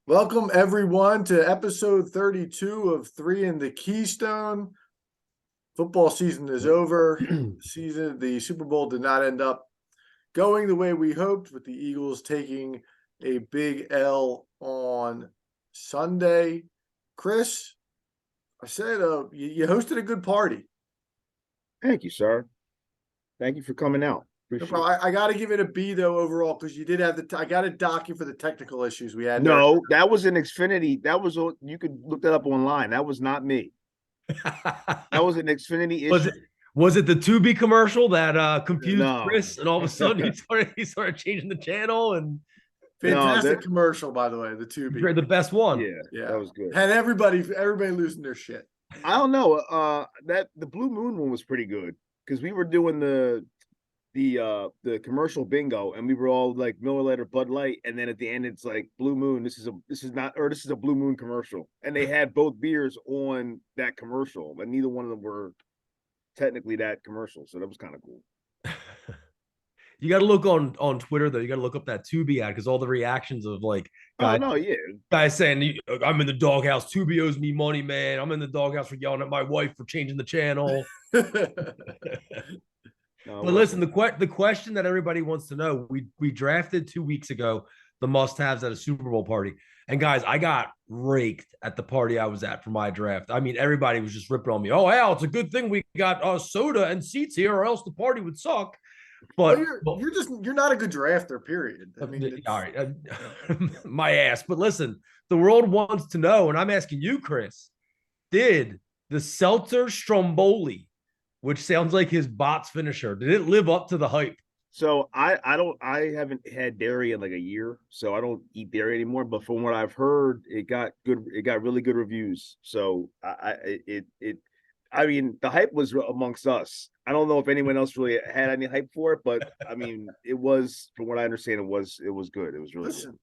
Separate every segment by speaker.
Speaker 1: Welcome everyone to episode 32 of Three in the Keystone. Football season is over. The Super Bowl did not end up going the way we hoped, with the Eagles taking a big L on Sunday. Chris, I said you hosted a good party.
Speaker 2: Thank you, sir. Thank you for coming out.
Speaker 1: No
Speaker 2: Appreciate it.
Speaker 1: problem. I got to give it a B though overall, because you did have I got to dock you for the technical issues we had.
Speaker 2: No, that was an Xfinity. You could look that up online. That was not me. That was an Xfinity issue.
Speaker 3: Was it the Tubi commercial that confused
Speaker 2: No.
Speaker 3: Chris, and all of a sudden he started changing the channel? And
Speaker 1: Fantastic commercial, by the way, the Tubi.
Speaker 3: The best one.
Speaker 2: Yeah, that was good.
Speaker 1: Had everybody losing their shit.
Speaker 2: I don't know. That the Blue Moon one was pretty good because we were doing the commercial bingo, and we were all like Miller Lite or Bud Light, and then at the end it's like Blue Moon. This is a Blue Moon commercial, and they had both beers on that commercial, but neither one of them were technically that commercial, so that was kind of cool.
Speaker 3: You got to look on Twitter though. You got to look up that Tubi ad, because all the reactions of like guys saying, "I'm in the doghouse. Tubi owes me money, man. I'm in the doghouse for yelling at my wife for changing the channel." But listen, the question that everybody wants to know: we drafted 2 weeks ago the must-haves at a Super Bowl party, and guys, I got raked at the party I was at for my draft. I mean, everybody was just ripping on me. Oh, Al, it's a good thing we got soda and seats here, or else the party would suck. But
Speaker 1: you're not a good drafter, period. I mean,
Speaker 3: all right, my ass. But listen, the world wants to know, and I'm asking you, Chris, did the Seltzer Stromboli, which sounds like his bots finisher, did it live up to the hype?
Speaker 2: So I haven't had dairy in like a year, so I don't eat dairy anymore. But from what I've heard, it got really good reviews. So I mean, the hype was amongst us. I don't know if anyone else really had any hype for it, but I mean, it was, from what I understand, it was good. It was really good.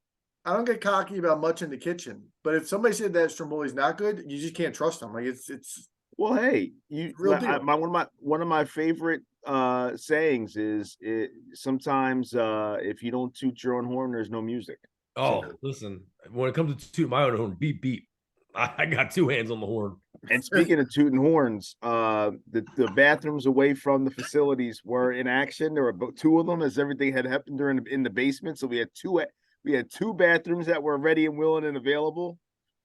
Speaker 1: I don't get cocky about much in the kitchen, but if somebody said that Stromboli's not good, you just can't trust them. Like it's
Speaker 2: well, hey, one of my favorite sayings is sometimes if you don't toot your own horn, there's no music.
Speaker 3: Oh, so, listen, when it comes to toot my own horn, beep beep. I got two hands on the horn.
Speaker 2: And speaking of tooting horns, the bathrooms away from the facilities were in action. There were two of them, as everything had happened in the basement. So we had two bathrooms that were ready and willing and available.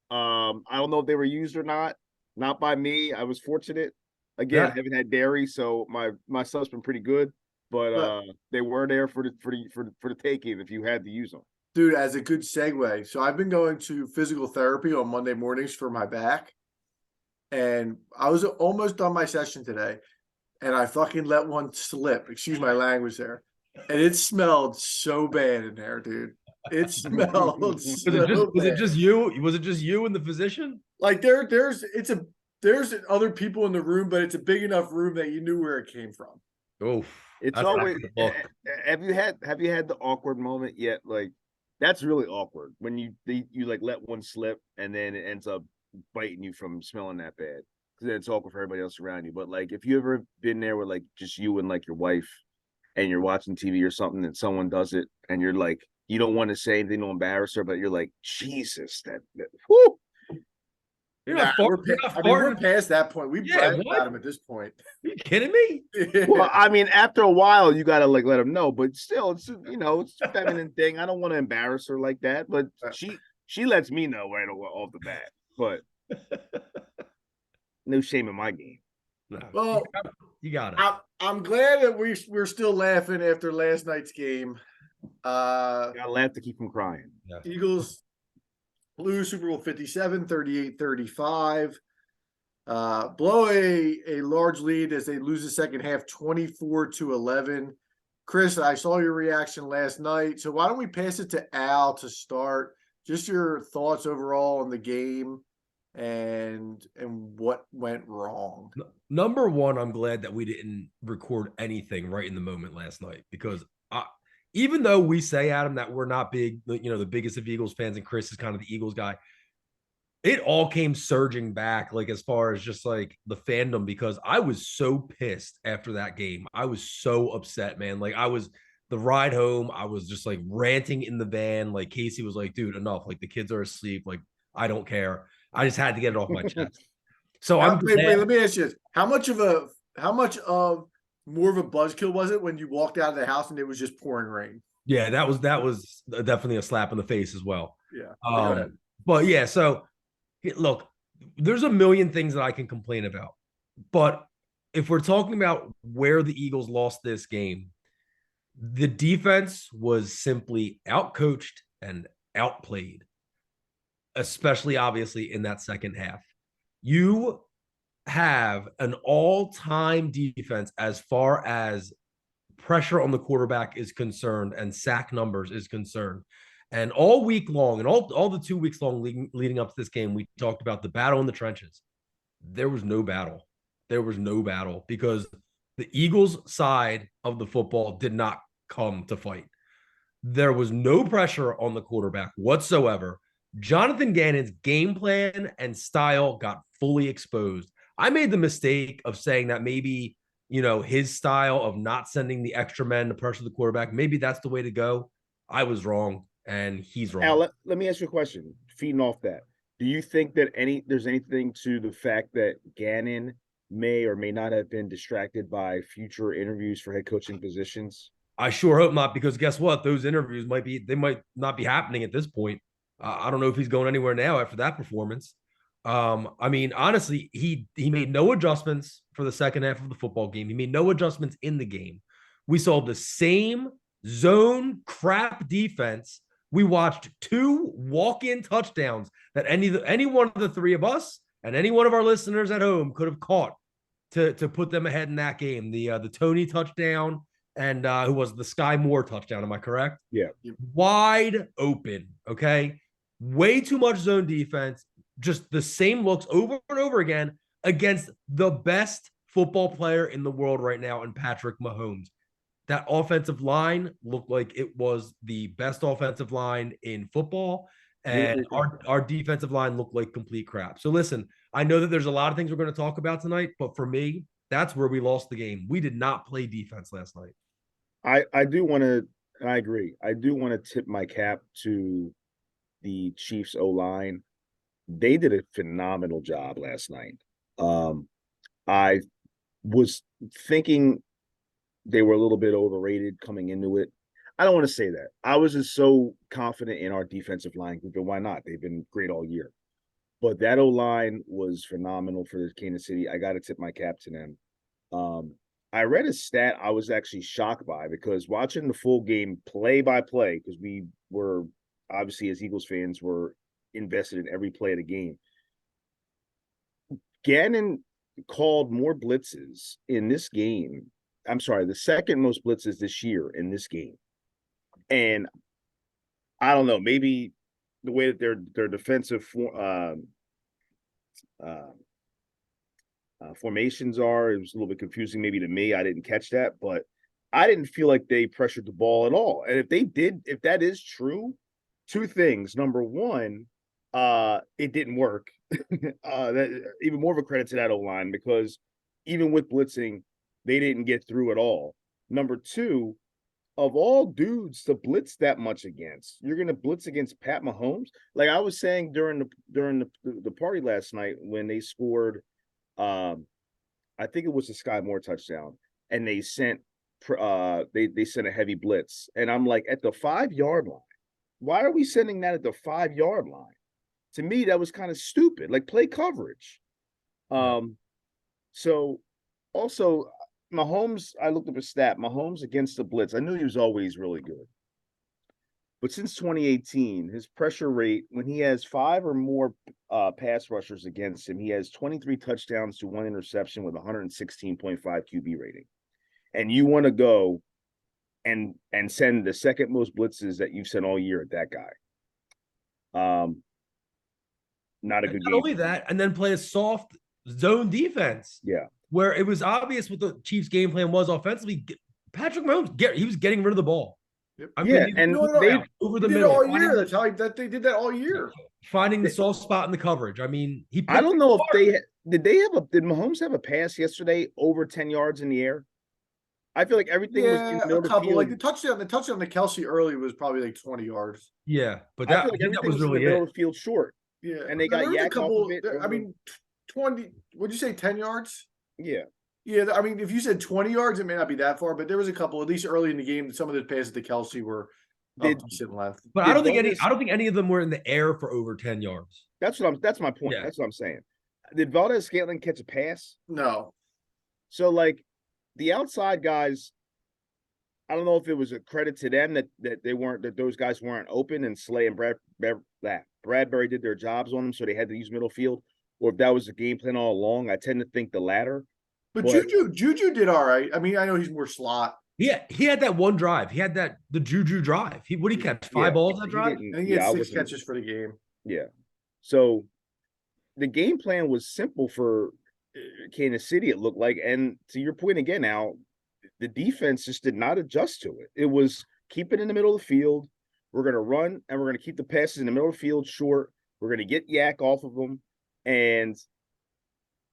Speaker 2: I don't know if they were used or not. Not by me. I was fortunate. Again, I haven't had dairy, so my stuff's been pretty good. But they were there for the taking if you had to use them.
Speaker 1: Dude, as a good segue, so I've been going to physical therapy on Monday mornings for my back, and I was almost done my session today, and I fucking let one slip. Excuse my language there, and it smelled so bad in there, dude. It smelled. Was
Speaker 3: it just you? Was it just you and the physician?
Speaker 1: Like there's other people in the room, but it's a big enough room that you knew where it came from.
Speaker 3: Oh,
Speaker 2: it's always. Have you had the awkward moment yet? Like, that's really awkward when you like let one slip and then it ends up biting you from smelling that bad, because then it's awkward for everybody else around you. But like, if you ever been there with like just you and like your wife, and you're watching TV or something and someone does it, and you're like, you don't want to say anything to embarrass her, but you're like, Jesus, that whoo.
Speaker 1: We're past that point. We've bragged about him at this point.
Speaker 3: Are you kidding me?
Speaker 2: Well, I mean, after a while, you gotta like let him know. But still, it's it's a feminine thing. I don't want to embarrass her like that. But she lets me know right off the bat. But no shame in my game.
Speaker 3: No.
Speaker 1: Well,
Speaker 3: you got it.
Speaker 1: I'm glad that we're still laughing after last night's game.
Speaker 2: Gotta laugh to keep from crying.
Speaker 1: Yeah. Eagles lose Super Bowl 57, 38-35. Blow a large lead as they lose the second half, 24-11. Chris, I saw your reaction last night, so why don't we pass it to Al to start? Just your thoughts overall on the game and what went wrong.
Speaker 3: Number one, I'm glad that we didn't record anything right in the moment last night, because even though we say, Adam, that we're not big, the biggest of Eagles fans, and Chris is kind of the Eagles guy, it all came surging back, like as far as just like the fandom, because I was so pissed after that game. I was so upset, man. Like I was The ride home, I was just like ranting in the van. Like Casey was like, dude, enough. Like the kids are asleep. Like, I don't care. I just had to get it off my chest. So I'm
Speaker 1: Wait,
Speaker 3: glad.
Speaker 1: let me ask you this. How much of more of a buzzkill was it when you walked out of the house and it was just pouring rain?
Speaker 3: Yeah, that was definitely a slap in the face as well.
Speaker 1: Yeah. Go ahead.
Speaker 3: But yeah, so look, there's a million things that I can complain about. But if we're talking about where the Eagles lost this game, the defense was simply outcoached and outplayed, especially obviously in that second half. You have an all-time defense as far as pressure on the quarterback is concerned and sack numbers is concerned. And all week long, and all the 2 weeks long leading up to this game, we talked about the battle in the trenches. There was no battle. There was no battle because the Eagles' side of the football did not come to fight. There was no pressure on the quarterback whatsoever. Jonathon Gannon's game plan and style got fully exposed. I made the mistake of saying that maybe, his style of not sending the extra men to pressure the quarterback, maybe that's the way to go. I was wrong, and he's wrong.
Speaker 2: Al, let me ask you a question. Feeding off that, do you think that there's anything to the fact that Gannon may or may not have been distracted by future interviews for head coaching positions?
Speaker 3: I sure hope not, because guess what? Those interviews might not be happening at this point. I don't know if he's going anywhere now after that performance. I mean, honestly, he made no adjustments for the second half of the football game. He made no adjustments in the game. We saw the same zone crap defense. We watched 2 walk-in touchdowns that any one of the 3 of us and any one of our listeners at home could have caught to put them ahead in that game. The Tony touchdown and who was the Sky Moore touchdown. Am I correct?
Speaker 2: Yeah.
Speaker 3: Wide open. Okay. Way too much zone defense. Just the same looks over and over again against the best football player in the world right now in Patrick Mahomes. That offensive line looked like it was the best offensive line in football, and our defensive line looked like complete crap. So listen, I know that there's a lot of things we're going to talk about tonight, but for me, that's where we lost the game. We did not play defense last night.
Speaker 2: I do want to, I agree. I do want to tip my cap to the Chiefs O-line. They did a phenomenal job last night. I was thinking they were a little bit overrated coming into it. I don't want to say that. I was just so confident in our defensive line group, and why not? They've been great all year. But that O-line was phenomenal for the Kansas City. I got to tip my cap to them. I read a stat I was actually shocked by, because watching the full game play by play, because we were obviously, as Eagles fans, were invested in every play of the game. Gannon called more blitzes in this game. I'm sorry, the second most blitzes this year in this game. And I don't know, maybe the way that their defensive formations are, it was a little bit confusing maybe to me. I didn't catch that, but I didn't feel like they pressured the ball at all. And if that is true, 2 things. Number one, it didn't work. That even more of a credit to that O-line, because even with blitzing, they didn't get through at all. Number 2, of all dudes to blitz that much against, you're going to blitz against Pat Mahomes. Like I was saying during the party last night when they scored, I think it was the Sky Moore touchdown, and they sent they sent a heavy blitz, and I'm like, at the 5-yard line, why are we sending that at the 5-yard line? To me, that was kind of stupid. Like, play coverage. So also Mahomes, I looked up a stat. Mahomes against the blitz, I knew he was always really good. But since 2018, his pressure rate, when he has 5 or more pass rushers against him, he has 23 touchdowns to 1 interception with 116.5 QB rating. And you want to go and send the second most blitzes that you've sent all year at that guy. Not a good game.
Speaker 3: Not only that, and then play a soft zone defense.
Speaker 2: Yeah.
Speaker 3: Where it was obvious what the Chiefs' game plan was offensively. Patrick Mahomes, he was getting rid of the ball.
Speaker 1: Yep.
Speaker 3: I mean,
Speaker 2: and
Speaker 1: they
Speaker 3: over the
Speaker 1: did
Speaker 3: middle
Speaker 1: all year. That's how they did that all year.
Speaker 3: Finding the soft spot in the coverage. I mean,
Speaker 2: I don't know if did Mahomes have a pass yesterday over 10 yards in the air? I feel like everything was in
Speaker 1: Yeah,
Speaker 2: the middle
Speaker 1: a
Speaker 2: of the
Speaker 1: couple.
Speaker 2: field.
Speaker 1: Like the touchdown to Kelsey early was probably like 20 yards.
Speaker 3: Yeah, but
Speaker 2: I
Speaker 3: that
Speaker 2: feel
Speaker 3: I
Speaker 2: like
Speaker 3: think that
Speaker 2: everything
Speaker 3: was
Speaker 2: was in the
Speaker 3: really
Speaker 2: middle
Speaker 3: it.
Speaker 2: of the field short,
Speaker 1: Yeah,
Speaker 2: and they
Speaker 1: there
Speaker 2: got
Speaker 1: was a
Speaker 2: yacked off of
Speaker 1: couple.
Speaker 2: it.
Speaker 1: I mean, 20. Would you say 10 yards?
Speaker 2: Yeah,
Speaker 1: Yeah, I mean, if you said 20 yards, it may not be that far, but there was a couple, at least early in the game, some of the passes to Kelsey were of
Speaker 2: did
Speaker 1: decent length.
Speaker 3: But
Speaker 2: did
Speaker 3: I don't think any of them were in the air for over 10 yards.
Speaker 2: That's my point.
Speaker 3: Yeah.
Speaker 2: That's what I'm saying. Did Valdez-Scantling catch a pass?
Speaker 1: No.
Speaker 2: So like the outside guys, I don't know if it was a credit to them that those guys weren't open and Slay and Bradbury did their jobs on them, so they had to use middle field, or if that was the game plan all along. I tend to think the latter.
Speaker 1: But
Speaker 2: But-
Speaker 1: Juju did all right. I mean, I know he's more slot.
Speaker 3: Yeah, he had that one drive. He had the Juju drive. What did he catch? Five balls that
Speaker 2: he
Speaker 3: drive?
Speaker 2: didn't-
Speaker 1: I think he
Speaker 2: yeah,
Speaker 1: had
Speaker 2: I
Speaker 1: 6
Speaker 2: wasn't-
Speaker 1: catches for the game.
Speaker 2: Yeah. So the game plan was simple for Kansas City, it looked like. And to your point again, Al, the defense just did not adjust to it. It was keep it in the middle of the field. We're going to run and we're going to keep the passes in the middle of the field short. We're going to get yak off of them. And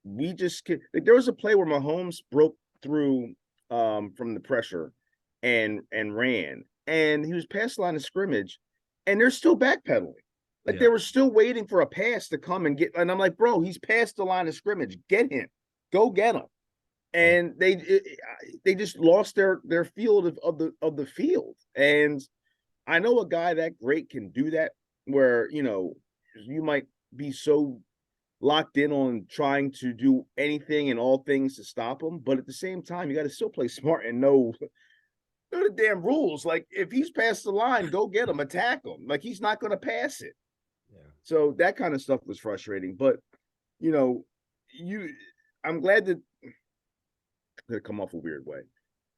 Speaker 2: we just like there was a play where Mahomes broke through from the pressure and ran. And he was past the line of scrimmage and they're still backpedaling. Like they were still waiting for a pass to come and get, and I'm like, bro, he's past the line of scrimmage. Get him, go get him. And they just lost their field of the field. And I know a guy that great can do that, where you might be so locked in on trying to do anything and all things to stop him, but at the same time, you got to still play smart and know the damn rules. Like if he's past the line, go get him, attack him. Like he's not going to pass it. So that kind of stuff was frustrating, but I'm glad that it come off a weird way.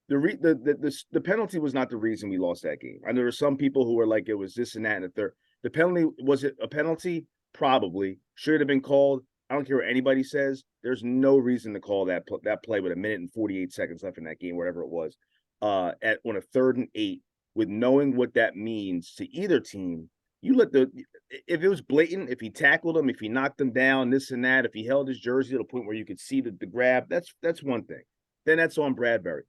Speaker 2: The penalty was not the reason we lost that game. I know there's some people who were like it was this and that, and the penalty, was it a penalty? Probably should have been called. I don't care what anybody says. There's no reason to call that play with 1 minute and 48 seconds left in that game, whatever it was, on a 3rd and 8, with knowing what that means to either team. If it was blatant, if he tackled him, if he knocked him down, this and that, if he held his jersey to the point where you could see the grab, that's one thing. Then that's on Bradbury.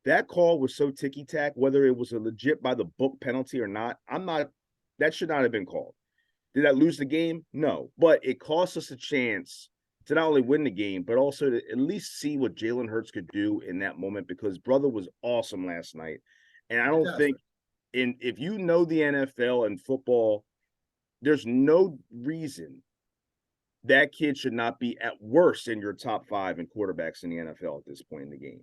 Speaker 2: That call was so ticky-tack, whether it was a legit by the book penalty or not, that should not have been called. Did that lose the game? No. But it cost us a chance to not only win the game, but also to at least see what Jalen Hurts could do in that moment, because brother was awesome last night. And I don't think if you know the NFL and football, there's no reason that kid should not be at worst in your top 5 in quarterbacks in the NFL at this point in the game.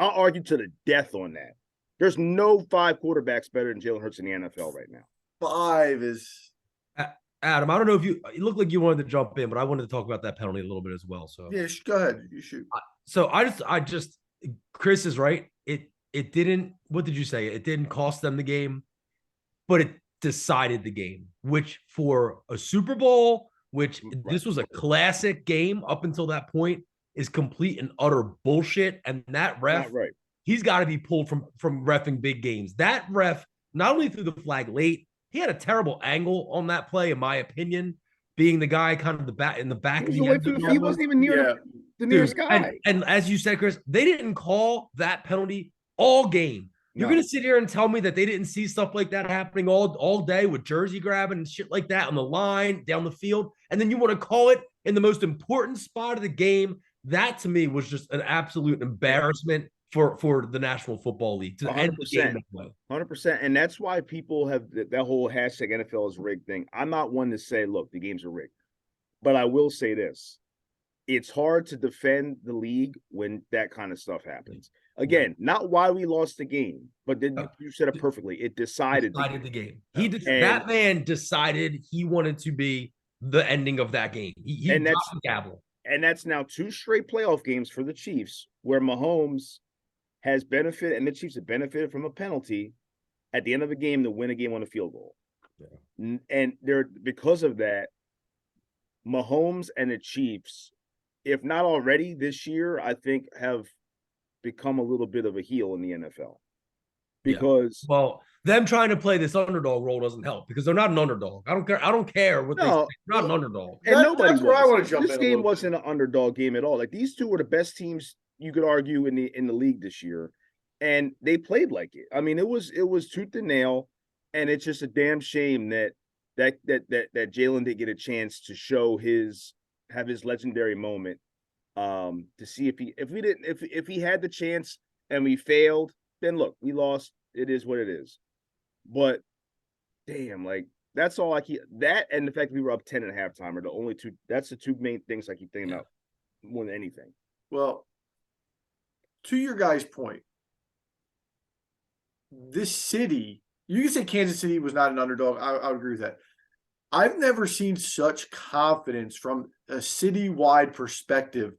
Speaker 2: I'll argue to the death on that. There's no 5 quarterbacks better than Jalen Hurts in the NFL right now.
Speaker 1: 5 is
Speaker 3: Adam. I don't know if you looked like you wanted to jump in, but I wanted to talk about that penalty a little bit as well. So
Speaker 1: yeah, go ahead. You shoot.
Speaker 3: So I just Chris is right. It didn't. What did you say? It didn't cost them the game, but it decided the game. Which for a Super Bowl, this was a classic game up until that point, is complete and utter bullshit. And that ref, he's got to be pulled from reffing big games. That ref not only threw the flag late, he had a terrible angle on that play, in my opinion, being the guy kind of in the back of the end zone.
Speaker 2: He wasn't even near the nearest guy.
Speaker 3: And as you said, Chris, they didn't call that penalty all game. You're going to sit here and tell me that they didn't see stuff like that happening all day with jersey grabbing and shit like that on the line, down the field, and then you want to call it in the most important spot of the game? That, to me, was just an absolute embarrassment for the National Football League to end the game that way.
Speaker 2: 100%. And that's why people have that whole hashtag NFL is rigged thing. I'm not one to say, look, the games are rigged. But I will say this. It's hard to defend the league when that kind of stuff happens. Again, not why we lost the game, but you said it perfectly. It decided
Speaker 3: the game. That man decided he wanted to be the ending of that game. He dropped the gavel.
Speaker 2: And that's now 2 straight playoff games for the Chiefs, where Mahomes has benefited, and the Chiefs have benefited from a penalty at the end of a game to win a game on a field goal. Yeah. And because of that, Mahomes and the Chiefs, if not already this year, I think have become a little bit of a heel in the NFL. Because
Speaker 3: them trying to play this underdog role doesn't help, because they're not an underdog. I don't care what they say. They're not an underdog.
Speaker 2: And
Speaker 1: that's where I want to jump in.
Speaker 2: This game wasn't an underdog game at all. Like these two were the best teams you could argue in the league this year. and they played like it. I mean, it was tooth and nail, and it's just a damn shame that Jalen didn't get a chance to have his legendary moment. To see if he had the chance and we failed, then look, we lost. It is what it is. But damn, like that's all I keep, that and the fact that we were up 10 at halftime are the only two. That's the two main things I keep thinking about more than anything.
Speaker 1: Well, to your guys' point, this city, you can say Kansas City was not an underdog. I would agree with that. I've never seen such confidence from a citywide perspective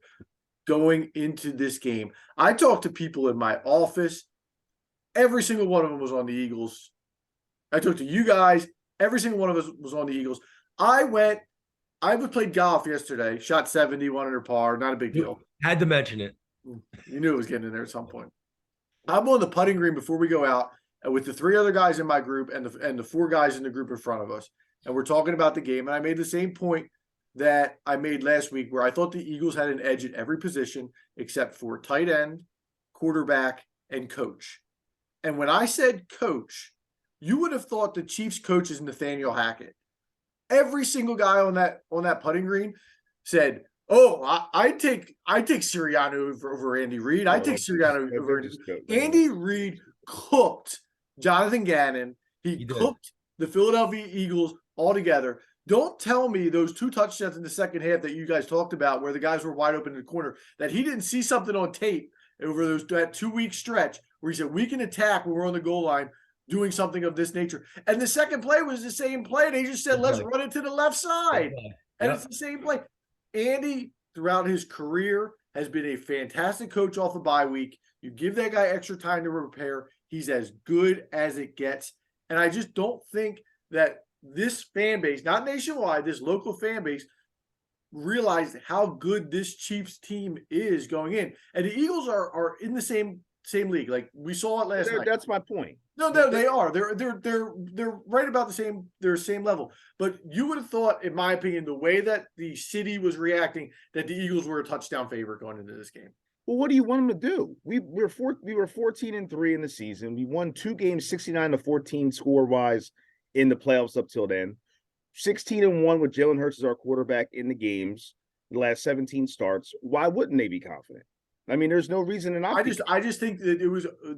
Speaker 1: going into this game. I talked to people in my office. Every single one of them was on the Eagles. I talked to you guys. Every single one of us was on the Eagles. I played golf yesterday, shot 70, 1 under par. Not a big deal.
Speaker 3: Had to mention it.
Speaker 1: You knew it was getting in there at some point. I'm on the putting green before we go out with the 3 other guys in my group and the 4 guys in the group in front of us. And we're talking about the game. And I made the same point that I made last week where I thought the Eagles had an edge at every position except for tight end, quarterback, and coach. And when I said coach, you would have thought the Chiefs coach is Nathaniel Hackett. Every single guy on that putting green said, "Oh, I take Sirianni over Andy Reid. I take Sirianni over Andy Reid." Andy Reid cooked Jonathon Gannon. He cooked the Philadelphia Eagles altogether. Don't tell me those 2 touchdowns in the second half that you guys talked about where the guys were wide open in the corner, that he didn't see something on tape over that 2-week stretch where he said, we can attack when we're on the goal line doing something of this nature. And the second play was the same play. They just said, let's run it to the left side. And it's the same play. Andy, throughout his career, has been a fantastic coach off a bye week. You give that guy extra time to prepare. He's as good as it gets. And I just don't think that this fan base, not nationwide, this local fan base, realized how good this Chiefs team is going in. And the Eagles are in the same league. Like we saw it last night.
Speaker 2: That's my point.
Speaker 1: No, they are. They're right about the same. They're same level. But you would have thought, in my opinion, the way that the city was reacting, that the Eagles were a touchdown favorite going into this game.
Speaker 2: Well, what do you want them to do? We were 14-3 in the season. We won 2 games, 69-14 score wise in the playoffs up till then. 16-1 with Jalen Hurts as our quarterback in the games. The last 17 starts. Why wouldn't they be confident? I mean, there's no reason to not.
Speaker 1: I just think that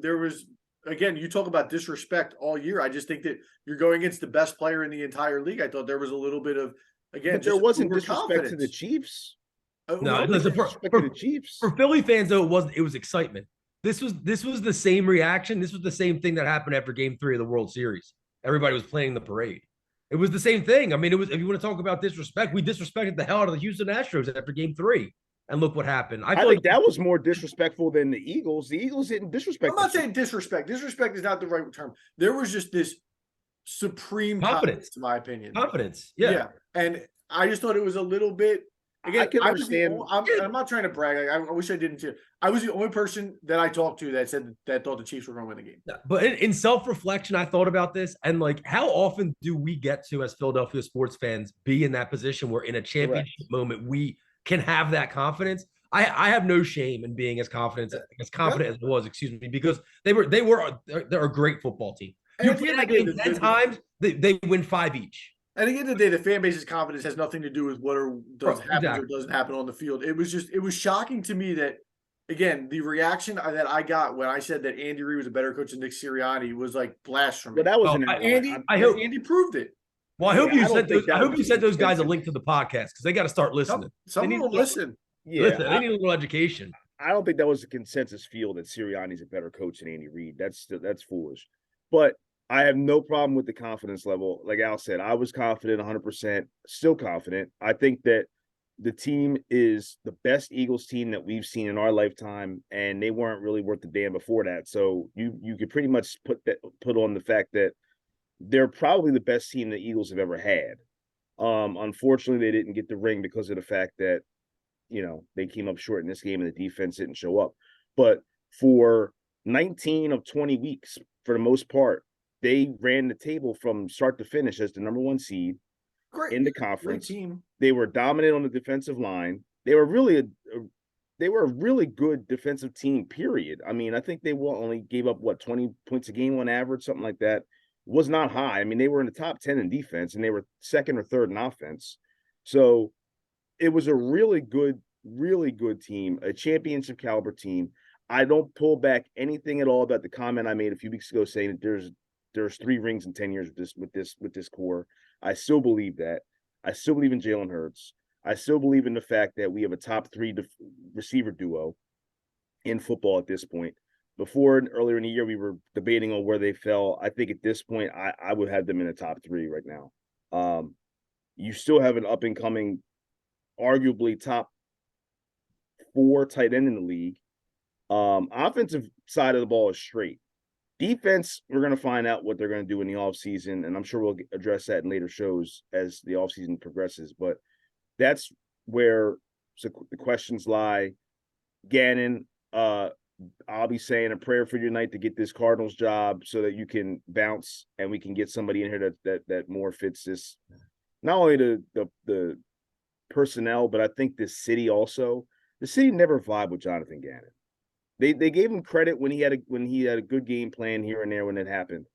Speaker 1: there was again. You talk about disrespect all year. I just think that you're going against the best player in the entire league. I thought there was a little bit of again.
Speaker 2: But there wasn't disrespect to the Chiefs.
Speaker 3: No, listen, for
Speaker 2: the Chiefs.
Speaker 3: For Philly fans, though, it was excitement. This was the same reaction. This was the same thing that happened after Game 3 of the World Series. Everybody was playing the parade. It was the same thing. I mean, it was. If you want to talk about disrespect, we disrespected the hell out of the Houston Astros after Game 3, and look what happened.
Speaker 2: I think that was more disrespectful than the Eagles. The Eagles didn't disrespect.
Speaker 1: I'm not saying disrespect. Disrespect is not the right term. There was just this supreme confidence, in my opinion.
Speaker 3: Confidence, yeah.
Speaker 1: And I just thought it was a little bit. Again,
Speaker 2: I can understand.
Speaker 1: I'm not trying to brag. I wish I didn't too. I was the only person that I talked to that said that thought the Chiefs were going to win the game.
Speaker 3: But in self-reflection, I thought about this, and like, how often do we get to, as Philadelphia sports fans, be in that position where in a championship moment we can have that confidence? I have no shame in being as confident as I was, because they're a great football team. You play that game 10 times, they win 5 each.
Speaker 1: And at the end of the day, the fan base's confidence has nothing to do with what happens or doesn't happen on the field. It was shocking to me that, again, the reaction that I got when I said that Andy Reid was a better coach than Nick Sirianni was like blasphemy.
Speaker 2: But that was
Speaker 1: Andy proved it.
Speaker 3: Well, I hope you sent those guys a link to the podcast because they got to start listening.
Speaker 1: Some of them listen.
Speaker 2: Yeah,
Speaker 3: listen, they need a little education.
Speaker 2: I don't think that was a consensus feel that Sirianni's a better coach than Andy Reid. That's foolish. But I have no problem with the confidence level. Like Al said, I was confident 100%, still confident. I think that the team is the best Eagles team that we've seen in our lifetime, and they weren't really worth the damn before that. So you could pretty much put on the fact that they're probably the best team the Eagles have ever had. Unfortunately, they didn't get the ring because of the fact that, they came up short in this game and the defense didn't show up. But for 19 of 20 weeks, for the most part, they ran the table from start to finish as the number 1 seed in the conference.
Speaker 1: Team.
Speaker 2: They were dominant on the defensive line. They were really they were a really good defensive team, period. I mean, I think they only gave up, 20 points a game on average, something like that. It was not high. I mean, they were in the top 10 in defense, and they were second or third in offense. So it was a really good team, a championship caliber team. I don't pull back anything at all about the comment I made a few weeks ago saying that there's 3 rings in 10 years with this core. I still believe that. I still believe in Jalen Hurts. I still believe in the fact that we have a top 3 receiver duo in football at this point. Earlier in the year, we were debating on where they fell. I think at this point, I would have them in the top 3 right now. You still have an up and coming, arguably top 4 tight end in the league. Offensive side of the ball is straight. Defense, we're going to find out what they're going to do in the offseason, and I'm sure we'll address that in later shows as the offseason progresses. But that's where the questions lie. Gannon, I'll be saying a prayer for you tonight to get this Cardinals job so that you can bounce and we can get somebody in here that more fits this. Not only the personnel, but I think this city also. The city never vibed with Jonathon Gannon. They gave him credit when he had a good game plan here and there when it happened,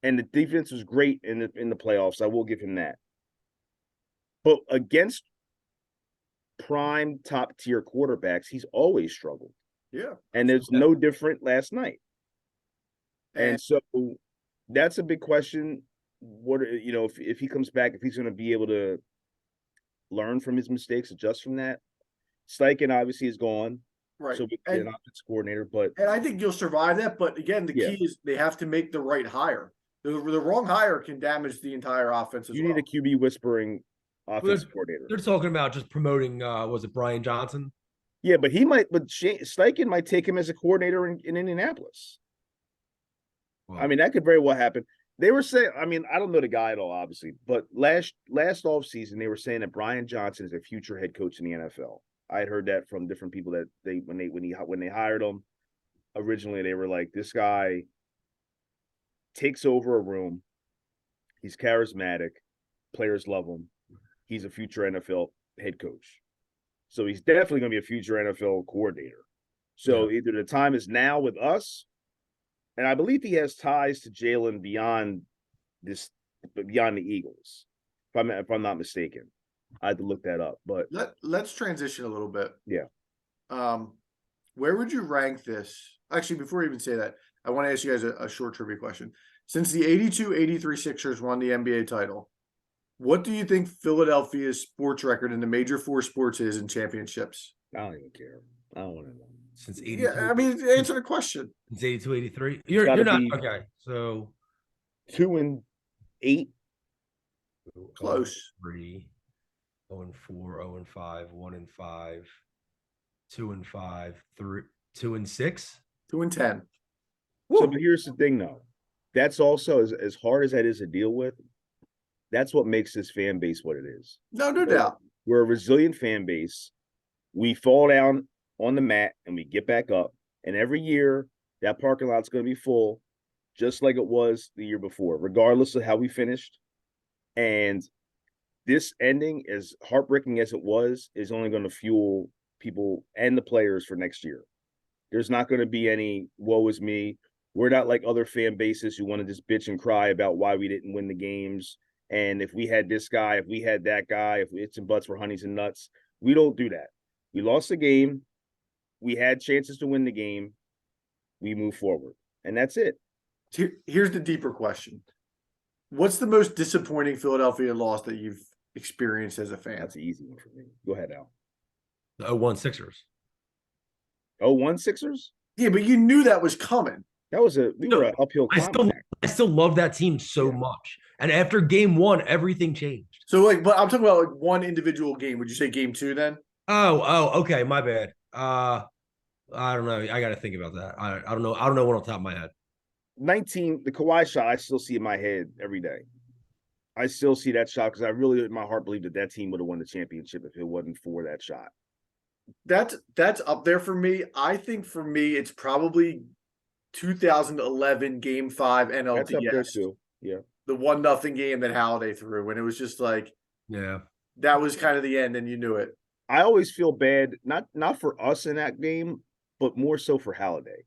Speaker 2: and the defense was great in the playoffs. I will give him that. But against prime top tier quarterbacks, he's always struggled.
Speaker 1: Yeah,
Speaker 2: and it's no different last night. And so that's a big question. If he comes back, if he's going to be able to learn from his mistakes, adjust from that. Steichen obviously is gone.
Speaker 1: Right.
Speaker 2: So we get an offense coordinator, and
Speaker 1: I think you'll survive that. But again, the key is they have to make the right hire. The wrong hire can damage the entire offense as well.
Speaker 2: You need a QB whispering offensive coordinator.
Speaker 3: They're talking about just promoting, was it Brian Johnson?
Speaker 2: Yeah, but Steichen might take him as a coordinator in Indianapolis. Wow. I mean, that could very well happen. They were saying, I mean, I don't know the guy at all, obviously, but last offseason, they were saying that Brian Johnson is a future head coach in the NFL. I had heard that from different people that when they hired him originally, they were like, this guy takes over a room. He's charismatic. Players love him. He's a future NFL head coach. So he's definitely going to be a future NFL coordinator. So either the time is now with us, and I believe he has ties to Jalen beyond the Eagles, if I'm not mistaken. I had to look that up, but
Speaker 1: let's transition a little bit.
Speaker 2: Yeah.
Speaker 1: Where would you rank this? Actually, before I even say that, I want to ask you guys a short trivia question. Since the 82-83 Sixers won the NBA title, what do you think Philadelphia's sports record in the major 4 sports is in championships?
Speaker 2: I don't even care. I don't want to know.
Speaker 3: Since 82.
Speaker 1: Yeah, I mean, answer the question.
Speaker 3: Since 82-83. You're not okay. So
Speaker 2: 2-8.
Speaker 1: Close.
Speaker 3: 3, 0-4, 0-5, 1-5, 2-5, 3, 2-6,
Speaker 1: 2-10.
Speaker 2: So, but here's the thing, though. That's also as hard as that is to deal with. That's what makes this fan base what it is.
Speaker 1: No doubt.
Speaker 2: We're a resilient fan base. We fall down on the mat and we get back up. And every year, that parking lot's going to be full, just like it was the year before, regardless of how we finished. And this ending, as heartbreaking as it was, is only going to fuel people and the players for next year. There's not going to be any woe is me. We're not like other fan bases who want to just bitch and cry about why we didn't win the games. And if we had this guy, if we had that guy, if it's and buts for honeys and nuts, we don't do that. We lost the game. We had chances to win the game. We move forward. And that's it.
Speaker 1: Here's the deeper question. What's the most disappointing Philadelphia loss that you've experienced as a fan?
Speaker 2: That's an easy one for me. Go ahead, Al.
Speaker 3: The 0-1 Sixers.
Speaker 2: 0-1 Sixers?
Speaker 1: Yeah, but you knew that was coming.
Speaker 2: That was we were an uphill climb.
Speaker 3: I still love that team so much. And after game 1, everything changed.
Speaker 1: So but I'm talking about like one individual game. Would you say game 2 then?
Speaker 3: Oh, okay. My bad. I don't know. I got to think about that. I don't know. I don't know one on top of my head.
Speaker 2: 19, the Kawhi shot, I still see in my head every day. I still see that shot because I really, in my heart, believe that team would have won the championship if it wasn't for that shot.
Speaker 1: That's up there for me. I think for me, it's probably 2011 Game 5 NLDS.
Speaker 2: That's up there too. Yeah,
Speaker 1: the 1-0 game that Halliday threw, when it was just like,
Speaker 3: yeah,
Speaker 1: that was kind of the end, and you knew it.
Speaker 2: I always feel bad, not for us in that game, but more so for Halliday,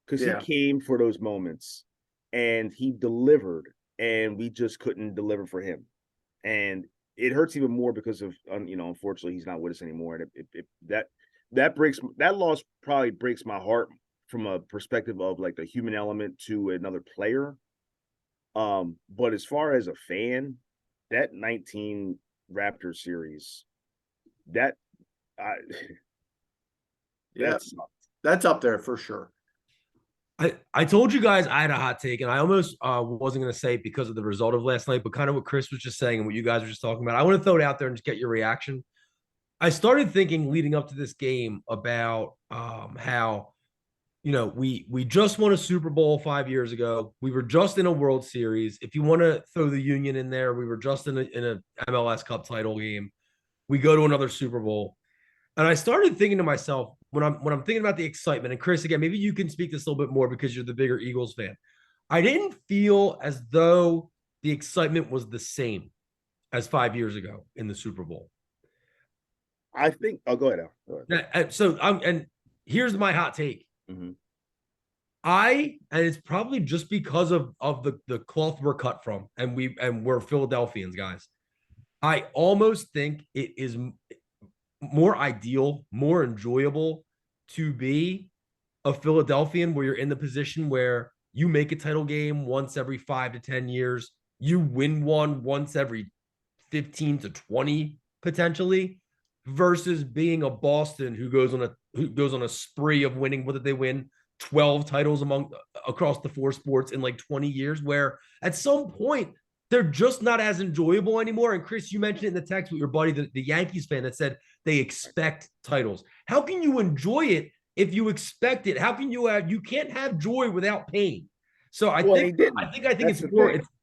Speaker 2: because he
Speaker 1: Yeah.
Speaker 2: came for those moments and he delivered, and we just couldn't deliver for him. And it hurts even more because of, unfortunately, he's not with us anymore. And that loss probably breaks my heart from a perspective of like the human element to another player. But as far as a fan, that 19 Raptors series, that I
Speaker 1: Yeah,
Speaker 2: sucked.
Speaker 1: that's up there for sure.
Speaker 3: I told you guys I had a hot take, and I almost wasn't going to say it because of the result of last night, but kind of what Chris was just saying and what you guys were just talking about. I want to throw it out there and just get your reaction. I started thinking leading up to this game about how we just won a Super Bowl 5 years ago. We were just in a World Series. If you want to throw the Union in there, we were just in a MLS Cup title game. We go to another Super Bowl. And I started thinking to myself when I'm thinking about the excitement, and Chris, again, maybe you can speak this a little bit more because you're the bigger Eagles fan. I didn't feel as though the excitement was the same as 5 years ago in the Super Bowl.
Speaker 2: I think. Oh, go ahead, Al. Go ahead.
Speaker 3: And here's my hot take.
Speaker 2: Mm-hmm.
Speaker 3: And it's probably just because of the cloth we're cut from, and we're Philadelphians, guys. I almost think it is more ideal, more enjoyable to be a Philadelphian where you're in the position where you make a title game once every 5 to 10 years, you win one once every 15 to 20 potentially, versus being a Boston who goes on a spree of winning. What did they win? 12 titles across the 4 sports in like 20 years, where at some point they're just not as enjoyable anymore. And Chris, you mentioned it in the text with your buddy, the Yankees fan, that said they expect titles. How can you enjoy it if you expect it? How can you can't have joy without pain? So I think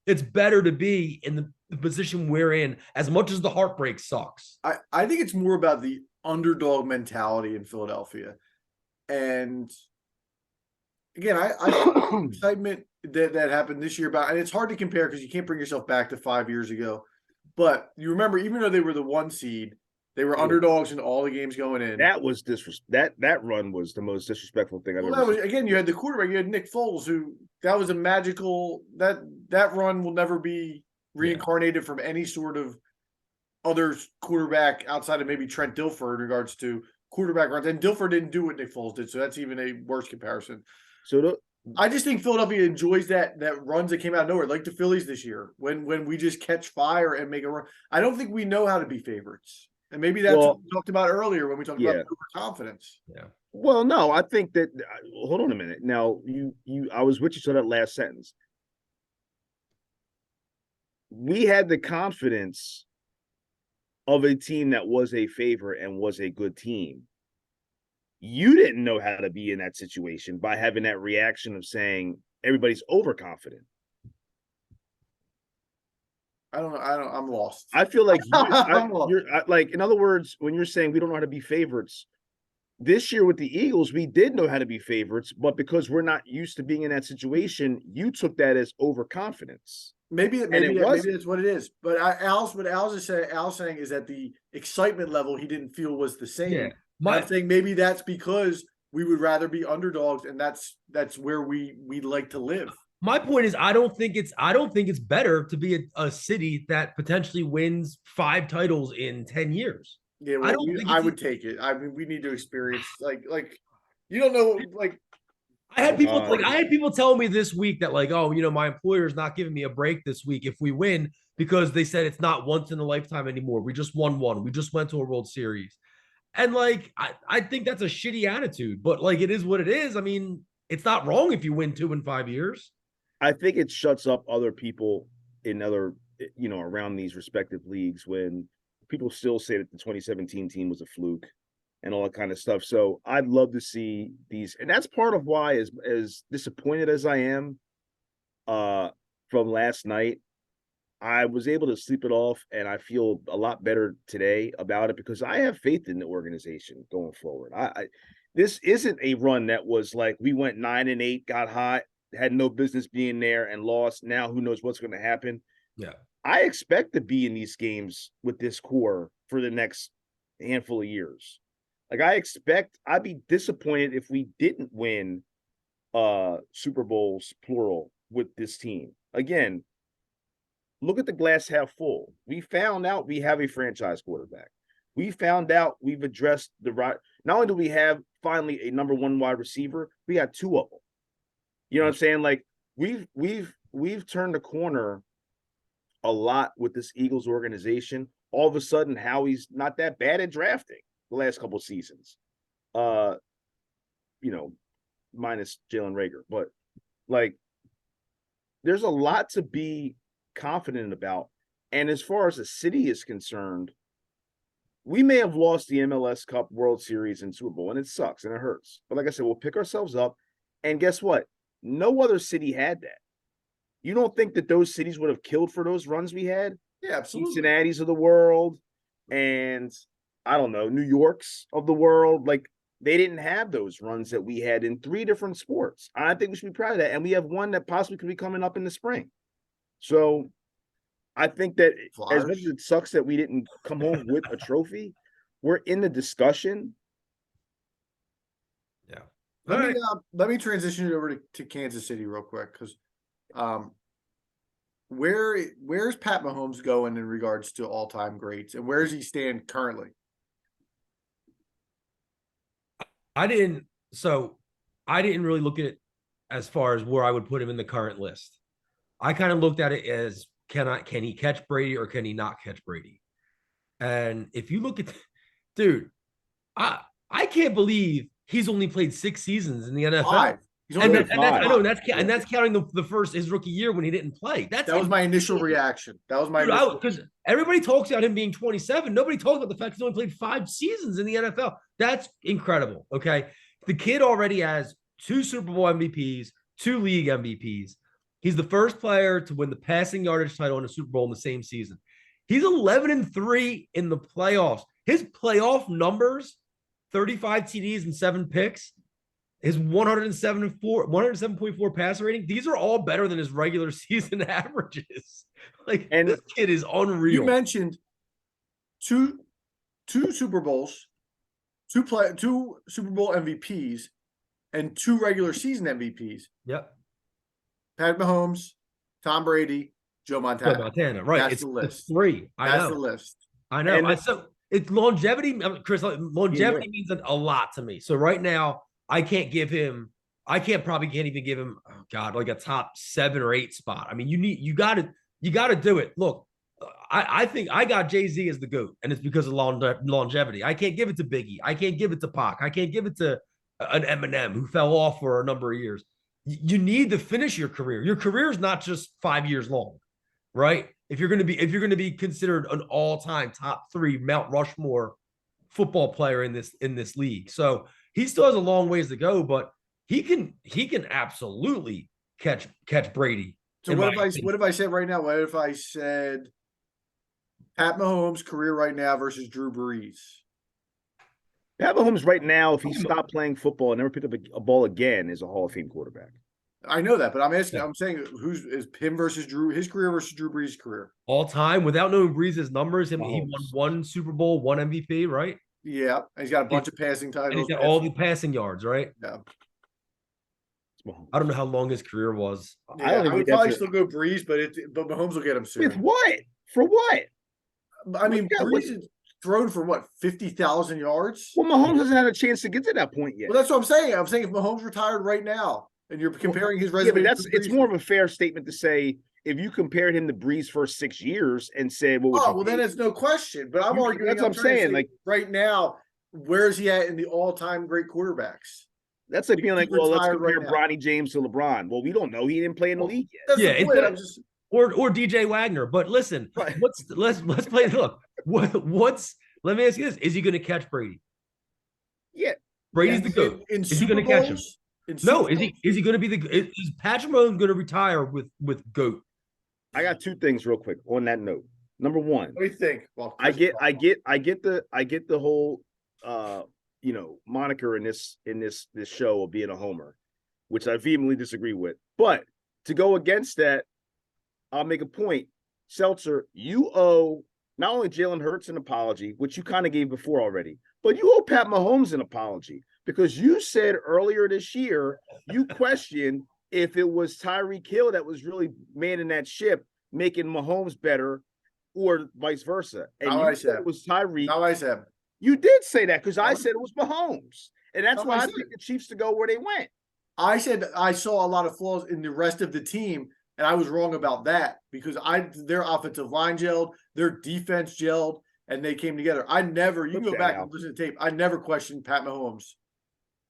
Speaker 3: it's better to be in the position we're in, as much as the heartbreak sucks.
Speaker 1: I think it's more about the underdog mentality in Philadelphia. And again, I excitement that happened this year and it's hard to compare because you can't bring yourself back to 5 years ago. But you remember, even though they were the 1 seed, they were underdogs in all the games going in.
Speaker 2: That was that run was the most disrespectful thing I've ever seen.
Speaker 1: Again, you had the quarterback, you had Nick Foles, who that was a magical that run will never be reincarnated from any sort of other quarterback outside of maybe Trent Dilfer in regards to quarterback runs. And Dilfer didn't do what Nick Foles did, so that's even a worse comparison.
Speaker 2: So
Speaker 1: I just think Philadelphia enjoys that runs that came out of nowhere, like the Phillies this year, when we just catch fire and make a run. I don't think we know how to be favorites. And maybe that's what we talked about earlier when we talked about overconfidence.
Speaker 2: Yeah. Well, no, I think that hold on a minute. Now, I was with you to that last sentence. We had the confidence of a team that was a favorite and was a good team. You didn't know how to be in that situation by having that reaction of saying everybody's overconfident.
Speaker 1: I don't know. I'm lost.
Speaker 2: I feel like you're like, in other words, when you're saying we don't know how to be favorites, this year with the Eagles, we did know how to be favorites, but because we're not used to being in that situation, you took that as overconfidence.
Speaker 1: Maybe that's what it is. But what Al's saying is that the excitement level he didn't feel was the same.
Speaker 3: Yeah.
Speaker 1: I'm saying maybe that's because we would rather be underdogs, and that's where we like to live.
Speaker 3: My point is, I don't think it's better to be a city that potentially wins 5 titles in 10 years.
Speaker 1: Yeah, well, I would take it. I mean, we need to experience like you don't know like.
Speaker 3: I had people telling me this week that like, oh, my employer's not giving me a break this week if we win, because they said it's not once in a lifetime anymore. We just won one. We just went to a World Series. And like, I think that's a shitty attitude, but like, it is what it is. I mean, it's not wrong if you win 2 in 5 years.
Speaker 2: I think it shuts up other people in other, around these respective leagues when people still say that the 2017 team was a fluke and all that kind of stuff. So I'd love to see these. And that's part of why, as disappointed as I am from last night, I was able to sleep it off, and I feel a lot better today about it because I have faith in the organization going forward. This isn't a run that was like we went 9-8, got hot, had no business being there, and lost. Now who knows what's going to happen?
Speaker 3: Yeah,
Speaker 2: I expect to be in these games with this core for the next handful of years. Like I'd be disappointed if we didn't win Super Bowls plural with this team. Again, look at the glass half full. We found out we have a franchise quarterback. We found out we've addressed the right. Not only do we have finally a number one wide receiver, we got two of them. You know what I'm saying? Like we've turned the corner a lot with this Eagles organization. All of a sudden, Howie's not that bad at drafting the last couple of seasons. Minus Jalen Reagor. But like there's a lot to be confident about. And as far as the city is concerned, we may have lost the MLS Cup, World Series, and Super Bowl, and it sucks and it hurts. But like I said, we'll pick ourselves up. And guess what? No other city had that. You don't think that those cities would have killed for those runs we had?
Speaker 1: Yeah, absolutely.
Speaker 2: Cincinnati's of the world, and I don't know, New York's of the world. Like they didn't have those runs that we had in 3 different sports. I think we should be proud of that. And we have one that possibly could be coming up in the spring. So I think that as much as it sucks that we didn't come home with a trophy, we're in the discussion.
Speaker 3: Yeah.
Speaker 1: Let me transition it over to Kansas City real quick because where's Pat Mahomes going in regards to all-time greats, and where does he stand currently?
Speaker 3: I didn't really look at it as far as where I would put him in the current list. I kind of looked at it as can he catch Brady or can he not catch Brady? And if you look at dude, I can't believe he's only played 6 seasons in the NFL.
Speaker 1: 5.
Speaker 3: And that's counting his rookie year when he didn't play. That
Speaker 1: was my initial reaction.
Speaker 3: Because everybody talks about him being 27. Nobody talks about the fact he's only played 5 seasons in the NFL. That's incredible. Okay. The kid already has 2 Super Bowl MVPs, 2 league MVPs. He's the first player to win the passing yardage title in a Super Bowl in the same season. He's 11-3 in the playoffs. His playoff numbers, 35 TDs and 7 picks, his 107.4 passer rating. These are all better than his regular season averages. And this kid is unreal.
Speaker 1: You mentioned two Super Bowls, 2 Super Bowl MVPs, and 2 regular season MVPs.
Speaker 3: Yep.
Speaker 1: Pat Mahomes, Tom Brady, Joe Montana.
Speaker 3: Right.
Speaker 1: That's the list.
Speaker 3: It's 3.
Speaker 1: That's the list.
Speaker 3: I know. So it's longevity, Chris. Longevity means a lot to me. So right now, I can't even give him, oh God, like a top 7 or 8 spot. I mean, you got to do it. Look, I think I got Jay-Z as the GOAT, and it's because of longevity. I can't give it to Biggie. I can't give it to Pac. I can't give it to an Eminem who fell off for a number of years. You need to finish your career. Your career is not just 5 years long, right? If you're going to be considered an all-time top 3 Mount Rushmore football player in this league. So he still has a long ways to go, but he can absolutely catch Brady.
Speaker 1: So what if I said right now? What if I said Pat Mahomes' career right now versus Drew Brees?
Speaker 2: Pat Mahomes right now, if he stopped playing football and never picked up a ball again, is a Hall of Fame quarterback.
Speaker 1: I know that, but I'm asking. Yeah. I'm saying is him versus Drew, his career versus Drew Brees' career
Speaker 3: all time without knowing Brees' numbers. He won 1 Super Bowl, 1 MVP, right?
Speaker 1: Yeah, and he's got a bunch of passing titles.
Speaker 3: And he's got all the passing yards, right?
Speaker 1: Yeah.
Speaker 3: I don't know how long his career was.
Speaker 1: Yeah, I would probably still go Brees, but Mahomes will get him soon.
Speaker 2: With what? For what?
Speaker 1: I mean, Brees has thrown for what, 50,000 yards?
Speaker 2: Well, Mahomes hasn't had a chance to get to that point yet.
Speaker 1: Well, that's what I'm saying. I'm saying if Mahomes retired right now, and you're comparing his resume,
Speaker 2: but it's more of a fair statement to say if you compared him to Brees' first 6 years and said,
Speaker 1: then it's no question. But I'm arguing.
Speaker 2: That's what I'm saying. Like
Speaker 1: right now, where is he at in the all-time great quarterbacks?
Speaker 2: That's like being like, well, let's compare Bronny James to LeBron. Well, we don't know. He didn't play in the league yet.
Speaker 3: Or DJ Wagner. But listen, let's play. Look, let me ask you this: is he going to catch Brady?
Speaker 2: Yeah,
Speaker 3: Brady's the GOAT. Is he going to catch him? No, is he going to be is Patrick Mahomes going to retire with GOAT?
Speaker 2: I got 2 things real quick on that note. Number 1,
Speaker 1: what do you think? Well,
Speaker 2: I get the whole moniker in this show of being a homer, which I vehemently disagree with. But to go against that, I'll make a point. Seltzer, you owe not only Jalen Hurts an apology, which you kind of gave before already, but you owe Pat Mahomes an apology because you said earlier this year you questioned if it was Tyreek Hill that was really manning that ship, making Mahomes better, or vice versa. And
Speaker 1: How
Speaker 2: you
Speaker 1: I
Speaker 2: said
Speaker 1: said.
Speaker 2: it was Tyreek.
Speaker 1: How I said.
Speaker 2: You did say that because I
Speaker 1: How-
Speaker 2: said it was Mahomes. And that's
Speaker 1: How
Speaker 2: why
Speaker 1: I
Speaker 2: I
Speaker 1: said.
Speaker 2: picked the Chiefs to go where they went.
Speaker 1: I said I saw a lot of flaws in the rest of the team, and I was wrong about that because their offensive line gelled, their defense gelled, and they came together. You can
Speaker 2: Flip
Speaker 1: go
Speaker 2: that
Speaker 1: back
Speaker 2: out.
Speaker 1: and listen to tape. I never questioned Pat Mahomes.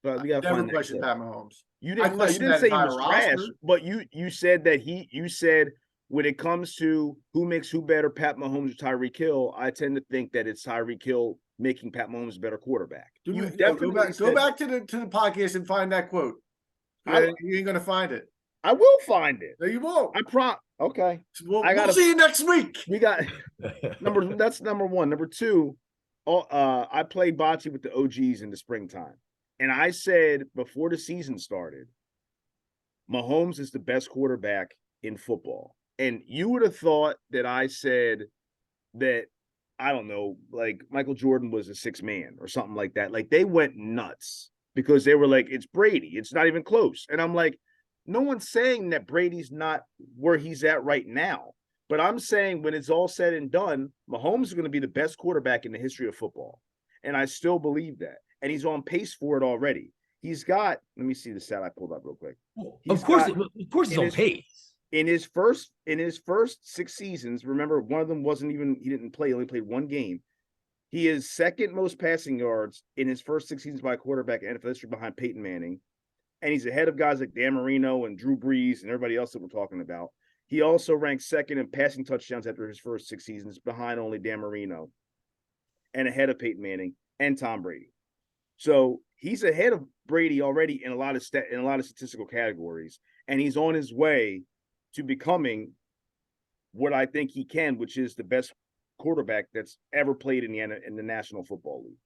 Speaker 2: But we gotta
Speaker 1: Never
Speaker 2: find that
Speaker 1: questioned
Speaker 2: clip.
Speaker 1: Pat Mahomes.
Speaker 2: You
Speaker 1: I
Speaker 2: didn't. No, you
Speaker 1: questioned
Speaker 2: didn't
Speaker 1: that
Speaker 2: say he
Speaker 1: entire
Speaker 2: was trash,
Speaker 1: roster.
Speaker 2: but you said that you said when it comes to who makes who better, Pat Mahomes or Tyreek Hill, I tend to think that it's Tyreek Hill making Pat Mahomes a better quarterback. You definitely
Speaker 1: Go back to the podcast and find that quote. You ain't gonna find it.
Speaker 2: I will find it.
Speaker 1: No, you won't.
Speaker 2: Okay.
Speaker 1: We'll see you next week.
Speaker 2: We got that's number one. Number two, I played bocce with the OGs in the springtime. And I said before the season started, Mahomes is the best quarterback in football. And you would have thought that I said that, I don't know, like Michael Jordan was a sixth man or something like that. Like they went nuts because they were like, it's Brady. It's not even close. And I'm like, no one's saying that Brady's not where he's at right now. But I'm saying when it's all said and done, Mahomes is going to be the best quarterback in the history of football. And I still believe that. And he's on pace for it already. He's got, let me see the stat I pulled up real quick.
Speaker 3: Of course he's on pace.
Speaker 2: In his first 6 seasons, remember, one of them he didn't play, he only played one game. He is second most passing yards in his first 6 seasons by a quarterback in NFL history behind Peyton Manning. And he's ahead of guys like Dan Marino and Drew Brees and everybody else that we're talking about. He also ranks second in passing touchdowns after his first 6 seasons, behind only Dan Marino, and ahead of Peyton Manning and Tom Brady. So he's ahead of Brady already in a lot of statistical categories, and he's on his way to becoming what I think he can, which is the best quarterback that's ever played in the National Football League.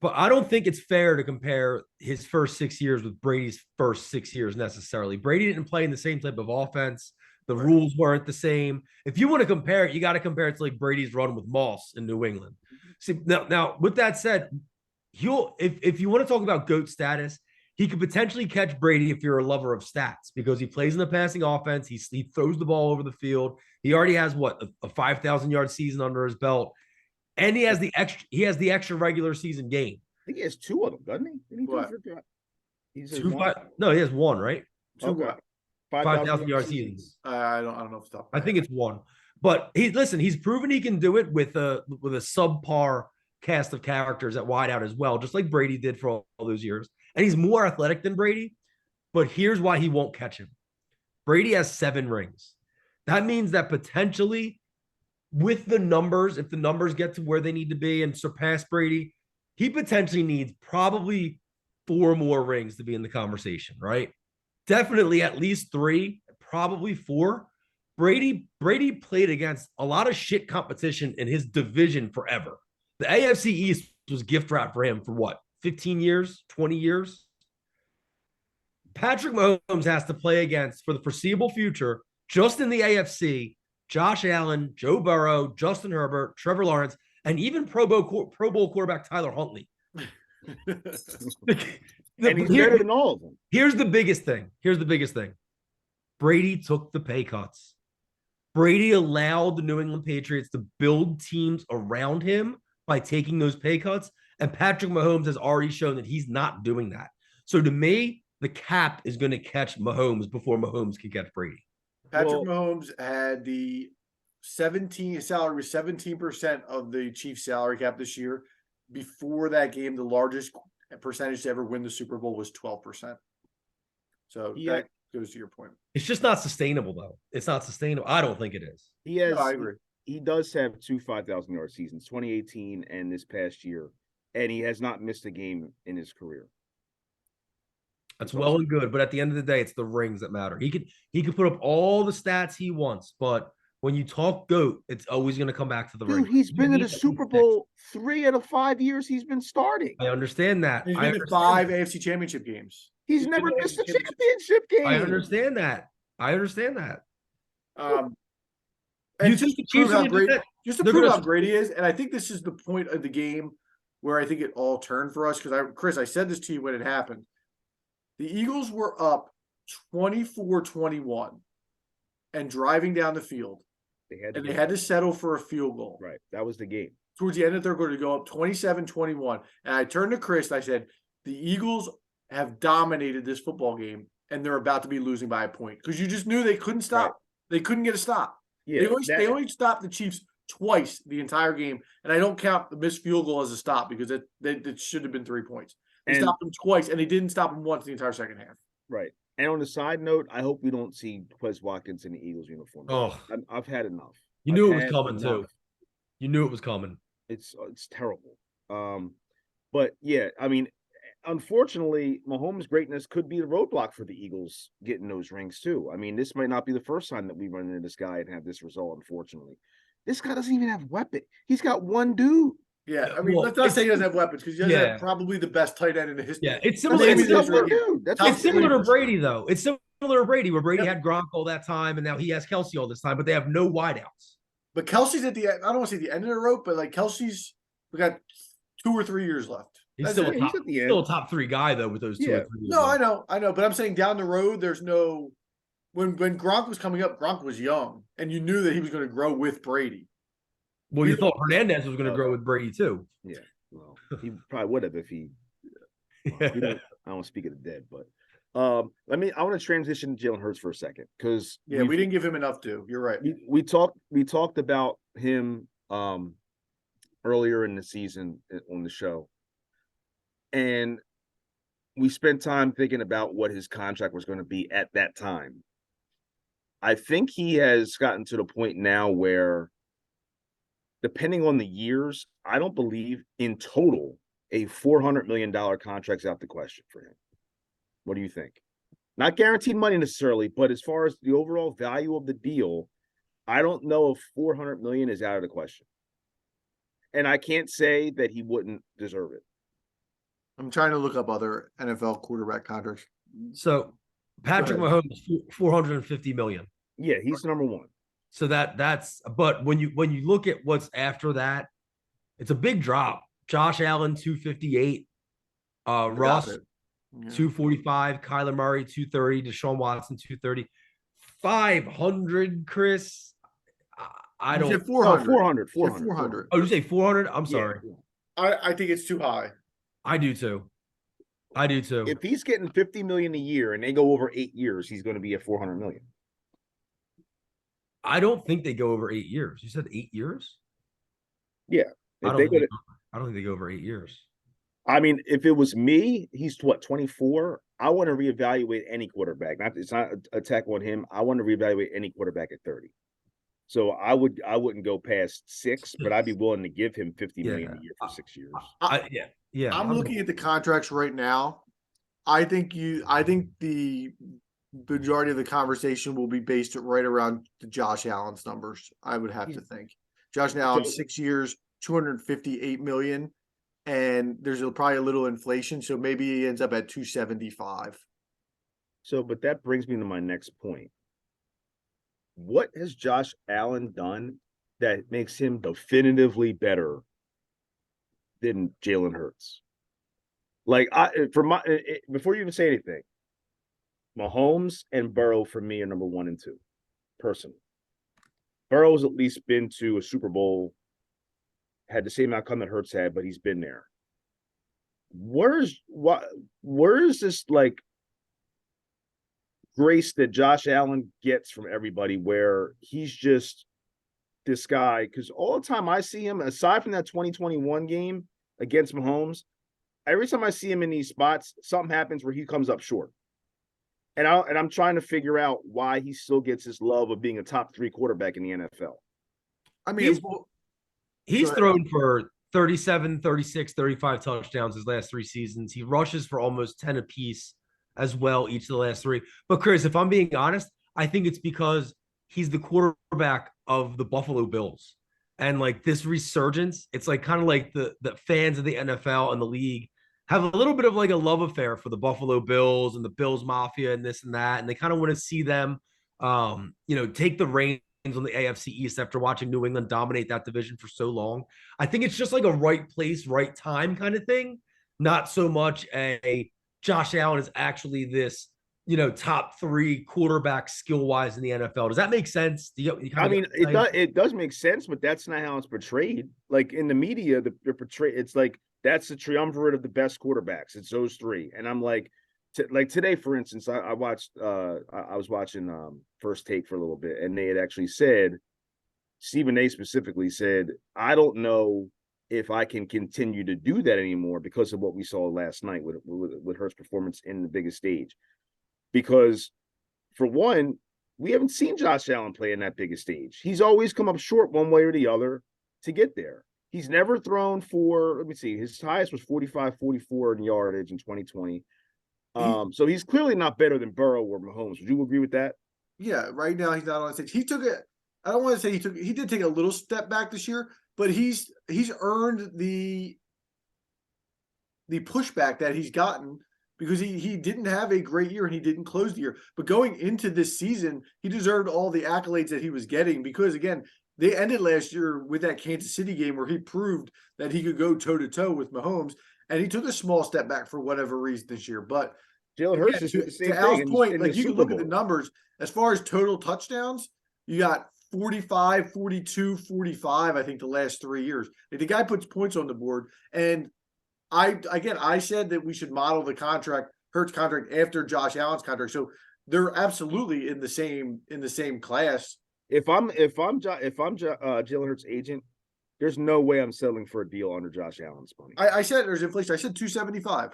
Speaker 3: But I don't think it's fair to compare his first 6 years with Brady's first 6 years necessarily. Brady didn't play in the same type of offense. The rules weren't the same. If you want to compare it, you got to compare it to like Brady's run with Moss in New England. See, now with that said, if you want to talk about GOAT status, he could potentially catch Brady if you're a lover of stats because he plays in the passing offense. He throws the ball over the field. He already has a 5,000-yard season under his belt. And he has the extra regular season game.
Speaker 2: I think he has 2 of them, doesn't he?
Speaker 3: He has 1, right?
Speaker 1: 2 what?
Speaker 3: 5,000-yard seasons.
Speaker 1: I don't know if it's
Speaker 3: I think it's 1. But he's proven he can do it with a subpar cast of characters at wideout as well, just like Brady did for all those years. And he's more athletic than Brady. But here's why he won't catch him. Brady has 7 rings. That means that potentially, with the numbers, if the numbers get to where they need to be and surpass Brady, he potentially needs probably 4 more rings to be in the conversation, right? Definitely at least 3, probably 4. Brady played against a lot of shit competition in his division forever. The AFC East was gift wrap for him for what, 15 years, 20 years? Patrick Mahomes has to play against, for the foreseeable future, just in the AFC, Josh Allen, Joe Burrow, Justin Herbert, Trevor Lawrence, and even Pro Bowl quarterback Tyler Huntley.
Speaker 2: And he's better than all of them.
Speaker 3: Here's the biggest thing. Brady took the pay cuts. Brady allowed the New England Patriots to build teams around him by taking those pay cuts. And Patrick Mahomes has already shown that he's not doing that. So to me, the cap is going to catch Mahomes before Mahomes can catch Brady.
Speaker 1: Patrick Mahomes had his salary was 17% of the Chiefs salary cap this year. Before that game, the largest percentage to ever win the Super Bowl was 12%. So that goes to your point.
Speaker 3: It's just not sustainable, though. It's not sustainable. I don't think it is.
Speaker 1: I agree.
Speaker 2: He does have 2 5,000-yard seasons, 2018 and this past year, and he has not missed a game in his career.
Speaker 3: That's well and good, but at the end of the day, it's the rings that matter. He could put up all the stats he wants, but when you talk GOAT, it's always going to come back to the ring.
Speaker 2: He's been to the Super Bowl 3 out of 5 years he's been starting.
Speaker 3: I understand that.
Speaker 1: He's been to 5 AFC Championship games.
Speaker 2: He's never missed a championship game.
Speaker 3: I understand that.
Speaker 1: And
Speaker 3: You think the Chiefs are gonna do that?
Speaker 1: Just to
Speaker 3: They're
Speaker 1: prove
Speaker 3: gonna-
Speaker 1: how great he is, and I think this is the point of the game where I think it all turned for us. Because Chris, I said this to you when it happened. The Eagles were up 24-21 and driving down the field,
Speaker 2: They had
Speaker 1: and they had to settle for a field goal.
Speaker 2: right. That was the game.
Speaker 1: Towards the end of the third quarter to go up 27-21. And I turned to Chris and I said, the Eagles have dominated this football game and they're about to be losing by a point. Because you just knew they couldn't stop.
Speaker 2: Right.
Speaker 1: They couldn't get a stop.
Speaker 2: Yeah,
Speaker 1: They only stopped the Chiefs twice the entire game. And I don't count the missed field goal as a stop because it should have been 3 points. They stopped them twice and they didn't stop them once the entire second half.
Speaker 2: right. And on the side note, I hope we don't see Quez Watkins in the Eagles uniform.
Speaker 3: Oh,
Speaker 2: I've had enough.
Speaker 3: you knew it
Speaker 2: I've
Speaker 3: was
Speaker 2: had
Speaker 3: coming too.
Speaker 2: enough.
Speaker 3: You knew it was coming.
Speaker 2: It's terrible. But yeah, I mean, unfortunately, Mahomes' greatness could be the roadblock for the Eagles getting those rings too. I mean, this might not be the first time that we run into this guy and have this result. Unfortunately, this guy doesn't even have weapon. He's got one dude.
Speaker 1: Yeah, I mean,
Speaker 3: Well,
Speaker 1: let's not say he doesn't have weapons because he doesn't
Speaker 3: Yeah.
Speaker 1: have probably the best tight end in the history.
Speaker 3: Yeah, it's
Speaker 1: That's
Speaker 3: similar.
Speaker 1: maybe
Speaker 3: It's
Speaker 1: the
Speaker 3: similar,
Speaker 1: difference.
Speaker 2: That's
Speaker 1: Top
Speaker 3: it's similar to
Speaker 1: 3%.
Speaker 3: Brady, though. It's similar to Brady, where Brady
Speaker 1: Yep.
Speaker 3: had Gronk all that time, and now he has Kelsey all this time, but they have no wideouts.
Speaker 1: But Kelsey's at the end. I don't want to say the end of the rope, but like Kelsey's, we got 2 or 3 years left.
Speaker 3: He's
Speaker 1: That's
Speaker 3: still,
Speaker 1: it.
Speaker 3: a top,
Speaker 2: He's at the
Speaker 3: still a
Speaker 2: end.
Speaker 3: top 3 guy, though, with those 2
Speaker 2: Yeah.
Speaker 3: or 3 years
Speaker 1: No,
Speaker 3: left.
Speaker 1: I know. But I'm saying down the road, there's no. When Gronk was coming up, Gronk was young, and you knew that he was going to grow with Brady.
Speaker 3: Well, you thought Hernandez was going to grow with Brady, too.
Speaker 2: Yeah. Well, he probably would have if he. I don't speak of the dead, but I want to transition to Jalen Hurts for a second because
Speaker 1: Yeah, we didn't give him enough due. You're right.
Speaker 2: we talked about him earlier in the season on the show, and we spent time thinking about what his contract was going to be at that time. I think he has gotten to the point now where, depending on the years, I don't believe in total a $400 million contract's out the question for him. What do you think? Not guaranteed money necessarily, but as far as the overall value of the deal, I don't know if $400 million is out of the question. And I can't say that he wouldn't deserve it.
Speaker 1: I'm trying to look up other NFL quarterback contracts.
Speaker 3: So, Patrick
Speaker 1: ahead.
Speaker 3: Mahomes, $450 million.
Speaker 2: Yeah, he's number one.
Speaker 3: So that's but when you look at what's after that, it's a big drop. Josh Allen 258, Russ
Speaker 1: it. Yeah.
Speaker 3: 245, Kyler Murray 230, Deshaun Watson 230, 500. Chris, I
Speaker 1: You
Speaker 3: don't.
Speaker 1: said 400.
Speaker 2: 400.
Speaker 1: 400.
Speaker 3: Oh, you say 400? I'm
Speaker 2: Yeah.
Speaker 3: sorry.
Speaker 1: I think it's too high.
Speaker 3: I do too.
Speaker 2: If he's getting $50 million a year and they go over 8 years, he's going to be at $400 million.
Speaker 3: I don't think they go over 8 years. You said 8 years?
Speaker 2: Yeah.
Speaker 3: I
Speaker 2: If
Speaker 3: don't,
Speaker 2: they
Speaker 3: think
Speaker 2: go
Speaker 3: I don't think they go over 8 years.
Speaker 2: I mean, if it was me, he's 24. I want to reevaluate any quarterback. It's not an attack on him. I want to reevaluate any quarterback at 30. So I wouldn't go past 6, but I'd be willing to give him $50 million a year for 6 years.
Speaker 3: Yeah.
Speaker 1: I'm looking at the contracts right now. I think the majority of the conversation will be based right around the Josh Allen's numbers. I would have to think. Josh Allen, 6 years, $258 million, and there's probably a little inflation, so maybe he ends up at 275.
Speaker 2: So, but that brings me to my next point. What has Josh Allen done that makes him definitively better than Jalen Hurts? Like, before you even say anything, Mahomes and Burrow for me are number 1 and 2, personally. Burrow's at least been to a Super Bowl, had the same outcome that Hurts had, but he's been there. Where is this like grace that Josh Allen gets from everybody where he's just this guy? Because all the time I see him, aside from that 2021 game against Mahomes, every time I see him in these spots, something happens where he comes up short. And I'm trying to figure out why he still gets this love of being a top 3 quarterback in the NFL.
Speaker 1: I mean,
Speaker 3: he's thrown for 37, 36, 35 touchdowns his last 3 seasons. He rushes for almost 10 apiece as well each of the last 3. But Chris, if I'm being honest, I think it's because he's the quarterback of the Buffalo Bills. And like this resurgence, it's like kind of like the fans of the NFL and the league have a little bit of like a love affair for the Buffalo Bills and the Bills Mafia and this and that. And they kind of want to see them, take the reins on the AFC East after watching New England dominate that division for so long. I think it's just like a right place, right time kind of thing. Not so much a Josh Allen is actually this, top 3 quarterback skill wise in the NFL. Does that make sense?
Speaker 2: I mean, it does make sense, but that's not how it's portrayed. Like in the media, the portray it's like that's the triumvirate of the best quarterbacks. It's those 3, and I'm like, like today, for instance, I watched. I was watching First Take for a little bit, and they had actually said, Stephen A. specifically said, I don't know if I can continue to do that anymore because of what we saw last night with Hurts' performance in the biggest stage. Because, for one, we haven't seen Josh Allen play in that biggest stage. He's always come up short one way or the other to get there. He's never thrown for, let me see, his highest was 45-44 in yardage in 2020. So he's clearly not better than Burrow or Mahomes. Would you agree with that?
Speaker 1: Yeah, right now he's not on stage. He took it. I don't want to say he did take a little step back this year, but he's earned the pushback that he's gotten because he didn't have a great year and he didn't close the year. But going into this season, he deserved all the accolades that he was getting because, again, they ended last year with that Kansas City game where he proved that he could go toe-to-toe with Mahomes, and he took a small step back for whatever reason this year. But
Speaker 2: Jalen Hurts is the same
Speaker 1: to Al's
Speaker 2: thing.
Speaker 1: point, like you can look at the numbers as far as total touchdowns, you got 45, 42, 45, I think the last 3 years. Like the guy puts points on the board. And I said that we should model the Hurts contract after Josh Allen's contract. So they're absolutely in the same class.
Speaker 2: If I'm Jalen Hurts' agent, there's no way I'm settling for a deal under Josh Allen's money.
Speaker 1: I said there's inflation. I said 275.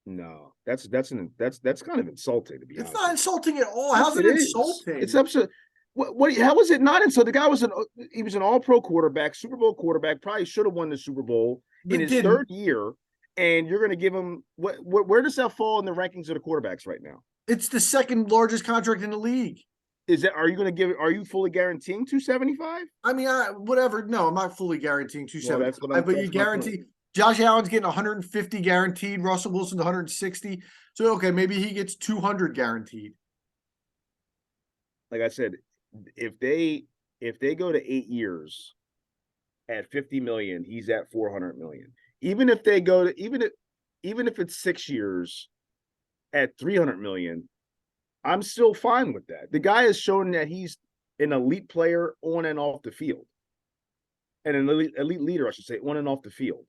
Speaker 2: No, that's kind of insulting, to be honest.
Speaker 1: It's not insulting at all. How's it insulting?
Speaker 2: It's absurd. What? How was it not insulting? The guy was an All-Pro quarterback, Super Bowl quarterback. Probably should have won the Super Bowl in his third year. And you're going to give him what? Where does that fall in the rankings of the quarterbacks right now?
Speaker 1: It's the second largest contract in the league.
Speaker 2: Are you fully guaranteeing 275?
Speaker 1: I mean, whatever. No, I'm not fully guaranteeing 275.
Speaker 2: Well,
Speaker 1: but you guarantee Josh Allen's getting 150 guaranteed. Russell Wilson's 160. So okay, maybe he gets 200 guaranteed.
Speaker 2: Like I said, if they go to 8 years at 50 million, he's at 400 million. Even if it's 6 years at 300 million, I'm still fine with that. The guy has shown that he's an elite player on and off the field, and an elite leader, I should say, on and off the field.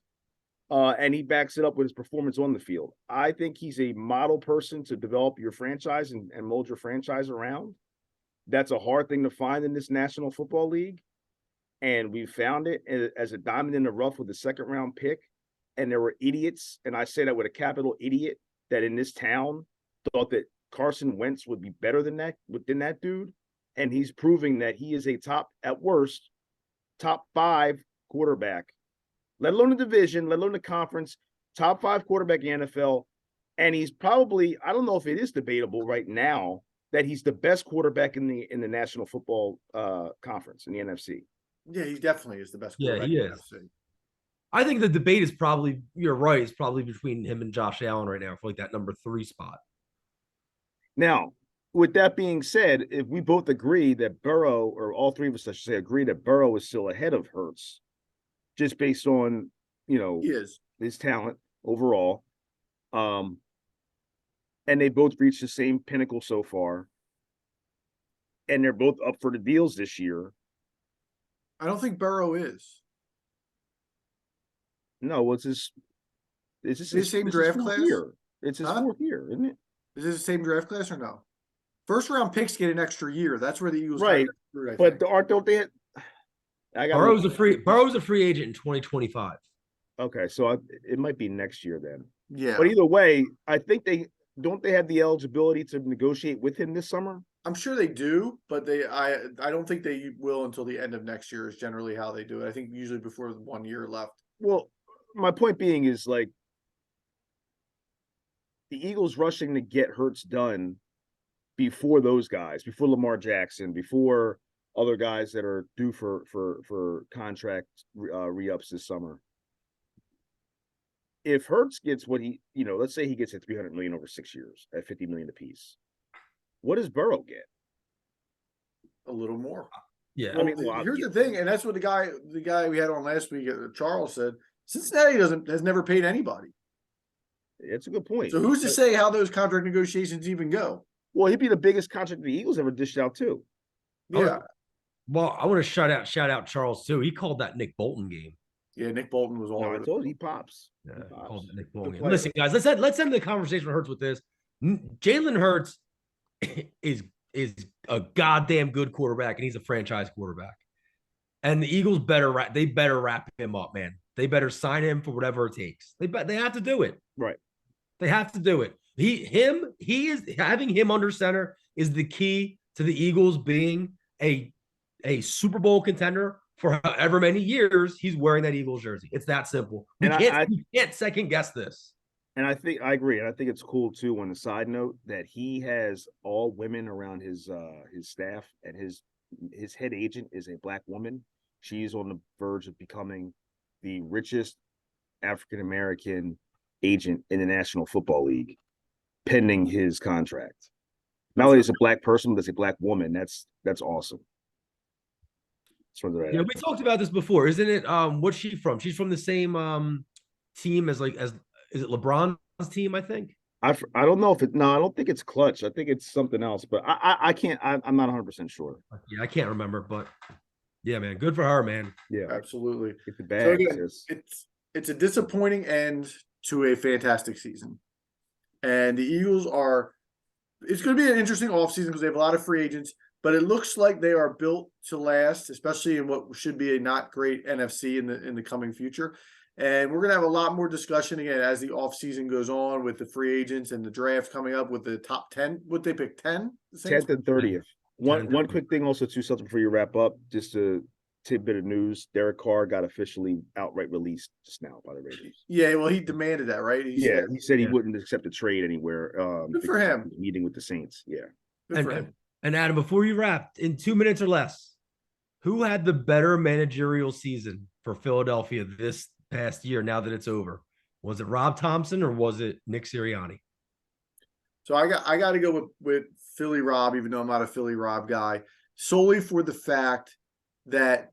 Speaker 2: And he backs it up with his performance on the field. I think he's a model person to develop your franchise and mold your franchise around. That's a hard thing to find in this National Football League. And we found it as a diamond in the rough with the second round pick. And there were idiots, and I say that with a capital idiot, that in this town thought that Carson Wentz would be better than that dude. And he's proving that he is a at worst, top 5 quarterback, let alone the division, let alone the conference, top 5 quarterback in the NFL. And he's probably, I don't know if it is debatable right now, that he's the best quarterback in the National Football Conference in the NFC.
Speaker 1: Yeah, he definitely is the best quarterback
Speaker 3: in
Speaker 1: the
Speaker 3: NFC. I think the debate is probably, you're right, it's probably between him and Josh Allen right now for like that number 3 spot.
Speaker 2: Now, with that being said, if we both agree that Burrow, or all 3 of us, I should say, agree that Burrow is still ahead of Hurts, just based on, his talent overall, and they both reached the same pinnacle so far, and they're both up for the deals this year.
Speaker 1: I don't think Burrow is.
Speaker 2: No, it's his
Speaker 1: same draft class?
Speaker 2: Year. It's his 4th year, isn't it?
Speaker 1: Is this the same draft class or no? First round picks get an extra year. That's where the Eagles
Speaker 2: right. But don't they?
Speaker 3: Burrow's a free agent in 2025.
Speaker 2: Okay, so it might be next year then.
Speaker 1: Yeah.
Speaker 2: But either way, I think they have the eligibility to negotiate with him this summer.
Speaker 1: I'm sure they do, but I don't think they will until the end of next year is generally how they do it. I think usually before 1 year left.
Speaker 2: Well, my point being is like the Eagles rushing to get Hurts done before those guys, before Lamar Jackson, before other guys that are due for contract re-ups this summer. If Hurts gets what he, let's say he gets at 300 million over 6 years at 50 million apiece, what does Burrow get?
Speaker 1: a little more.
Speaker 3: Yeah.
Speaker 1: Well,
Speaker 2: I mean, well,
Speaker 1: here's
Speaker 2: yeah.
Speaker 1: the thing, and that's what the guy we had on last week, Charles, said. Cincinnati has never paid anybody.
Speaker 2: It's a good point.
Speaker 1: So who's to say how those contract negotiations even go?
Speaker 2: Well, he'd be the biggest contract the Eagles ever dished out too.
Speaker 1: Yeah,
Speaker 3: Well, I want to shout out Charles too. He called that Nick Bolton game.
Speaker 1: yeah. Nick Bolton was all
Speaker 2: No, I
Speaker 1: over the
Speaker 2: told you he pops.
Speaker 3: Yeah,
Speaker 2: He pops.
Speaker 3: called it Nick
Speaker 2: Good
Speaker 3: Bolton game.
Speaker 2: player.
Speaker 3: Listen, guys, let's end the conversation with Hurts with this. Jalen Hurts is a goddamn good quarterback, and he's a franchise quarterback. And the Eagles better wrap him up, man. They better sign him for whatever it takes. They have to do it.
Speaker 2: Right.
Speaker 3: They have to do it. He is having him under center is the key to the Eagles being a Super Bowl contender for however many years he's wearing that Eagles jersey. It's that simple. We can't second guess this.
Speaker 2: And I think I agree. And I think it's cool too, on the side note, that he has all women around his staff, and his head agent is a Black woman. She's on the verge of becoming the richest African American agent in the National Football League, pending his contract. Not only is a Black person, but it's a Black woman. That's awesome.
Speaker 3: Yeah, we talked about this before, isn't it? What's she from? She's from the same team as is it LeBron's team? I think.
Speaker 2: I don't know if it. No, I don't think it's Clutch. I think it's something else. But I can't. I'm not 100% sure.
Speaker 3: Yeah, I can't remember, but yeah, man, good for her, man.
Speaker 2: Yeah,
Speaker 1: absolutely.
Speaker 2: Get the
Speaker 1: So
Speaker 2: bag.
Speaker 1: again, it's a disappointing end to a fantastic season, and the Eagles are. It's going to be an interesting offseason because they have a lot of free agents, but it looks like they are built to last, especially in what should be a not great NFC in the coming future. And we're going to have a lot more discussion again as the offseason goes on with the free agents and the draft coming up with the top 10. Would they pick 10?
Speaker 2: 10th and 30th. One quick thing also too, something before you wrap up, just a tidbit of news. Derek Carr got officially outright released just now by the Raiders.
Speaker 1: Yeah, well, he demanded that, right?
Speaker 2: He said he wouldn't accept a trade anywhere.
Speaker 1: Good for him.
Speaker 2: Meeting with the Saints. Yeah.
Speaker 1: Good for him.
Speaker 3: And Adam, before you wrap, in 2 minutes or less, who had the better managerial season for Philadelphia this past year now that it's over? Was it Rob Thompson or was it Nick Sirianni?
Speaker 1: So I got to go with Philly Rob, even though I'm not a Philly Rob guy, solely for the fact that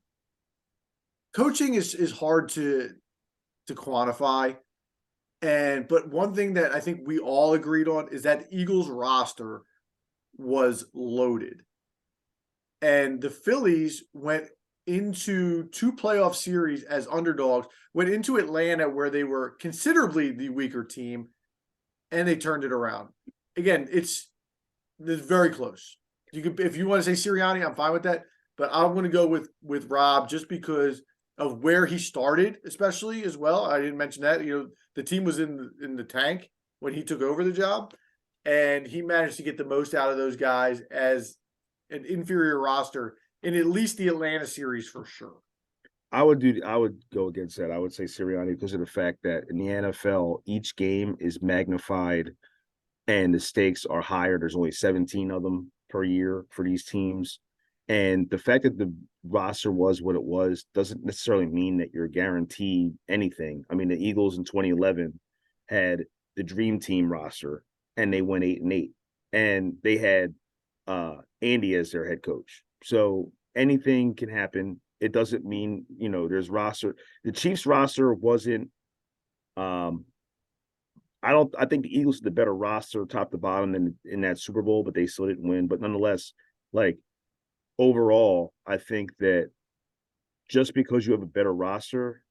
Speaker 1: coaching is hard to quantify. But one thing that I think we all agreed on is that Eagles roster was loaded. And the Phillies went into 2 playoff series as underdogs, went into Atlanta where they were considerably the weaker team, and they turned it around. Again, it's very close. You could, if you want to say Sirianni, I'm fine with that, but I'm going to go with Rob just because of where he started, especially as well. I didn't mention that. The team was in the tank when he took over the job, and he managed to get the most out of those guys as an inferior roster in at least the Atlanta series for sure.
Speaker 2: I would go against that. I would say Sirianni because of the fact that in the NFL, each game is magnified and the stakes are higher. There's only 17 of them per year for these teams. And the fact that the roster was what it was doesn't necessarily mean that you're guaranteed anything. I mean, the Eagles in 2011 had the dream team roster and they went 8-8, and they had Andy as their head coach. So anything can happen. It doesn't mean, there's roster. The Chiefs roster wasn't, I think the Eagles had the better roster top to bottom in that Super Bowl, but they still didn't win. But nonetheless, overall, I think that just because you have a better roster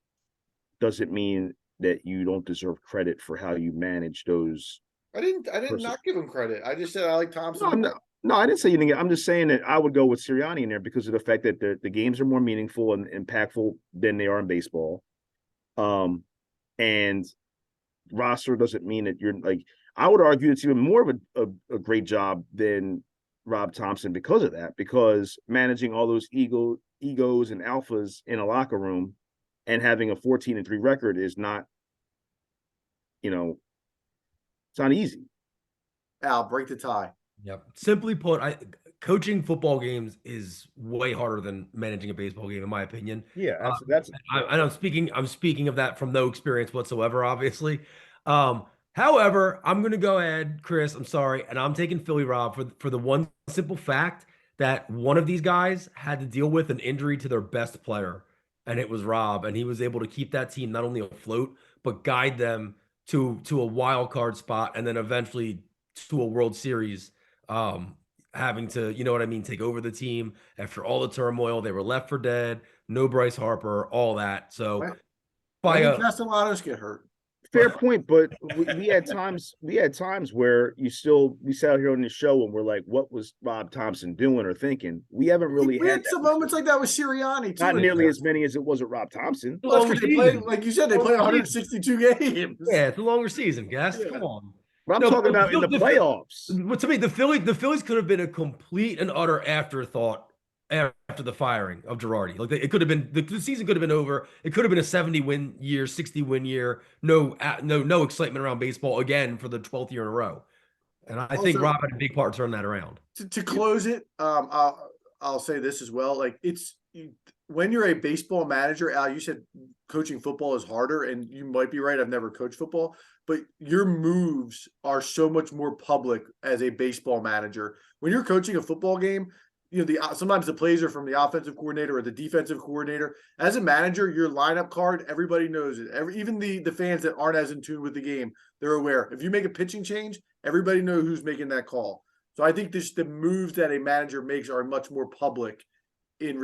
Speaker 2: doesn't mean that you don't deserve credit for how you manage those.
Speaker 1: I didn't not give him credit. I just said I like Thompson.
Speaker 2: No, I didn't say anything. I'm just saying that I would go with Sirianni in there because of the fact that the games are more meaningful and impactful than they are in baseball. And roster doesn't mean that you're I would argue it's even more of a great job than Rob Thompson because of that, because managing all those egos and alphas in a locker room and having a 14-3 record is not, it's not easy.
Speaker 1: Al, break the tie.
Speaker 3: Yep. Simply put, coaching football games is way harder than managing a baseball game, in my opinion.
Speaker 2: Yeah,
Speaker 3: I'm speaking of that from no experience whatsoever, obviously. However, I'm going to go ahead, Chris. I'm sorry, and I'm taking Philly Rob for the one simple fact that one of these guys had to deal with an injury to their best player, and it was Rob, and he was able to keep that team not only afloat but guide them to a wild card spot, and then eventually to a World Series. Having to, you know what I mean, take over the team after all the turmoil. They were left for dead. No Bryce Harper, all that. So
Speaker 1: Why did Castellanos get hurt?
Speaker 2: Fair point, but we had times where we sat out here on this show and we're like, what was Rob Thompson doing or thinking? We haven't really
Speaker 1: had some moments like that with Sirianni too.
Speaker 2: Not nearly as many as it was with Rob Thompson.
Speaker 1: Well, that's because they play, like you said, they play 162 games.
Speaker 3: Yeah, it's a longer season, guys. Come on.
Speaker 2: But I'm talking about in the playoffs.
Speaker 3: But to me, the Phillies could have been a complete and utter afterthought after the firing of Girardi. Like it could have been, the season could have been over. It could have been a 70-win year, 60-win year. No excitement around baseball again for the 12th year in a row. And I think Rob had a big part to turn that around.
Speaker 1: To close it, I'll say this as well. Like when you're a baseball manager, Al, you said coaching football is harder, and you might be right. I've never coached football, but your moves are so much more public as a baseball manager. When you're coaching a football game, you know, sometimes the plays are from the offensive coordinator or the defensive coordinator. As a manager, your lineup card, everybody knows it. Even the fans that aren't as in tune with the game, they're aware. If you make a pitching change, everybody knows who's making that call. So I think the moves that a manager makes are much more public in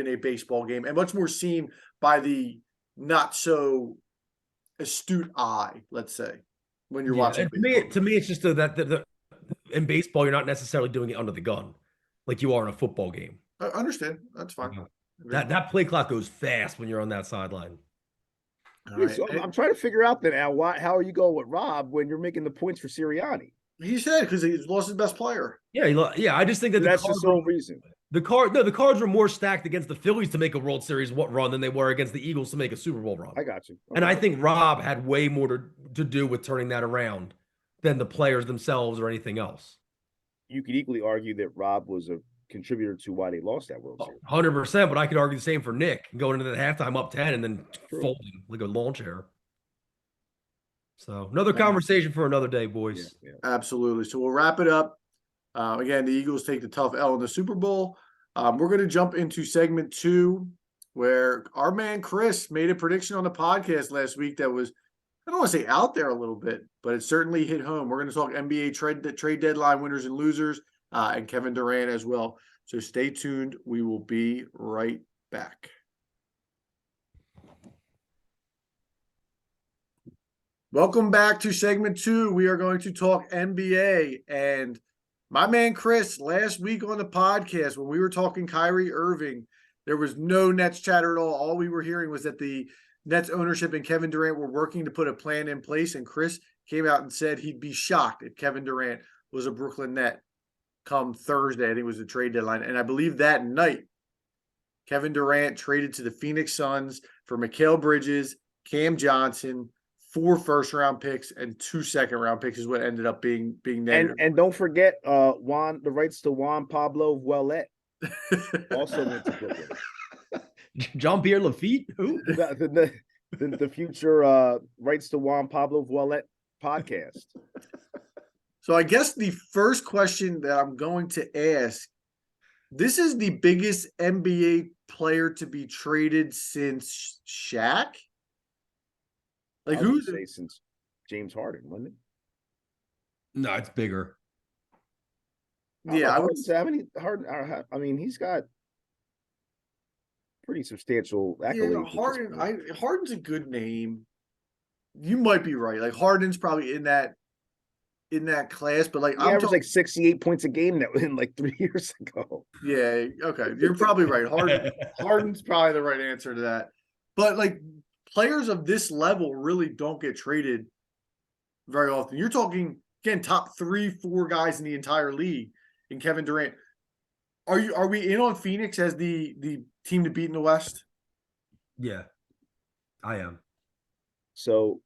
Speaker 1: a baseball game, and much more seen by the not so astute eye, let's say, when you're watching.
Speaker 3: To me, it's just that in baseball, you're not necessarily doing it under the gun like you are in a football game.
Speaker 1: I understand. That's fine.
Speaker 3: That play clock goes fast when you're on that sideline.
Speaker 2: Right. So I'm trying to figure out that, Al, how are you going with Rob when you're making the points for Sirianni?
Speaker 1: He said because he's lost his best player.
Speaker 3: Yeah. I just think that
Speaker 2: that's the sole reason.
Speaker 3: The Cards were more stacked against the Phillies to make a World Series run than they were against the Eagles to make a Super Bowl run.
Speaker 2: I got you.
Speaker 3: And I think Rob had way more to do with turning that around than the players themselves or anything else.
Speaker 2: You could equally argue that Rob was a contributor to why they lost that World Series.
Speaker 3: 100%, but I could argue the same for Nick, going into the halftime up 10 and then folding like a lawn chair. So another conversation for another day, boys.
Speaker 1: Yeah. Absolutely. So we'll wrap it up. Again, the Eagles take the tough L in the Super Bowl. We're going to jump into segment 2, where our man Chris made a prediction on the podcast last week that was, I don't want to say out there a little bit, but it certainly hit home. We're going to talk NBA trade deadline winners and losers, and Kevin Durant as well. So stay tuned. We will be right back. Welcome back to segment 2. We are going to talk NBA, and my man Chris, last week on the podcast, when we were talking Kyrie Irving, there was no Nets chatter at all. All we were hearing was that the Nets ownership and Kevin Durant were working to put a plan in place, and Chris came out and said he'd be shocked if Kevin Durant was a Brooklyn Net come Thursday. I think it was the trade deadline. And I believe that night, Kevin Durant traded to the Phoenix Suns for Mikal Bridges, Cam Johnson, 4 first-round picks and 2 second-round picks is what ended up being negative.
Speaker 2: And don't forget the rights to Juan Pablo Ouellet also went to Brooklyn.
Speaker 3: Jean-Pierre Lafitte? Who?
Speaker 2: The future rights to Juan Pablo Ouellet podcast.
Speaker 1: So I guess the first question that I'm going to ask, this is the biggest NBA player to be traded since Shaq? Like who's
Speaker 2: since James Harden, wasn't it?
Speaker 3: No, it's bigger.
Speaker 1: Yeah, I would say.
Speaker 2: Harden. I mean, he's got pretty substantial accolades.
Speaker 1: Yeah, Harden's a good name. You might be right. Like Harden's probably in that class, but like
Speaker 2: I was like 68 points a game that in like 3 years ago.
Speaker 1: Yeah, okay, you're probably right. Harden's probably the right answer to that. But like players of this level really don't get traded very often. You're talking again top 3-4 guys in the entire league in Kevin Durant. Are we in on Phoenix as the team to beat in the West?
Speaker 3: Yeah, I am.
Speaker 2: So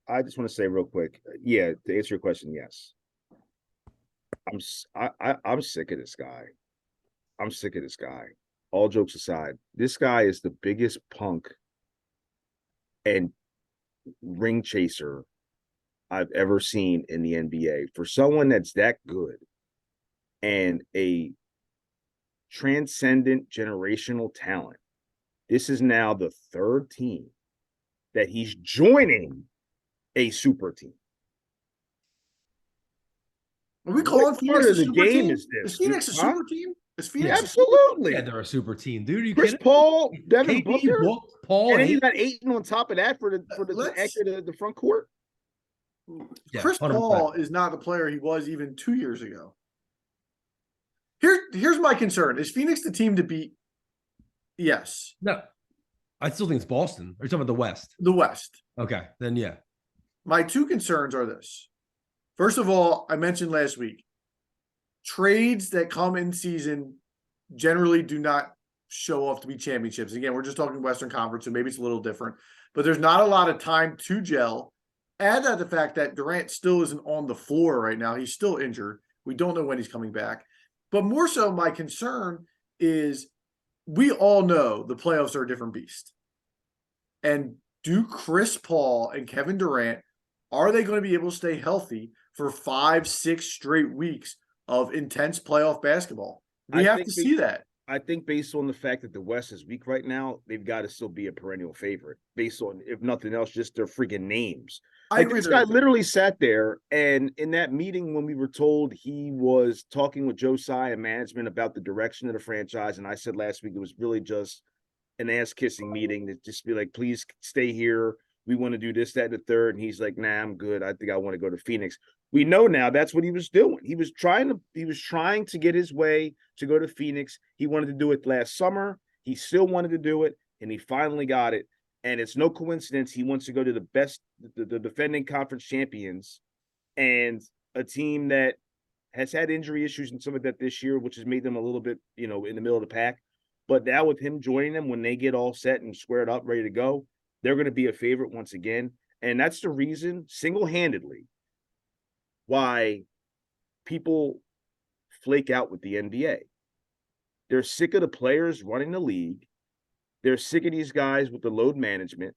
Speaker 2: I just want to say real quick, yeah, to answer your question, yes. I'm sick of this guy. I'm sick of this guy. All jokes aside, this guy is the biggest punk and ring chaser I've ever seen in the NBA. For someone that's that good and a transcendent generational talent. This is now the third team that he's joining a super team.
Speaker 1: Are we calling
Speaker 2: What
Speaker 1: Phoenix
Speaker 2: part
Speaker 1: a
Speaker 2: of the
Speaker 1: super
Speaker 2: game
Speaker 1: team?
Speaker 2: is this,
Speaker 1: Is Phoenix a
Speaker 2: dude? Huh?
Speaker 1: super team? Is Phoenix a super
Speaker 2: Absolutely.
Speaker 3: Yeah, they're a super team, dude. Are you
Speaker 2: Chris
Speaker 3: kidding?
Speaker 2: Paul, Devin
Speaker 3: KD,
Speaker 2: Booker,
Speaker 3: Paul,
Speaker 2: and then you
Speaker 3: Ayton.
Speaker 2: got Ayton on top of that for the front court.
Speaker 3: Yeah,
Speaker 1: Chris
Speaker 3: 100%.
Speaker 1: Paul is not the player he was even 2 years ago. Here's my concern. Is Phoenix the team to beat? Yes.
Speaker 3: No, I still think it's Boston. Are you talking about the West?
Speaker 1: The West.
Speaker 3: Okay, then yeah.
Speaker 1: My two concerns are this. First of all, I mentioned last week, trades that come in season generally do not show off to be championships. Again, we're just talking Western Conference, so maybe it's a little different. But there's not a lot of time to gel. Add that the fact that Durant still isn't on the floor right now. He's still injured. We don't know when he's coming back. But more so, my concern is we all know the playoffs are a different beast. And do Chris Paul and Kevin Durant, are they going to be able to stay healthy for 5-6 straight weeks of intense playoff basketball? We have to see that.
Speaker 2: I think based on the fact that the West is weak right now, they've got to still be a perennial favorite based on, if nothing else, just their freaking names. Like, this guy literally sat there, and in that meeting when we were told he was talking with Josiah and management about the direction of the franchise, and I said last week it was really just an ass-kissing meeting to just be like, please stay here. We want to do this, that, and the third. And he's like, nah, I'm good. I think I want to go to Phoenix. We know now that's what he was doing. He was trying to get his way to go to Phoenix. He wanted to do it last summer. He still wanted to do it, and he finally got it. And it's no coincidence he wants to go to the defending conference champions, and a team that has had injury issues and some of that this year, which has made them a little bit, in the middle of the pack. But now with him joining them, when they get all set and squared up, ready to go, they're going to be a favorite once again. And that's the reason, single-handedly, why people flake out with the NBA. They're sick of the players running the league. They're sick of these guys with the load management.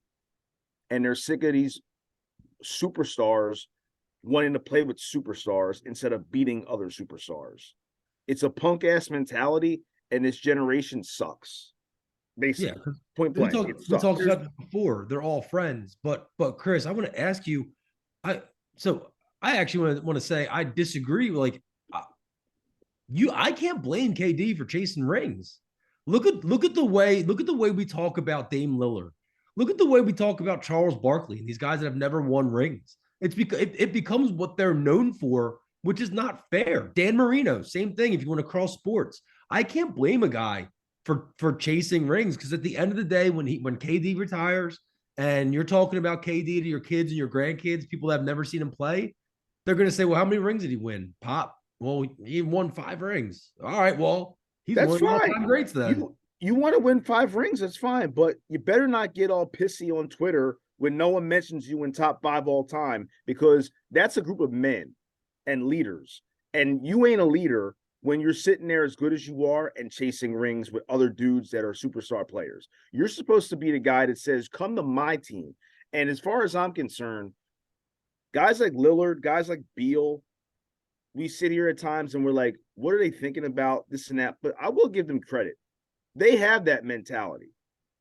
Speaker 2: And they're sick of these superstars wanting to play with superstars instead of beating other superstars. It's a punk-ass mentality, and this generation sucks. Basically,
Speaker 3: Yeah,
Speaker 2: point blank.
Speaker 3: We talked about this before. They're all friends, but Chris, I want to ask you. I actually want to say I disagree. Like, I can't blame KD for chasing rings. Look at the way we talk about Dame Lillard. Look at the way we talk about Charles Barkley and these guys that have never won rings. It's because it becomes what they're known for, which is not fair. Dan Marino, same thing. If you want to cross sports, I can't blame a guy for chasing rings, because at the end of the day, when KD retires and you're talking about KD to your kids and your grandkids, people that have never seen him play, they're going to say, well, how many rings did he win? Pop. Well, he won 5 rings. All right, well, he's
Speaker 2: that's
Speaker 3: one of the all-time greats then.
Speaker 2: You want to win 5 rings, that's fine, but you better not get all pissy on Twitter when no one mentions you in top 5 all time, because that's a group of men and leaders, and you ain't a leader when you're sitting there as good as you are and chasing rings with other dudes that are superstar players. You're supposed to be the guy that says, come to my team. And as far as I'm concerned, guys like Lillard, guys like Beal, we sit here at times and we're like, what are they thinking about, this and that? But I will give them credit. They have that mentality.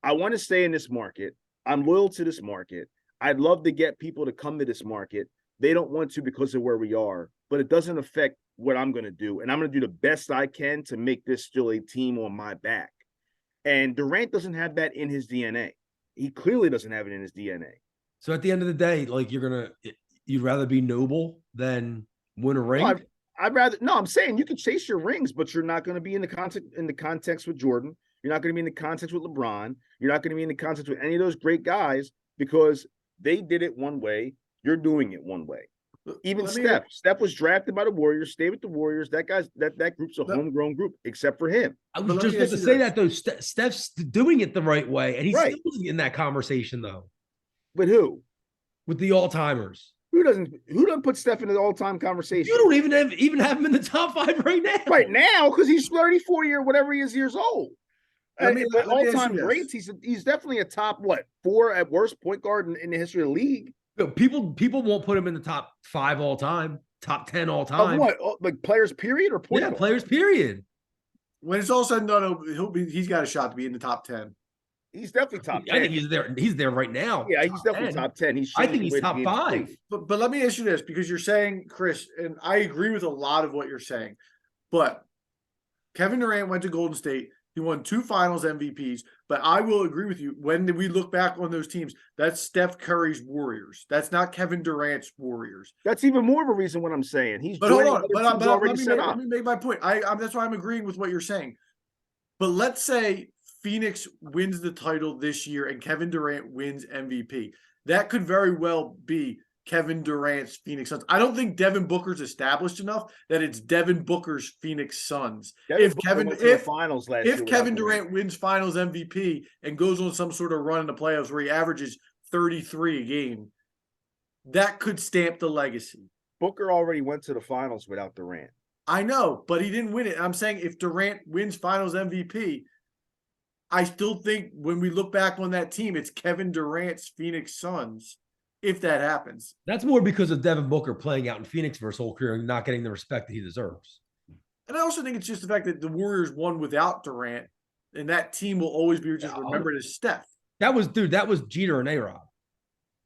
Speaker 2: I want to stay in this market. I'm loyal to this market. I'd love to get people to come to this market. They don't want to because of where we are, but it doesn't affect what I'm going to do. And I'm going to do the best I can to make this still a team on my back. And Durant doesn't have that in his DNA. He clearly doesn't have it in his DNA.
Speaker 3: So at the end of the day, like, you'd rather be noble than win a ring?
Speaker 2: Well, I'm saying you can chase your rings, but you're not going to be in the context with Jordan. You're not going to be in the context with LeBron. You're not going to be in the context with any of those great guys, because they did it one way. You're doing it one way. Even Steph was drafted by the Warriors, stayed with the Warriors. That group's a homegrown group, except for him.
Speaker 3: I was just about to say that, though. Steph's doing it the right way, and he's still in that conversation, though.
Speaker 2: But who?
Speaker 3: With the all-timers.
Speaker 2: Who doesn't put Steph in the all-time conversation?
Speaker 3: You don't even have him in the top 5 right now.
Speaker 2: Right now, because he's 34 whatever he is years old. All-time greats, he's definitely a top 4 at worst point guard in the history of the league.
Speaker 3: People won't put him in the top 5 all time, top 10 all time.
Speaker 2: Of what? Like players period or point?
Speaker 3: Yeah, players period.
Speaker 1: when it's all said and done, he's got a shot to be in the top 10.
Speaker 2: He's definitely top 10.
Speaker 3: I think he's there. He's there right now.
Speaker 2: Yeah, he's definitely
Speaker 3: 10.
Speaker 2: top 10. He's
Speaker 3: I
Speaker 2: changed
Speaker 3: think
Speaker 2: the
Speaker 3: he's
Speaker 2: way the
Speaker 3: top
Speaker 2: game's
Speaker 3: 5.
Speaker 2: played.
Speaker 1: But let me ask you this, because you're saying, Chris, and I agree with a lot of what you're saying, but Kevin Durant went to Golden State. He won 2 finals MVPs, but I will agree with you. When we look back on those teams, that's Steph Curry's Warriors. That's not Kevin Durant's Warriors.
Speaker 2: That's even more of a reason what I'm saying. He's
Speaker 1: But hold
Speaker 2: joining
Speaker 1: on,
Speaker 2: other teams already set up.
Speaker 1: let me make my point. That's why I'm agreeing with what you're saying. But let's say Phoenix wins the title this year and Kevin Durant wins MVP. That could very well be Kevin Durant's Phoenix Suns. I don't think Devin Booker's established enough that it's Devin Booker's Phoenix Suns.
Speaker 2: If
Speaker 1: Kevin Durant wins Finals MVP and goes on some sort of run in the playoffs where he averages 33 a game, that could stamp the legacy.
Speaker 2: Booker already went to the finals without Durant.
Speaker 1: I know, but he didn't win it. I'm saying if Durant wins Finals MVP, I still think when we look back on that team, it's Kevin Durant's Phoenix Suns. If that happens,
Speaker 3: that's more because of Devin Booker playing out in Phoenix for his whole career and not getting the respect that he deserves.
Speaker 1: And I also think it's just the fact that the Warriors won without Durant, and that team will always be just remembered as Steph.
Speaker 3: That was Jeter and A-Rod.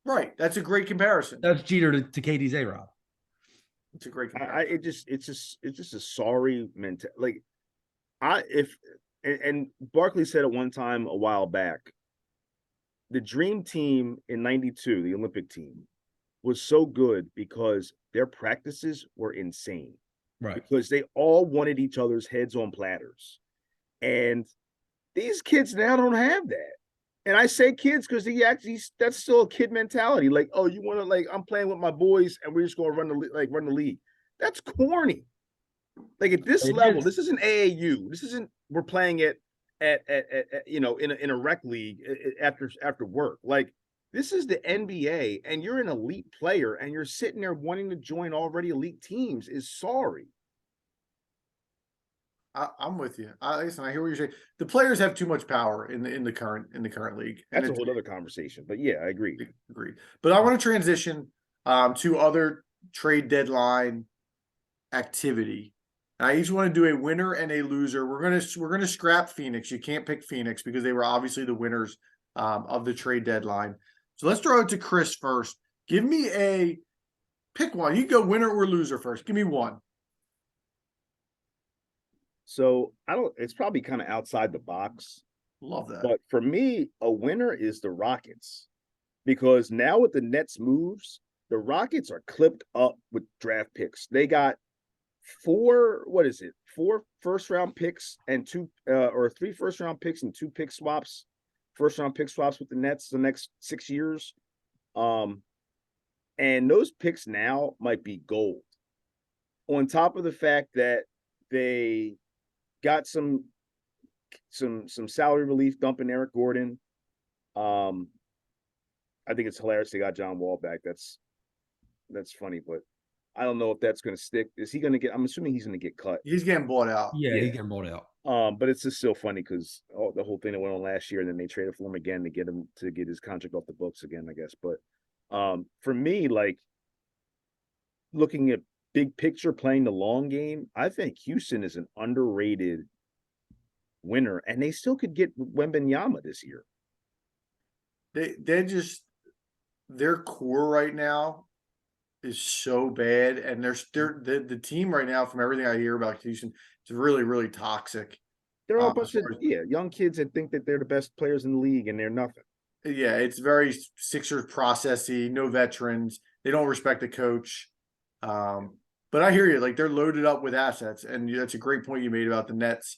Speaker 1: Right. That's a great comparison.
Speaker 3: That's Jeter to KD's A-Rod.
Speaker 1: It's a great comparison.
Speaker 2: It's just a sorry mentality. And Barkley said at one time a while back, the dream team in '92, the Olympic team, was so good because their practices were insane.
Speaker 3: Right.
Speaker 2: Because they all wanted each other's heads on platters. And these kids now don't have that. And I say kids because that's still a kid mentality. Like, oh, you want to, I'm playing with my boys and we're just going to run the league. That's corny. Like at this level, this isn't AAU. This isn't we're playing it at in a rec league after work. Like this is the NBA, and you're an elite player, and you're sitting there wanting to join already elite teams. Is sorry.
Speaker 1: I'm with you. Listen, I hear what you're saying. The players have too much power in the current league.
Speaker 2: That's a whole other conversation. But yeah, I agree.
Speaker 1: Agreed. But I want to transition to other trade deadline activity. I each want to do a winner and a loser. We're gonna scrap Phoenix. You can't pick Phoenix because they were obviously the winners of the trade deadline. So let's throw it to Chris first. Give me pick one. You can go winner or loser first. Give me one.
Speaker 2: So it's probably kind of outside the box.
Speaker 1: Love that.
Speaker 2: But for me, a winner is the Rockets. Because now with the Nets moves, the Rockets are clipped up with draft picks. They got 4 first-round picks and 3 first-round picks and 2 pick swaps, first-round pick swaps with the Nets the next 6 years. And those picks now might be gold. On top of the fact that they got some salary relief dumping Eric Gordon. I think it's hilarious they got John Wall back. That's funny, but I don't know if that's going to stick. Is he going to get? I'm assuming he's going to get cut.
Speaker 1: He's getting bought out.
Speaker 3: Yeah, he's getting bought out.
Speaker 2: But it's just still funny because the whole thing that went on last year, and then they traded for him again to get his contract off the books again, I guess. But for me, like looking at big picture, playing the long game, I think Houston is an underrated winner, and they still could get Wembanyama this year.
Speaker 1: Their core right now is so bad, and the team right now, from everything I hear about Houston, is really, really toxic.
Speaker 2: They're all a bunch of young kids that think that they're the best players in the league, and they're nothing.
Speaker 1: Yeah, it's very Sixers processy, no veterans. They don't respect the coach. But I hear you, like they're loaded up with assets, and that's a great point you made about the Nets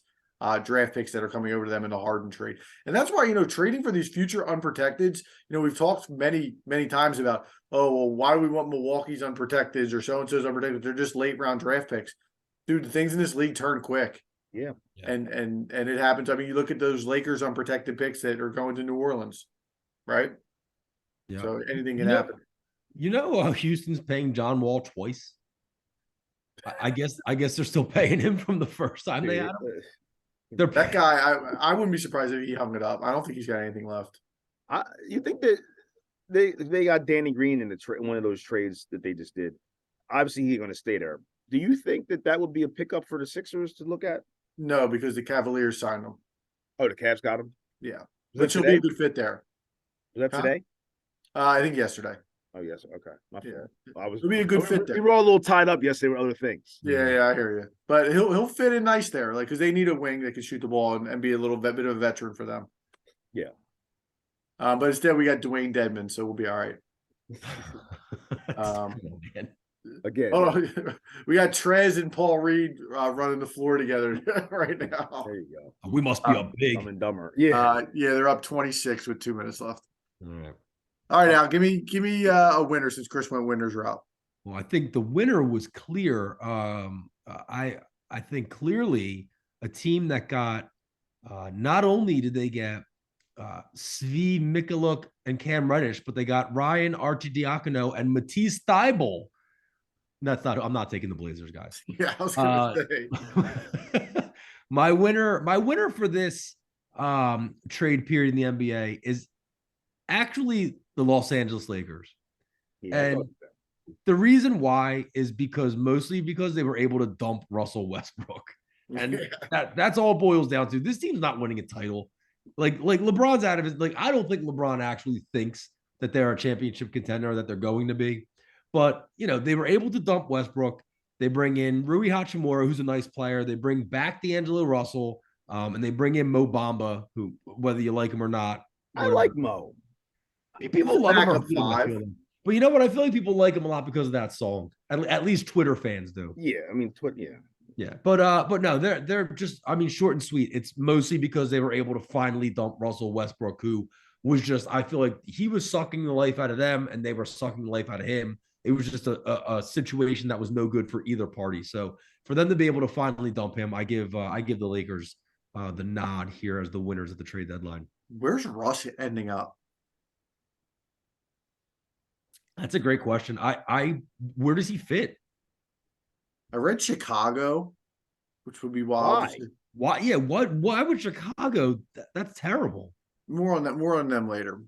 Speaker 1: draft picks that are coming over to them in the Harden trade. And that's why, trading for these future unprotecteds, we've talked many, many times about, oh, well, why do we want Milwaukee's unprotecteds or so-and-so's unprotected? They're just late round draft picks. Dude, the things in this league turn quick.
Speaker 2: Yeah.
Speaker 1: And it happens. I mean, you look at those Lakers unprotected picks that are going to New Orleans, right? Yeah. So anything can happen.
Speaker 3: Houston's paying John Wall twice. I guess they're still paying him from the first time they had him.
Speaker 1: That guy, I wouldn't be surprised if he hung it up. I don't think he's got anything left.
Speaker 2: You think that they got Danny Green in one of those trades that they just did? Obviously, he's going to stay there. Do you think that would be a pickup for the Sixers to look at?
Speaker 1: No, because the Cavaliers signed him.
Speaker 2: Oh, the Cavs got him.
Speaker 1: Yeah,
Speaker 2: Was
Speaker 1: but
Speaker 2: that
Speaker 1: she'll be a
Speaker 2: today?
Speaker 1: good fit there.
Speaker 2: Was that
Speaker 1: Huh?
Speaker 2: today?
Speaker 1: I think yesterday.
Speaker 2: Oh yes. Okay. My fault.
Speaker 1: Yeah,
Speaker 2: I was.
Speaker 1: it'll be a good fit
Speaker 2: We
Speaker 1: there.
Speaker 2: were all a little tied up yesterday with other things.
Speaker 1: Yeah, I hear you. But he'll fit in nice there, like because they need a wing that can shoot the ball and be a little bit of a veteran for them.
Speaker 2: Yeah.
Speaker 1: But instead we got Dwayne Dedman, so we'll be all right.
Speaker 2: Again.
Speaker 1: Oh, we got Trez and Paul Reed running the floor together right now.
Speaker 2: There you go.
Speaker 3: We must be up big.
Speaker 2: Dumb and dumber. Yeah.
Speaker 1: Yeah, they're up 26 with 2 minutes left.
Speaker 3: All right.
Speaker 1: All right, now give me a winner since Chris went winners route.
Speaker 3: Well, I think the winner was clear. I think clearly a team that got not only did they get Svi Mikuluk and Cam Reddish, but they got Ryan Arcidiacono and Matisse Thybulle. That's not. I'm not taking the Blazers, guys.
Speaker 1: Yeah, I was gonna say.
Speaker 3: My winner for this trade period in the NBA is actually the Los Angeles Lakers.
Speaker 2: Yeah,
Speaker 3: And the reason why is mostly because they were able to dump Russell Westbrook. And that's all it boils down to. This team's not winning a title. Like LeBron's out of it. Like, I don't think LeBron actually thinks that they're a championship contender or that they're going to be. But, they were able to dump Westbrook. They bring in Rui Hachimura, who's a nice player. They bring back D'Angelo Russell, and they bring in Mo Bamba, who, whether you like him or not.
Speaker 2: I like Mo.
Speaker 3: People love him or hate him, I
Speaker 1: five.
Speaker 3: feel like. But you know what? I feel like people like him a lot because of that song. At least Twitter fans do.
Speaker 2: Yeah, I mean, yeah.
Speaker 3: Yeah, but no, they're just, short and sweet. It's mostly because they were able to finally dump Russell Westbrook, who was just, I feel like he was sucking the life out of them and they were sucking the life out of him. It was just a situation that was no good for either party. So for them to be able to finally dump him, I give the Lakers the nod here as the winners at the trade deadline.
Speaker 1: Where's Russ ending up?
Speaker 3: That's a great question. Where does he fit?
Speaker 1: I read Chicago, which would be wild.
Speaker 3: Why? Yeah. Why would Chicago? That's terrible.
Speaker 1: More on that. More on them later.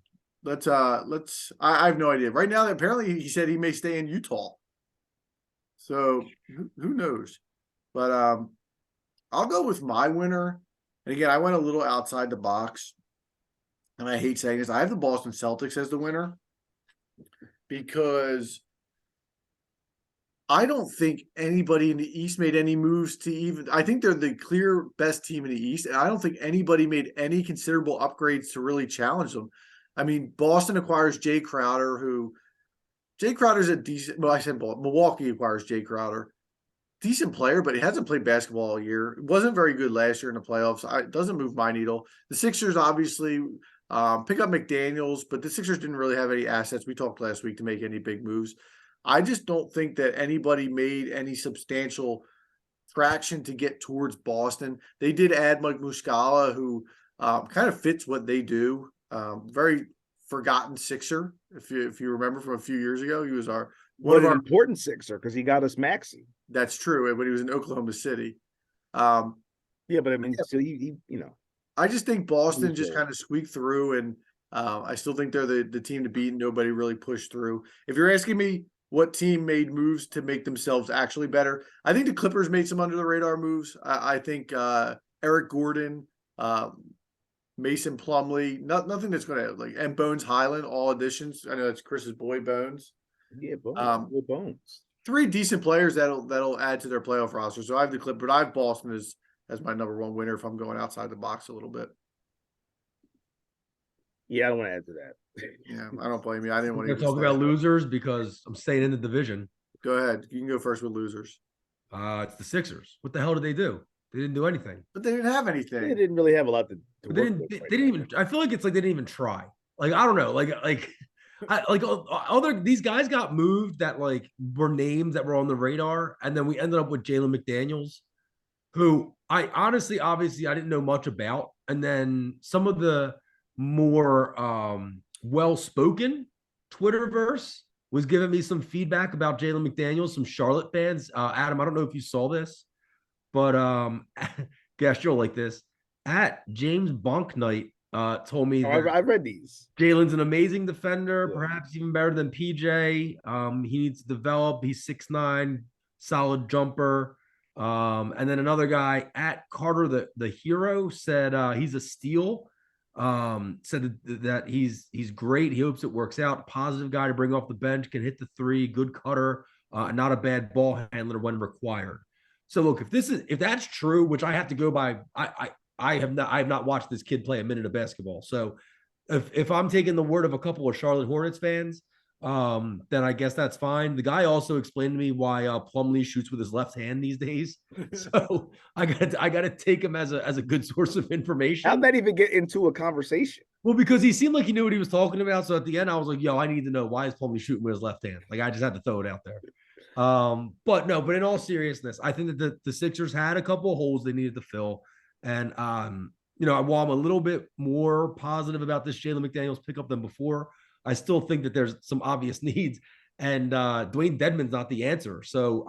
Speaker 1: Let's. I have no idea. Right now, apparently, he said he may stay in Utah. So who knows? But I'll go with my winner. And again, I went a little outside the box, and I hate saying this. I have the Boston Celtics as the winner because I don't think anybody in the East made any moves to even. I think they're the clear best team in the East, and I don't think anybody made any considerable upgrades to really challenge them. I mean, Boston acquires Jay Crowder, Jay Crowder's a decent. Well, I said Milwaukee acquires Jay Crowder, decent player, but he hasn't played basketball all year. Wasn't very good last year in the playoffs. It doesn't move my needle. The Sixers obviously pick up McDaniels, but the Sixers didn't really have any assets. We talked last week to make any big moves. I just don't think that anybody made any substantial traction to get towards Boston. They did add Mike Muscala, who kind of fits what they do. Very forgotten Sixer, if you remember from a few years ago. He was one of our
Speaker 2: important Sixer because he got us Maxey.
Speaker 1: That's true. When he was in Oklahoma City.
Speaker 2: Yeah, but I mean, so he
Speaker 1: I just think Boston just kind of squeaked through, and I still think they're the team to beat. Nobody really pushed through. If you're asking me what team made moves to make themselves actually better, I think the Clippers made some under the radar moves. I think Eric Gordon, Mason Plumlee, nothing that's going to and Bones Highland, all additions. I know that's Chris's boy Bones.
Speaker 2: Yeah, Bones.
Speaker 1: Three decent players that'll add to their playoff roster. So I have the Clippers, but I have Boston as my number one winner if I'm going outside the box a little bit.
Speaker 2: Yeah, I don't want to add to that.
Speaker 1: Yeah, I don't blame you. I didn't want to
Speaker 3: talk about losers because I'm staying in the division.
Speaker 1: Go ahead. You can go first with losers.
Speaker 3: It's the Sixers. What the hell did they do? They didn't do anything.
Speaker 1: But they didn't have anything.
Speaker 2: They didn't really have a lot to
Speaker 3: they didn't even. I feel like it's like they didn't even try. Like, I don't know. These guys got moved that were names that were on the radar, and then we ended up with Jalen McDaniels, who I honestly, obviously, I didn't know much about, and then some of the more well-spoken Twitterverse was giving me some feedback about Jalen McDaniels. Some Charlotte fans, Adam, I don't know if you saw this, but guess you'll like this. At James Bonknight told me that
Speaker 2: I've read these.
Speaker 3: Jalen's an amazing defender, perhaps even better than PJ. He needs to develop. He's 6'9", solid jumper. And then another guy at Carter, the hero, said he's a steal. Said that he's great. He hopes it works out. Positive guy to bring off the bench, can hit the three, good cutter, not a bad ball handler when required. So look, if that's true, which I have to go by, I have not watched this kid play a minute of basketball. So if I'm taking the word of a couple of Charlotte Hornets fans, then I guess that's fine. The guy also explained to me why Plumlee shoots with his left hand these days. So I got to take him as a good source of information.
Speaker 2: How'd that even get into a conversation?
Speaker 3: Well, because he seemed like he knew what he was talking about. So at the end, I was like, yo, I need to know, why is Plumlee shooting with his left hand? Like, I just had to throw it out there. But in all seriousness, I think that the Sixers had a couple of holes they needed to fill. And while I'm a little bit more positive about this Jalen McDaniels pickup than before, I still think that there's some obvious needs, and Dwayne Dedman's not the answer. So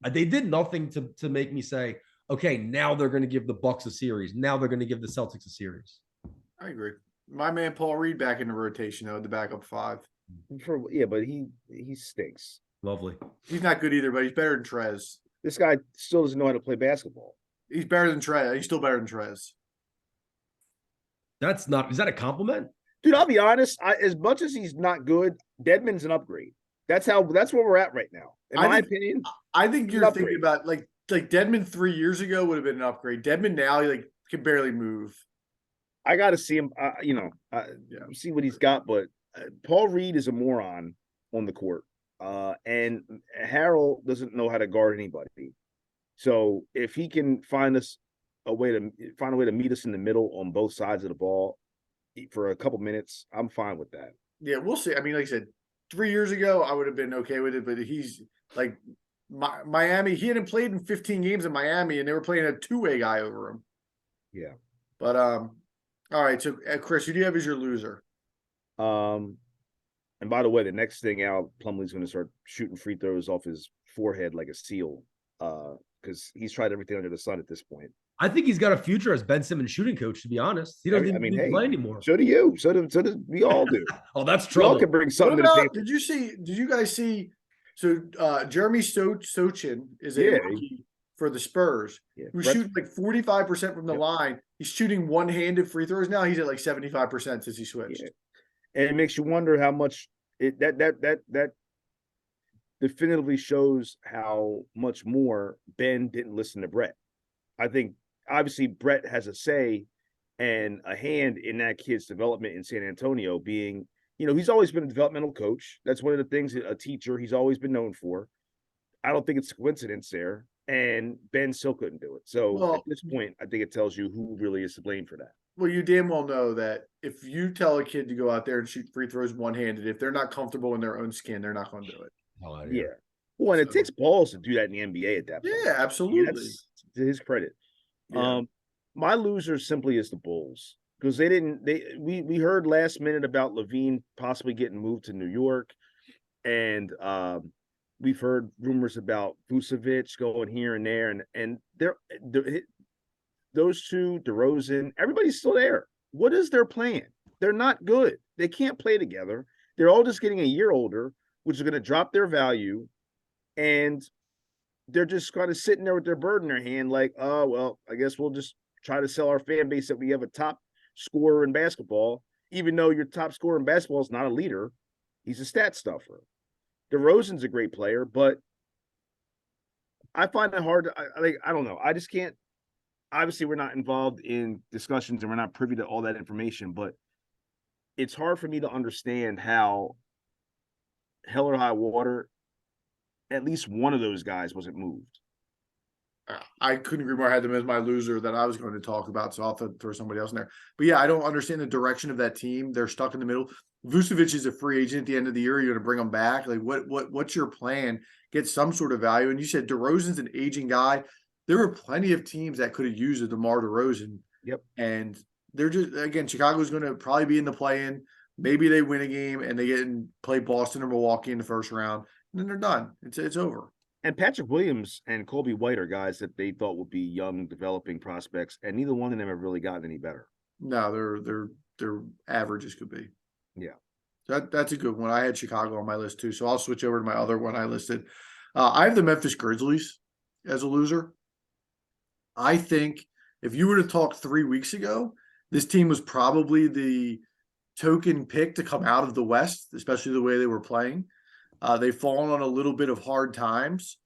Speaker 3: they did nothing to make me say, okay, now they're going to give the Bucks a series. Now they're going to give the Celtics a series.
Speaker 1: I agree. My man Paul Reed back in the rotation though, the backup five.
Speaker 2: But he stinks.
Speaker 3: Lovely.
Speaker 1: He's not good either, but he's better than Trez.
Speaker 2: This guy still doesn't know how to play basketball.
Speaker 1: He's better than Trez. He's still better than Trez.
Speaker 3: Is that a compliment?
Speaker 2: Dude, I'll be honest. As much as he's not good, Dedman's an upgrade. That's where we're at right now. In my opinion,
Speaker 1: I think you're thinking about like Dedman 3 years ago would have been an upgrade. Dedman now he can barely move.
Speaker 2: I got to see him. See what he's got. But Paul Reed is a moron on the court, and Harrell doesn't know how to guard anybody. So if he can find a way to meet us in the middle on both sides of the ball for a couple minutes, I'm fine with that.
Speaker 1: Yeah, we'll see. I mean, like I said, 3 years ago, I would have been okay with it, but he's like Miami. He hadn't played in 15 games in Miami, and they were playing a two-way guy over him.
Speaker 2: Yeah.
Speaker 1: But all right. So, Chris, who do you have as your loser?
Speaker 2: And by the way, the next thing out, Plumlee's going to start shooting free throws off his forehead like a seal, because he's tried everything under the sun at this point.
Speaker 3: I think he's got a future as Ben Simmons shooting coach, to be honest. He doesn't even play anymore.
Speaker 2: So do you. So do we all do.
Speaker 3: Oh, that's trouble.
Speaker 2: We all can bring something to the table.
Speaker 1: Did you guys see? So Jeremy Sochin is a rookie for the Spurs, who's shooting like 45% from the line. He's shooting one-handed free throws now. He's at like 75% since he switched.
Speaker 2: Yeah. And it makes you wonder how much that definitively shows how much more Ben didn't listen to Brett. I think obviously Brett has a say and a hand in that kid's development in San Antonio, being, he's always been a developmental coach. That's one of the things, a teacher he's always been known for. I don't think it's a coincidence there. And Ben still couldn't do it. So at this point, I think it tells you who really is to blame for that.
Speaker 1: Well, you damn well know that if you tell a kid to go out there and shoot free throws one-handed, if they're not comfortable in their own skin, they're not going to do it.
Speaker 3: Oh,
Speaker 2: yeah. Well, and it takes balls to do that in the NBA at that point.
Speaker 1: Yeah, absolutely.
Speaker 2: That's to his credit.
Speaker 1: Yeah.
Speaker 2: My loser simply is the Bulls, because we heard last minute about Levine possibly getting moved to New York, and we've heard rumors about Vucevic going here and there, and those two, DeRozan, everybody's still there. What is their plan? They're not good. They can't play together. They're all just getting a year older, which is going to drop their value, and they're just kind of sitting there with their bird in their hand, like, oh, well, I guess we'll just try to sell our fan base that we have a top scorer in basketball, even though your top scorer in basketball is not a leader. He's a stat stuffer. DeRozan's a great player, but I find it hard to, I don't know. I just can't. Obviously, we're not involved in discussions and we're not privy to all that information, but it's hard for me to understand how hell or high water, at least one of those guys wasn't moved.
Speaker 1: I couldn't agree more. I had them as my loser that I was going to talk about, so I'll throw somebody else in there. But yeah, I don't understand the direction of that team. They're stuck in the middle. Vucevic is a free agent at the end of the year. You're going to bring him back. Like, what's your plan? Get some sort of value. And you said DeRozan's an aging guy. There were plenty of teams that could have used a DeMar DeRozan.
Speaker 2: Yep.
Speaker 1: And they're just, again, Chicago's going to probably be in the play-in. Maybe they win a game and they get and play Boston or Milwaukee in the first round. And then they're done. It's over.
Speaker 2: And Patrick Williams and Colby White are guys that they thought would be young, developing prospects, and neither one of them have really gotten any better.
Speaker 1: No, they're average as could be.
Speaker 2: Yeah.
Speaker 1: That's a good one. I had Chicago on my list too, so I'll switch over to my other one I listed. I have the Memphis Grizzlies. as a loser. I think if you were to talk 3 weeks ago, this team was probably the token pick to come out of the West, especially the way they were playing. They've fallen on a little bit of hard times,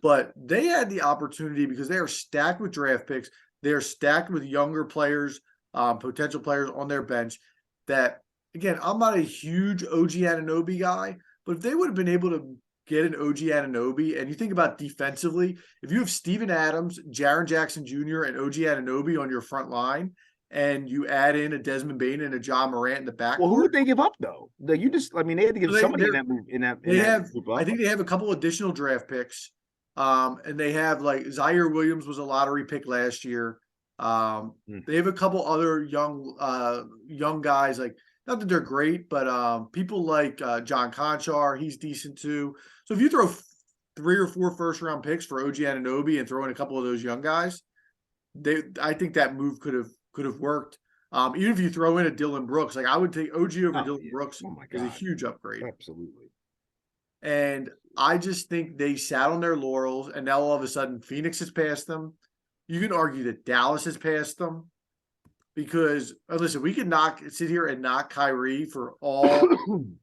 Speaker 1: but they had the opportunity because they are stacked with draft picks. They are stacked with younger players, potential players on their bench that, again, I'm not a huge OG Anunoby guy, but if they would have been able to get an OG Anunoby, and you think about defensively, if you have Steven Adams, Jaren Jackson Jr., and OG Anunoby on your front line, and you add in a Desmond Bane and a John Morant in the back.
Speaker 2: Well, who would they give up though? They had to give somebody in that move.
Speaker 1: I think they have a couple additional draft picks, and they have like Zaire Williams was a lottery pick last year. They have a couple other young guys, like not that they're great, but people like John Conchar, he's decent too. So if you throw 3 or 4 first round picks for OG Anunoby and throw in a couple of those young guys, I think that move could have worked. Even if you throw in a Dylan Brooks, like I would take OG over Dylan Brooks is a huge upgrade.
Speaker 2: Absolutely.
Speaker 1: And I just think they sat on their laurels, and now all of a sudden Phoenix has passed them. You can argue that Dallas has passed them because listen, we can sit here and knock Kyrie for all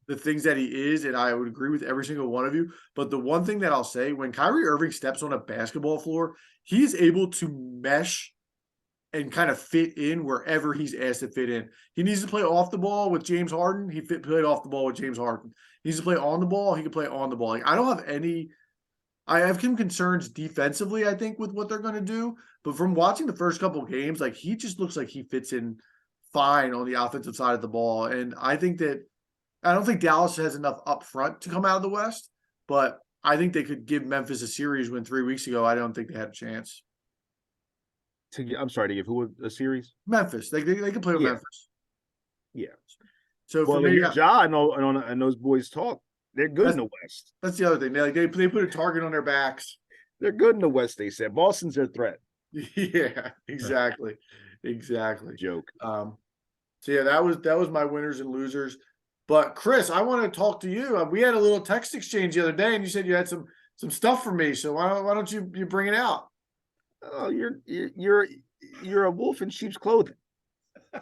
Speaker 1: the things that he is, and I would agree with every single one of you. But the one thing that I'll say, when Kyrie Irving steps on a basketball floor, he's able to mesh and kind of fit in wherever he's asked to fit in. He needs to play off the ball with James Harden. He played off the ball with James Harden. He needs to play on the ball. He can play on the ball. Like, I have some concerns defensively, I think, with what they're going to do. But from watching the first couple of games, like he just looks like he fits in fine on the offensive side of the ball. And I don't think Dallas has enough up front to come out of the West, but I think they could give Memphis a series when 3 weeks ago, I don't think they had a chance.
Speaker 2: I'm sorry to give who a series?
Speaker 1: Memphis. They can play with Memphis.
Speaker 2: Yeah.
Speaker 1: So for me,
Speaker 2: Ja and those boys talk. They're good in the West.
Speaker 1: That's the other thing. They put a target on their backs.
Speaker 2: They're good in the West, they said. Boston's their threat.
Speaker 1: Yeah, exactly.
Speaker 2: Joke.
Speaker 1: So yeah, that was my winners and losers. But Chris, I want to talk to you. We had a little text exchange the other day, and you said you had some stuff for me. So why don't you bring it out?
Speaker 2: Oh, you're a wolf in sheep's clothing.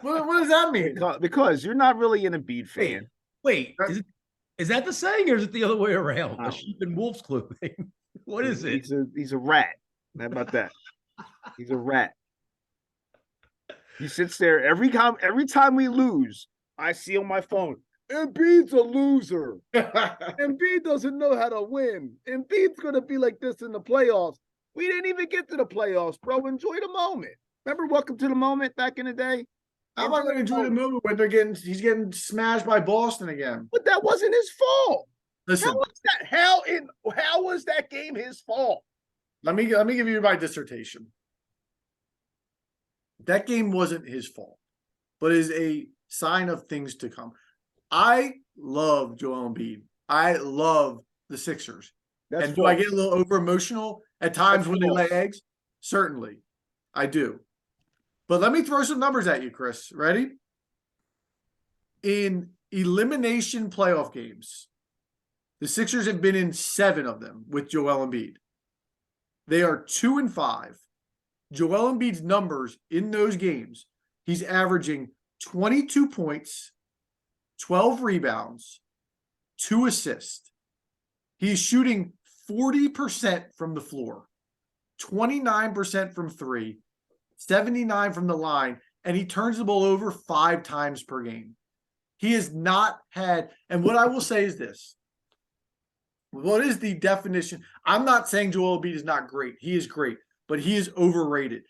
Speaker 1: What does that mean?
Speaker 2: Because you're not really an Embiid fan.
Speaker 3: Wait, is that the saying, or is it the other way around? A sheep in wolf's clothing. What is it?
Speaker 2: He's a rat. How about that? He's a rat. He sits there every time we lose. I see on my phone, Embiid's a loser. Embiid doesn't know how to win. Embiid's gonna be like this in the playoffs. We didn't even get to the playoffs, bro. Enjoy the moment. Remember Welcome to the Moment back in the day?
Speaker 1: How am I going to enjoy the moment when he's getting smashed by Boston again?
Speaker 2: But that wasn't his fault.
Speaker 1: Listen,
Speaker 2: how was that game his fault?
Speaker 1: Let me give you my dissertation. That game wasn't his fault, but is a sign of things to come. I love Joel Embiid. I love the Sixers.
Speaker 2: That's
Speaker 1: and do I get a little over emotional at times when they lay eggs? Certainly, I do. But let me throw some numbers at you, Chris. Ready? In elimination playoff games, the Sixers have been in 7 of them with Joel Embiid. They are 2-5. Joel Embiid's numbers in those games, he's averaging 22 points, 12 rebounds, 2 assists. He's shooting 40% from the floor, 29% from 3, 79 from the line, and he turns the ball over 5 times per game. He has not had, and what I will say is this. What is the definition? I'm not saying Joel Embiid is not great. He is great, but he is overrated.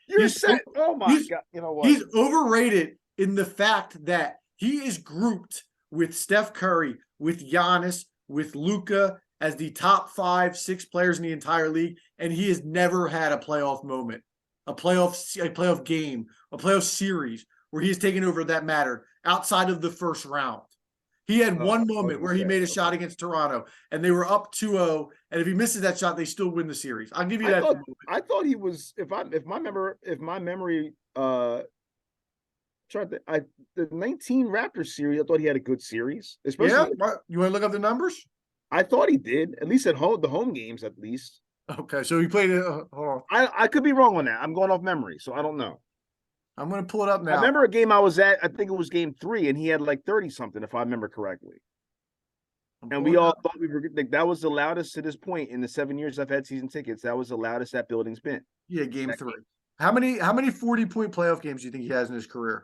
Speaker 2: Oh my God. You know what?
Speaker 1: He's overrated in the fact that he is grouped with Steph Curry, with Giannis, with Luka as the top 5, 6 players in the entire league, and he has never had a playoff moment, a playoff game, a playoff series where he has taken over that mattered outside of the first round. He had one moment where he made a shot against Toronto, and they were up 2-0, and if he misses that shot, they still win the series. I'll give you that.
Speaker 2: I thought he was, if my memory the 19 Raptors series, I thought he had a good series.
Speaker 1: Yeah, you want to look up the numbers?
Speaker 2: I thought he did, at least at home, the home games, at least.
Speaker 1: Okay, so he played it. Hold on.
Speaker 2: I could be wrong on that. I'm going off memory, so I don't know.
Speaker 1: I'm going to pull it up now.
Speaker 2: I remember a game I was at, I think it was game 3, and he had like 30 something, if I remember correctly. And we all thought we were like, that was the loudest to this point in the 7 years I've had season tickets. That was the loudest that building's been.
Speaker 1: Yeah, game 3. How many 40-point playoff games do you think he has in his career?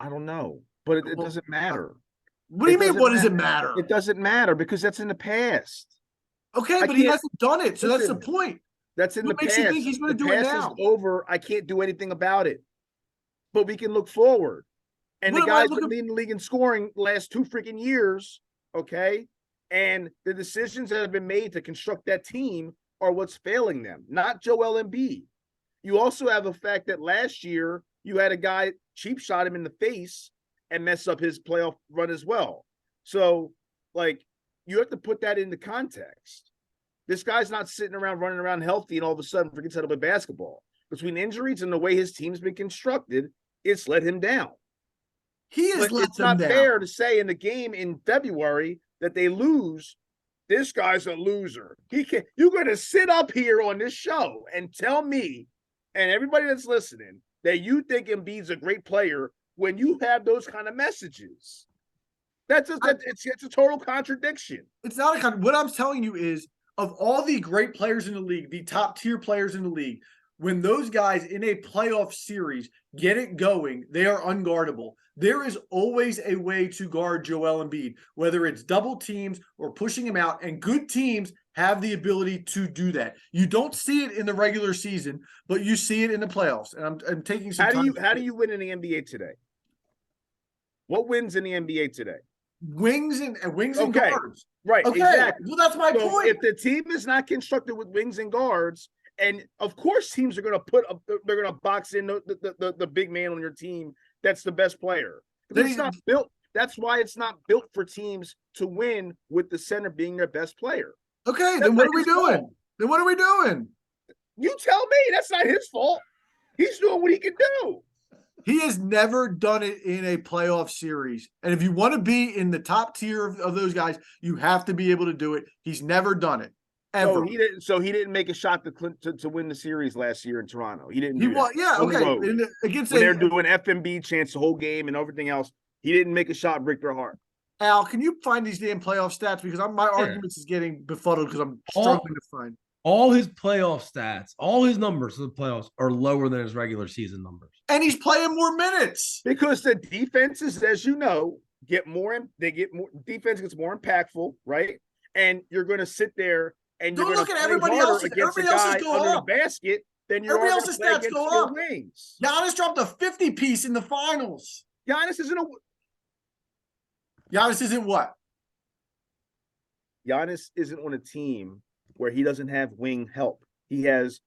Speaker 2: I don't know, but it doesn't matter.
Speaker 1: What do you mean? What does it matter?
Speaker 2: It doesn't matter because that's in the past.
Speaker 1: Okay, but he hasn't done it, so that's the point.
Speaker 2: That's in the past.
Speaker 1: What makes you think he's going to do it now?
Speaker 2: Is over. I can't do anything about it. But we can look forward. And the guys been leading the league in scoring last 2 freaking years, okay? And the decisions that have been made to construct that team are what's failing them, not Joel Embiid. You also have the fact that last year you had a guy cheap shot him in the face and mess up his playoff run as well. So, like, you have to put that into context. This guy's not sitting around running around healthy and all of a sudden forgets how to play basketball. Between injuries and the way his team's been constructed, it's let him down. It's not fair to say in the game in February that they lose. This guy's a loser. You're going to sit up here on this show and tell me and everybody that's listening that you think Embiid's a great player when you have those kind of messages. It's a total contradiction.
Speaker 1: It's not a what I'm telling you is, of all the great players in the league, the top tier players in the league, when those guys in a playoff series get it going, they are unguardable. There is always a way to guard Joel Embiid, whether it's double teams or pushing him out, and good teams have the ability to do that. You don't see it in the regular season, but you see it in the playoffs. And I'm taking some time.
Speaker 2: How do you win in the NBA today? What wins in the NBA today?
Speaker 1: Wings and guards.
Speaker 2: Right.
Speaker 1: Okay.
Speaker 2: Exactly.
Speaker 1: Well, that's my point.
Speaker 2: If the team is not constructed with wings and guards, and of course teams are going to they're going to box in the big man on your team that's the best player. It's not built. That's why it's not built for teams to win with the center being their best player.
Speaker 1: Okay, then what are we doing? Then what are we doing?
Speaker 2: You tell me. That's not his fault. He's doing what he can do.
Speaker 1: He has never done it in a playoff series. And if you want to be in the top tier of those guys, you have to be able to do it. He's never done it. Ever.
Speaker 2: So he didn't make a shot to win the series last year in Toronto. He didn't.
Speaker 1: Against
Speaker 2: when they're doing FMB chance the whole game and everything else, he didn't make a shot break their heart.
Speaker 1: Al, can you find these damn playoff stats? Because my arguments is getting befuddled because I'm struggling to find.
Speaker 3: All his playoff stats, all his numbers for the playoffs are lower than his regular season numbers.
Speaker 1: And he's playing more minutes.
Speaker 2: Because the defenses, as you know, defense gets more impactful, right? And you're going to sit there and
Speaker 1: don't
Speaker 2: you're
Speaker 1: look at everybody else against a guy under
Speaker 2: the basket. Then
Speaker 1: everybody else's stats go up.
Speaker 2: Wings.
Speaker 1: Giannis dropped a 50 piece in the finals.
Speaker 2: Giannis isn't
Speaker 1: what?
Speaker 2: Giannis isn't on a team where he doesn't have wing help. He has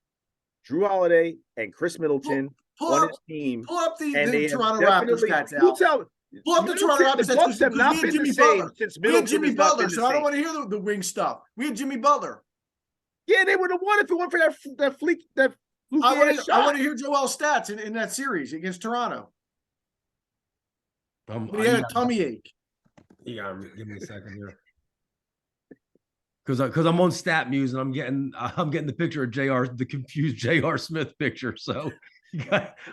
Speaker 2: Drew Holiday and Chris Middleton on his team.
Speaker 1: Pull up the Toronto Raptors stats out. Pull up the Toronto Raptors stats.
Speaker 2: Have not been the same since Middleton.
Speaker 1: We had Jimmy Butler, so I don't want to hear the wing stuff. We had Jimmy Butler.
Speaker 2: Yeah, they would have won if it weren't for that fluke.
Speaker 1: I want to hear Joel's stats in that series against Toronto. He had a tummy ache.
Speaker 3: You gotta give me a second here. Because I'm on Stat Muse and I'm getting the picture of the confused J.R. Smith picture. So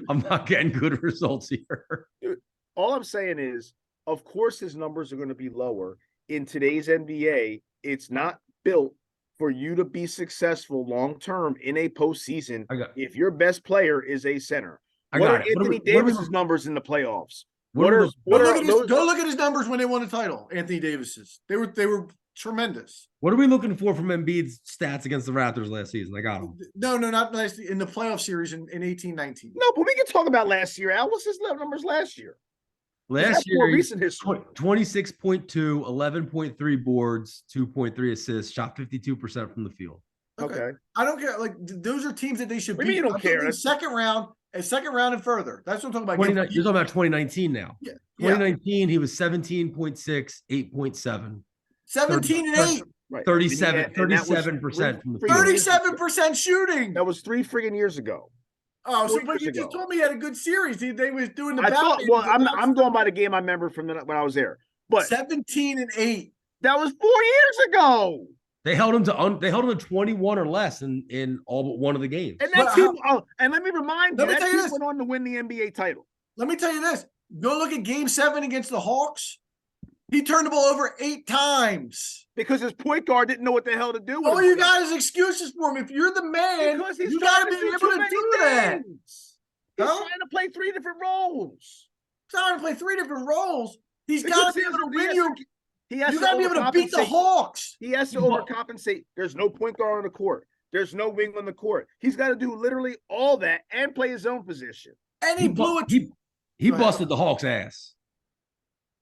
Speaker 3: I'm not getting good results here.
Speaker 2: Dude, all I'm saying is, of course, his numbers are going to be lower in today's NBA. It's not built for you to be successful long term in a postseason if your best player is a center. What are Anthony Davis's numbers in the playoffs?
Speaker 1: Go look at his numbers when they won a title. Anthony Davis's. They were tremendous.
Speaker 3: What are we looking for from Embiid's stats against the Raptors last season? I got him.
Speaker 1: No, not last in the playoff series in 18-19.
Speaker 2: No, but we can talk about last year. Al, what's his numbers last year?
Speaker 3: Last year,
Speaker 2: more recent history.
Speaker 3: 26.2, 11.3 boards, 2.3 assists, shot 52% from the field.
Speaker 1: Okay. I don't care. Like, those are teams that they should beat.
Speaker 2: You don't care.
Speaker 1: Second round and further. That's what I'm talking about.
Speaker 3: You're talking about 2019 now.
Speaker 1: Yeah.
Speaker 3: 2019, he was 17.6, 8.7.
Speaker 1: 17 and 8.
Speaker 2: Right.
Speaker 3: 37% from the field.
Speaker 1: 37% shooting.
Speaker 2: That was 3 friggin' years ago.
Speaker 1: Oh, so but you just told me he had a good series. They was doing the
Speaker 2: I'm going by the game I remember from when I was there. But
Speaker 1: 17 and 8.
Speaker 2: That was 4 years ago.
Speaker 3: They held him to 21 or less in all but one of the games.
Speaker 2: And that team, and let me remind you,
Speaker 1: Let me
Speaker 2: that
Speaker 1: tell you
Speaker 2: team
Speaker 1: this.
Speaker 2: went on to win the NBA title.
Speaker 1: Let me tell you this. Go look at Game 7 against the Hawks. He turned the ball over 8 times.
Speaker 2: Because his point guard didn't know what the hell to do with
Speaker 1: All
Speaker 2: him.
Speaker 1: you got is excuses for him. If you're the man,
Speaker 2: Because he's
Speaker 1: you
Speaker 2: trying
Speaker 1: got to
Speaker 2: to
Speaker 1: be
Speaker 2: do
Speaker 1: able
Speaker 2: too
Speaker 1: to
Speaker 2: many
Speaker 1: do that.
Speaker 2: things. He's
Speaker 1: Huh?
Speaker 2: trying to play 3 different roles.
Speaker 1: He's trying to play 3 different roles. He's
Speaker 2: Because
Speaker 1: got to be able to win you.
Speaker 2: He has
Speaker 1: You
Speaker 2: to
Speaker 1: got to be able to beat the
Speaker 2: overcompensate.
Speaker 1: Hawks.
Speaker 2: He has to overcompensate. There's no point guard on the court. There's no wing on the court. He's got to do literally all that and play his own position.
Speaker 1: And he blew it.
Speaker 3: He busted the Hawks' ass.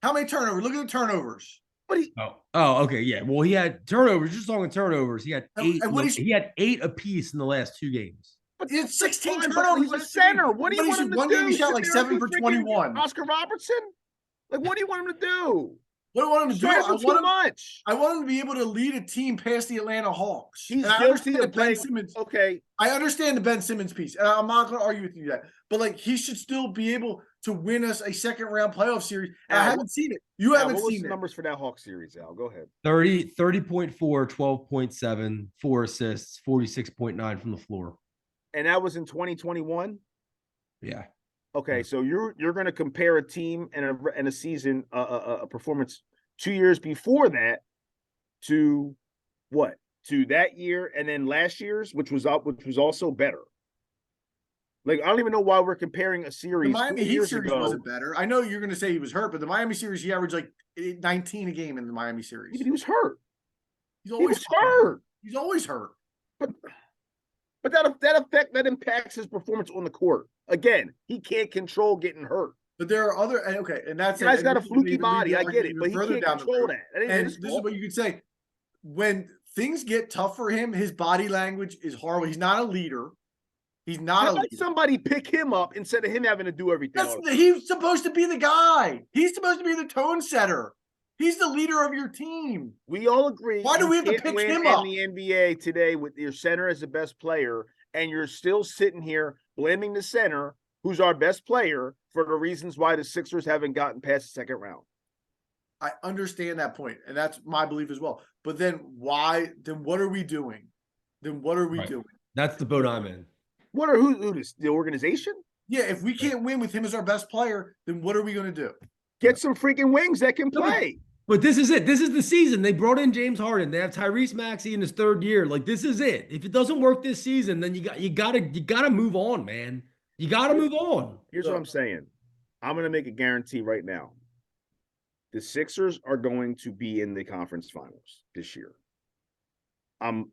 Speaker 1: How many turnovers? Look at the turnovers.
Speaker 2: But he,
Speaker 3: Okay, yeah. Well, he had turnovers. Just talking turnovers, he had
Speaker 1: And-
Speaker 3: 8.
Speaker 1: and what he's-
Speaker 3: He had 8 apiece in the last 2 games.
Speaker 1: He had 16
Speaker 2: fine, but
Speaker 1: turnovers.
Speaker 2: he's a center. What do you want him to
Speaker 1: One
Speaker 2: do?
Speaker 1: game he shot
Speaker 2: Sit
Speaker 1: like
Speaker 2: there and
Speaker 1: 7
Speaker 2: be
Speaker 1: for
Speaker 2: freaking
Speaker 1: 21.
Speaker 2: Oscar Robertson? Like, what do you want him to do?
Speaker 1: What do I want him to
Speaker 2: He's
Speaker 1: do?
Speaker 2: trying
Speaker 1: I
Speaker 2: to do too
Speaker 1: want him,
Speaker 2: much.
Speaker 1: I want him to be able to lead a team past the Atlanta Hawks.
Speaker 2: He's
Speaker 1: And I
Speaker 2: guilty
Speaker 1: understand
Speaker 2: of
Speaker 1: the Ben
Speaker 2: playing.
Speaker 1: Simmons.
Speaker 2: Okay,
Speaker 1: I understand the Ben Simmons piece, and I'm not going to argue with you that. But like, he should still be able to win us a second round playoff series. And I haven't seen it. You
Speaker 2: Al,
Speaker 1: haven't
Speaker 2: what was
Speaker 1: seen
Speaker 2: the
Speaker 1: it.
Speaker 2: numbers for that Hawks series, Al? Go ahead.
Speaker 3: 30.4, 12.7, 4 assists, 46.9 from the floor.
Speaker 2: And that was in 2021.
Speaker 3: Yeah.
Speaker 2: Okay, so you're going to compare a team and a season, a performance 2 years before that to what? To that year and then last year's, which was also better. Like, I don't even know why we're comparing a
Speaker 1: The
Speaker 2: series.
Speaker 1: Miami
Speaker 2: 4
Speaker 1: Heat
Speaker 2: years
Speaker 1: series
Speaker 2: ago.
Speaker 1: wasn't better. I know you're going to say he was hurt, but the Miami series, he averaged like 19 a game in the Miami series.
Speaker 2: Yeah, but he was hurt.
Speaker 1: He's
Speaker 2: He
Speaker 1: always
Speaker 2: was hurt.
Speaker 1: He's always hurt.
Speaker 2: But that impacts his performance on the court. Again, he can't control getting hurt.
Speaker 1: But there are other, and okay, and that's
Speaker 2: The guy's
Speaker 1: and
Speaker 2: got a
Speaker 1: this is
Speaker 2: fluky
Speaker 1: even leading
Speaker 2: body.
Speaker 1: the
Speaker 2: I get
Speaker 1: argument
Speaker 2: it,
Speaker 1: even
Speaker 2: but he
Speaker 1: further
Speaker 2: can't
Speaker 1: down the
Speaker 2: control
Speaker 1: road.
Speaker 2: that. That ain't
Speaker 1: And
Speaker 2: his
Speaker 1: this is
Speaker 2: fault.
Speaker 1: what you could say. When things get tough for him, his body language is horrible. He's not a leader. He's not
Speaker 2: How
Speaker 1: a
Speaker 2: about
Speaker 1: leader.
Speaker 2: somebody pick him up instead of him having to do everything?
Speaker 1: He's supposed to be the guy. He's supposed to be the tone setter. He's the leader of your team.
Speaker 2: We all agree.
Speaker 1: Why do
Speaker 2: you
Speaker 1: we have to
Speaker 2: can't
Speaker 1: pick
Speaker 2: win
Speaker 1: him up?
Speaker 2: in the NBA today with your center as the best player, and you're still sitting here blaming the center, who's our best player, for the reasons why the Sixers haven't gotten past the second round.
Speaker 1: I understand that point, and that's my belief as well. But then why? Then what are we doing? Then what are we
Speaker 3: Right.
Speaker 1: doing?
Speaker 3: That's the boat I'm in.
Speaker 2: What are who this, the organization?
Speaker 1: Yeah, if we can't win with him as our best player, then what are we going to do?
Speaker 2: Get some freaking wings that can
Speaker 3: No, but-
Speaker 2: play.
Speaker 3: But this is it. This is the season. They brought in James Harden. They have Tyrese Maxey in his 3rd year. Like, this is it. If it doesn't work this season, then you gotta move on, man. You gotta move on.
Speaker 2: Here's what I'm saying. I'm going to make a guarantee right now. The Sixers are going to be in the conference finals this year.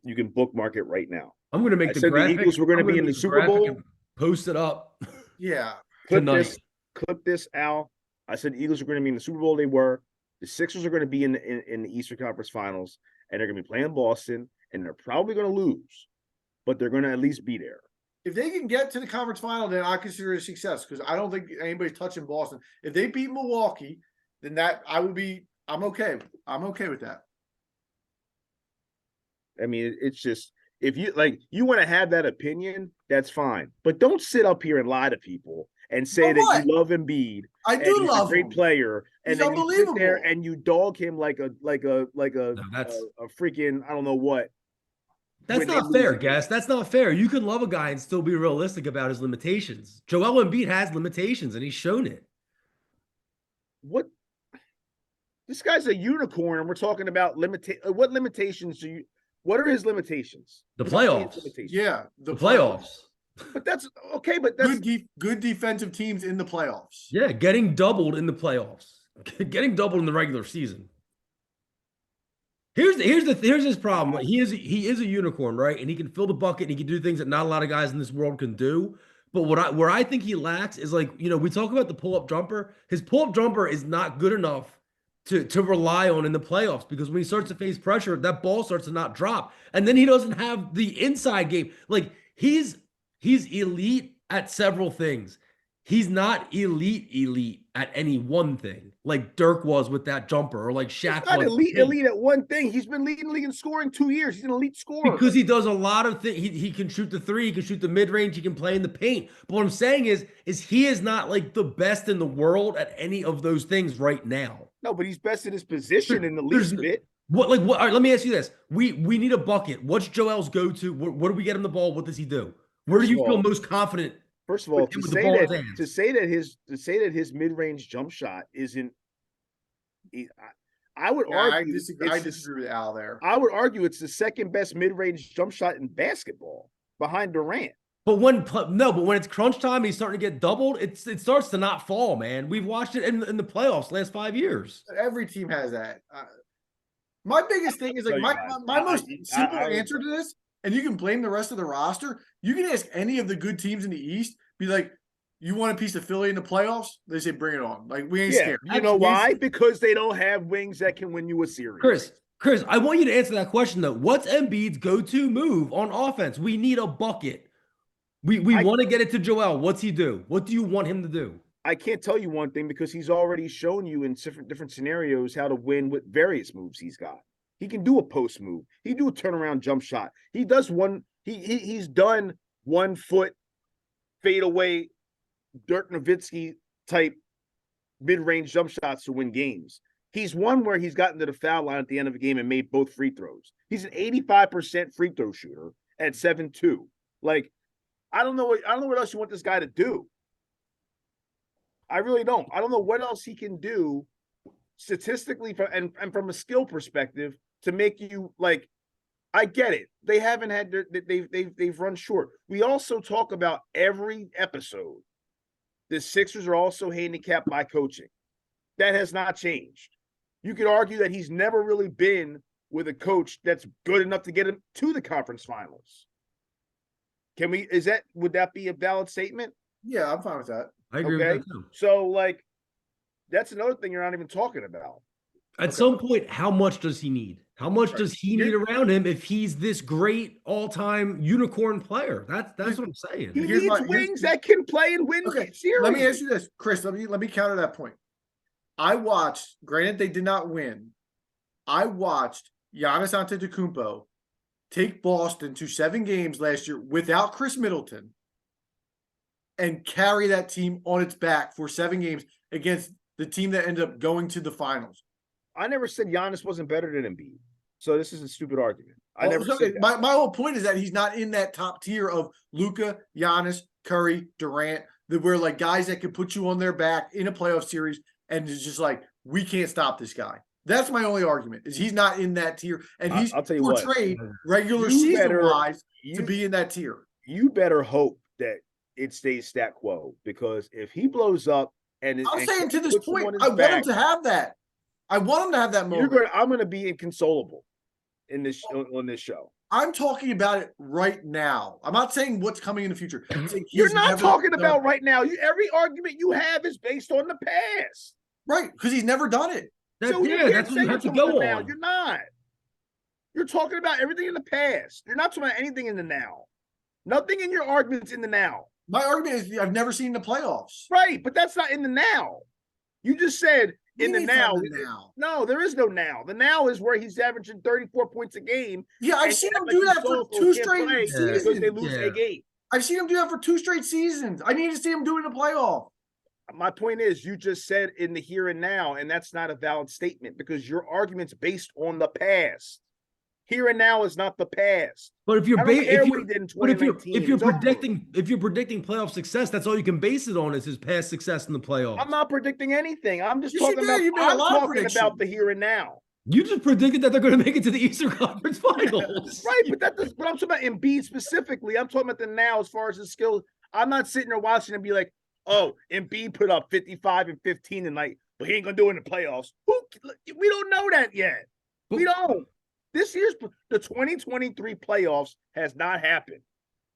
Speaker 2: You can bookmark it right now.
Speaker 3: I'm gonna make
Speaker 2: I
Speaker 3: the
Speaker 2: said the
Speaker 3: graphic.
Speaker 2: Eagles were gonna
Speaker 3: I'm
Speaker 2: be in
Speaker 3: make
Speaker 2: the Super
Speaker 3: graphic
Speaker 2: Bowl.
Speaker 3: and post it up
Speaker 1: Yeah,
Speaker 3: tonight.
Speaker 2: Clip this, Al. I said the Eagles are going to be in the Super Bowl. They were. The Sixers are going to be in the Eastern Conference Finals, and they're going to be playing Boston, and they're probably going to lose, but they're going to at least be there.
Speaker 1: if they can get to the conference final, then I consider it a success because I don't think anybody's touching Boston. If they beat Milwaukee, then I'm okay. I'm okay with that.
Speaker 2: I mean, it's just if you want to have that opinion, that's fine, but don't sit up here and lie to people and say
Speaker 1: For what?
Speaker 2: that you love Embiid.
Speaker 1: I
Speaker 2: And
Speaker 1: do
Speaker 2: he's
Speaker 1: love
Speaker 2: a great
Speaker 1: him.
Speaker 2: player, and
Speaker 1: He's
Speaker 2: then you sit there
Speaker 1: unbelievable.
Speaker 2: and you dog him like a
Speaker 3: that's
Speaker 2: a freaking I don't know what.
Speaker 3: That's
Speaker 2: when they
Speaker 3: not
Speaker 2: lose
Speaker 3: fair,
Speaker 2: a game.
Speaker 3: Guess. That's not fair. You can love a guy and still be realistic about his limitations. Joel Embiid has limitations, and he's shown it.
Speaker 2: What? This guy's a unicorn, and we're talking about what limitations do you? What are his limitations?
Speaker 3: The
Speaker 2: What are his
Speaker 3: playoffs.
Speaker 2: limitations?
Speaker 1: Yeah,
Speaker 3: The playoffs.
Speaker 2: But that's okay. But that's
Speaker 1: good defensive teams in the playoffs.
Speaker 3: Yeah, getting doubled in the playoffs. Getting doubled in the regular season. Here's his problem. He is a unicorn, right? And he can fill the bucket and he can do things that not a lot of guys in this world can do. But where I think he lacks is we talk about the pull-up jumper. His pull-up jumper is not good enough to rely on in the playoffs because when he starts to face pressure, that ball starts to not drop. And then he doesn't have the inside game. Like he's elite at several things. He's not elite at any one thing, like Dirk was with that jumper, or like Shaq
Speaker 2: He's not
Speaker 3: was.
Speaker 2: elite at one thing. He's been leading the league in scoring 2 years. He's an elite scorer.
Speaker 3: Because he does a lot of things. He can shoot the three, he can shoot the mid-range, he can play in the paint. But what I'm saying is he is not like the best in the world at any of those things right now.
Speaker 2: No, but he's best in his position in the least bit.
Speaker 3: What? All right, let me ask you this: we need a bucket. What's Joel's go-to? Where do we get him the ball? What does he do? Where do
Speaker 2: First
Speaker 3: you
Speaker 2: of
Speaker 3: feel
Speaker 2: all-
Speaker 3: most confident
Speaker 2: First of all,
Speaker 3: with him
Speaker 2: to
Speaker 3: with the
Speaker 2: say
Speaker 3: ball in
Speaker 2: that
Speaker 3: his hands?
Speaker 2: to say that his mid-range jump shot isn't, I would
Speaker 1: Yeah, I
Speaker 2: argue
Speaker 1: disagree. I disagree with Al there.
Speaker 2: I would argue it's the second best mid-range jump shot in basketball behind Durant.
Speaker 3: But when it's crunch time and he's starting to get doubled, it starts to not fall, man. We've watched it in the playoffs last 5 years.
Speaker 1: Every team has that. My biggest thing is like my most simple answer to this, and you can blame the rest of the roster. You can ask any of the good teams in the East, be like, you want a piece of Philly in the playoffs? They say, bring it on. Like, we ain't scared.
Speaker 2: You know why? Because they don't have wings that can win you a series.
Speaker 3: Chris, I want you to answer that question though. What's Embiid's go-to move on offense? We need a bucket. We want to get it to Joel. What's he do? What do you want him to do?
Speaker 2: I can't tell you one thing because he's already shown you in different scenarios how to win with various moves he's got. He can do a post move. He can do a turnaround jump shot. He does one. He's done 1 foot fadeaway Dirk Nowitzki type mid-range jump shots to win games. He's one where he's gotten to the foul line at the end of a game and made both free throws. He's an 85% free throw shooter at 7'2". Like, I don't know what else you want this guy to do. I really don't. I don't know what else he can do statistically and from a skill perspective to make you like. I get it. They haven't had they've run short. We also talk about every episode. The Sixers are also handicapped by coaching. That has not changed. You could argue that he's never really been with a coach that's good enough to get him to the conference finals. Would that be a valid statement?
Speaker 1: Yeah, I'm fine with that.
Speaker 3: I agree with that too.
Speaker 2: So, like, that's another thing you're not even talking about.
Speaker 3: At some point, how much does he need? How much does he need around him if he's this great all-time unicorn player? That's what I'm saying.
Speaker 2: He needs wings that can play and win series.
Speaker 1: Let me ask you this, Chris. Let me counter that point. I watched, granted they did not win. I watched Giannis Antetokounmpo take Boston to 7 games last year without Chris Middleton and carry that team on its back for 7 games against the team that ended up going to the finals.
Speaker 2: I never said Giannis wasn't better than Embiid. So this is a stupid argument. I never said that.
Speaker 1: My whole point is that he's not in that top tier of Luka, Giannis, Curry, Durant, that were like guys that could put you on their back in a playoff series and it's just like, we can't stop this guy. That's my only argument, is he's not in that tier. And he's portrayed regular season-wise to be in that tier.
Speaker 2: You better hope that it stays stat quo, because if he blows up I'm
Speaker 1: saying to this point, I want him to have that. I want him to have that moment.
Speaker 2: I'm going to be inconsolable on this show.
Speaker 1: I'm talking about it right now. I'm not saying what's coming in the future.
Speaker 2: You're not talking about right now. Every argument you have is based on the past.
Speaker 1: Right, because he's never done it.
Speaker 3: That's what you have to go on.
Speaker 2: You're not. You're talking about everything in the past. You're not talking about anything in the now. Nothing in your argument's in the now.
Speaker 1: My argument is I've never seen the playoffs.
Speaker 2: Right, but that's not in the now. You just said in the now. No, there is no now. The now is where he's averaging 34 points a game.
Speaker 1: Yeah, I've seen him do that for 2 straight seasons.
Speaker 2: Because they lose a game.
Speaker 1: I've seen him do that for 2 straight seasons. I need to see him do it in the playoff.
Speaker 2: My point is, you just said in the here and now, and that's not a valid statement because your argument's based on the past. Here and now is not the past.
Speaker 3: But if you're predicting playoff success, that's all you can base it on is his past success in the playoffs.
Speaker 2: I'm not predicting anything. I'm just talking about the here and now.
Speaker 3: You just predicted that they're going to make it to the Eastern Conference Finals.
Speaker 2: Right, but I'm talking about Embiid specifically. I'm talking about the now as far as his skills. I'm not sitting there watching and be like, oh, Embiid put up 55 and 15 tonight, but he ain't going to do it in the playoffs. We don't know that yet. We don't. This year's the 2023 playoffs has not happened.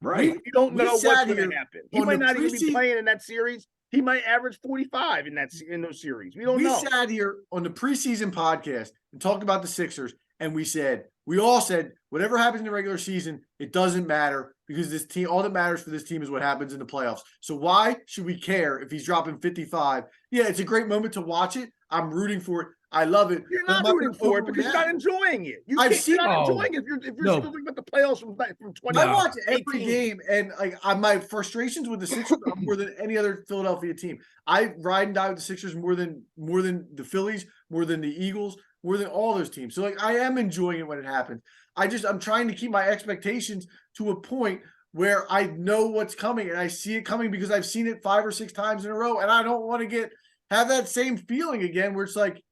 Speaker 3: Right.
Speaker 2: You don't know what's going to happen. He might not even be playing in that series. He might average 45 in those series. We don't know.
Speaker 1: We sat here on the preseason podcast and talked about the Sixers, and we all said, whatever happens in the regular season, it doesn't matter because this team, all that matters for this team is what happens in the playoffs. So why should we care if he's dropping 55? Yeah, it's a great moment to watch it. I'm rooting for it. I love it.
Speaker 2: You're not rooting for it because you're not enjoying it. You're not enjoying it if you're still thinking about the playoffs from 20.
Speaker 1: I watch every game, and my frustrations with the Sixers are more than any other Philadelphia team. I ride and die with the Sixers more than the Phillies, more than the Eagles. more than all those teams. So like I am enjoying it when it happens. I'm trying to keep my expectations to a point where I know what's coming and I see it coming because I've seen it 5 or 6 times in a row, and I don't want to have that same feeling again where it's like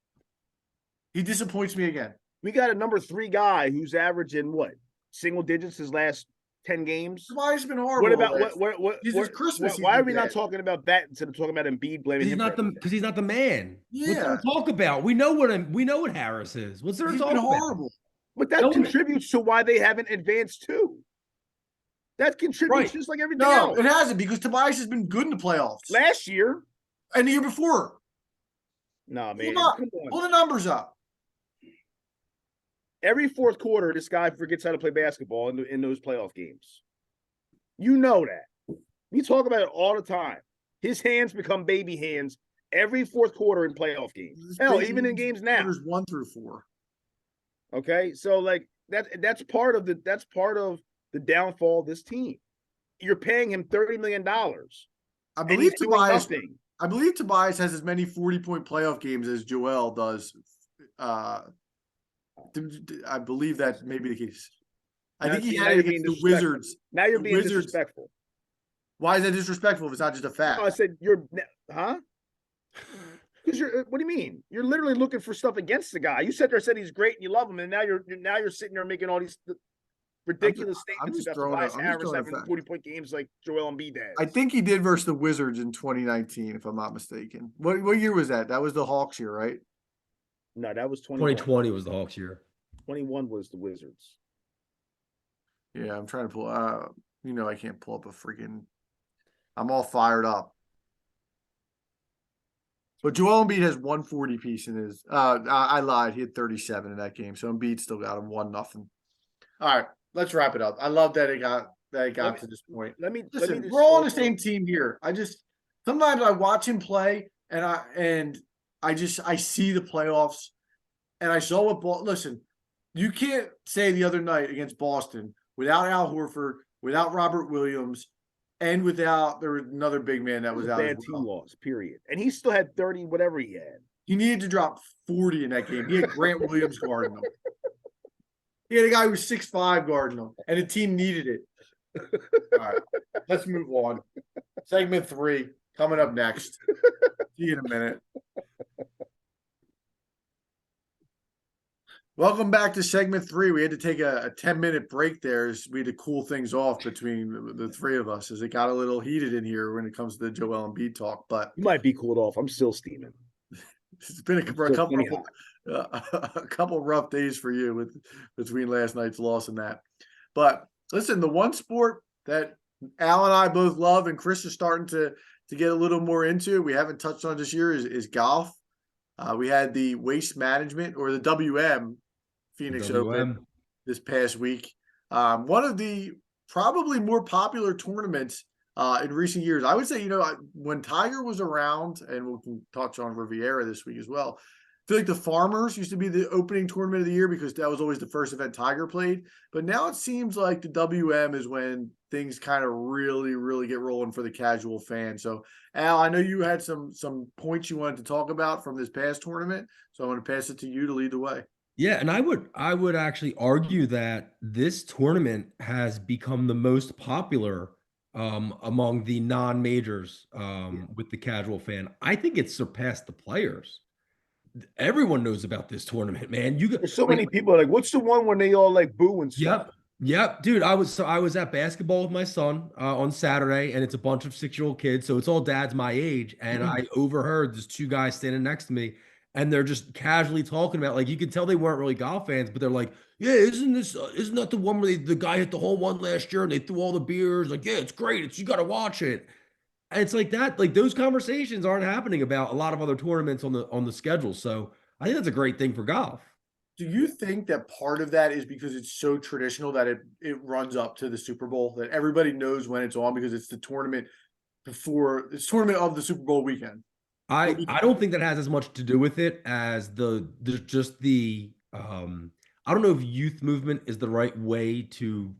Speaker 1: he disappoints me again.
Speaker 2: We got a number 3 guy who's averaging what? Single digits his last 10 games.
Speaker 1: Tobias has been horrible.
Speaker 2: What about what?
Speaker 1: Christmas.
Speaker 2: Why are we not talking about that instead of talking about Embiid blaming him?
Speaker 3: Because he's not the man.
Speaker 1: Yeah.
Speaker 3: What's there to talk about? We know what Harris is. What's there to talk about?
Speaker 1: Horrible.
Speaker 2: But that contributes to why they haven't advanced too. That contributes just like everything else.
Speaker 1: No, it hasn't, because Tobias has been good in the playoffs
Speaker 2: last year
Speaker 1: and the year before.
Speaker 2: No, man.
Speaker 1: Pull the numbers up.
Speaker 2: Every fourth quarter, this guy forgets how to play basketball in those playoff games. You know that. We talk about it all the time. His hands become baby hands every fourth quarter in playoff games. Hell, even in games now.
Speaker 1: Quarters 1 through 4.
Speaker 2: Okay, so like that's part of the downfall of this team. You're paying him $30 million.
Speaker 1: I believe Tobias has as many 40-point playoff games as Joel does. I believe that may be the case. I think he had it against the Wizards.
Speaker 2: Now you're being disrespectful.
Speaker 1: Why is that disrespectful if it's not just a fact?
Speaker 2: No, I said because what do you mean? You're literally looking for stuff against the guy. You sat there and said he's great and you love him, and now you're sitting there making all these ridiculous statements about Tobias Harris having 40-point games like Joel Embiid has.
Speaker 1: I think he did versus the Wizards in 2019, if I'm not mistaken. What year was that? That was the Hawks year, right?
Speaker 2: No, that was
Speaker 3: 2020 was the Hawks year.
Speaker 2: 21 was the Wizards.
Speaker 1: Yeah, I'm trying to pull. I can't pull up a freaking. I'm all fired up. But Joel Embiid has 140 piece in his. I lied. He had 37 in that game, so Embiid still got him 1-0. All right, let's wrap it up. I love that it got to this point. Listen, we're all on the same team here. Sometimes I watch him play, and I see the playoffs, and I saw what listen. You can't say the other night against Boston without Al Horford, without Robert Williams, and without there was another big man that was out.
Speaker 2: Bad team loss, period. And he still had 30, whatever he had.
Speaker 1: He needed to drop 40 in that game. He had Grant Williams guarding him. He had a guy who was 6'5" guarding him, and the team needed it. All right, let's move on. Segment 3 coming up next. See you in a minute. Welcome back to segment 3. We had to take a 10-minute break there as we had to cool things off between the three of us as it got a little heated in here when it comes to the Joel Embiid talk. But
Speaker 2: you might be cooled off. I'm still steaming.
Speaker 1: It's been a couple rough days for you between last night's loss and that. But listen, the one sport that Al and I both love and Chris is starting to get a little more into, we haven't touched on this year, is golf. We had the Waste Management, or the WM Phoenix Open this past week. One of the probably more popular tournaments in recent years. I would say, when Tiger was around, and we can touch on Riviera this week as well, I feel like the Farmers used to be the opening tournament of the year because that was always the first event Tiger played. But now it seems like the WM is when things kind of really, really get rolling for the casual fan. So, Al, I know you had some points you wanted to talk about from this past tournament, so I want to pass it to you to lead the way.
Speaker 3: Yeah, and I would actually argue that this tournament has become the most popular among the non-majors with the casual fan. I think it's surpassed the players. Everyone knows about this tournament, man.
Speaker 2: There's so many people like, what's the one when they all like boo and stuff?
Speaker 3: Yep, dude. I was at basketball with my son on Saturday, and it's a bunch of 6-year-old kids, so it's all dads my age. And I overheard there's 2 guys standing next to me, and they're just casually talking about, like, you could tell they weren't really golf fans, but they're like, "Yeah, isn't that the one where the guy hit the hole one last year and they threw all the beers? Like, yeah, it's great. You got to watch it." And it's like that. Like, those conversations aren't happening about a lot of other tournaments on the schedule. So I think that's a great thing for golf.
Speaker 1: Do you think that part of that is because it's so traditional that it runs up to the Super Bowl, that everybody knows when it's on because it's the tournament of the Super Bowl weekend?
Speaker 3: I don't think that has as much to do with it as the I don't know if youth movement is the right way to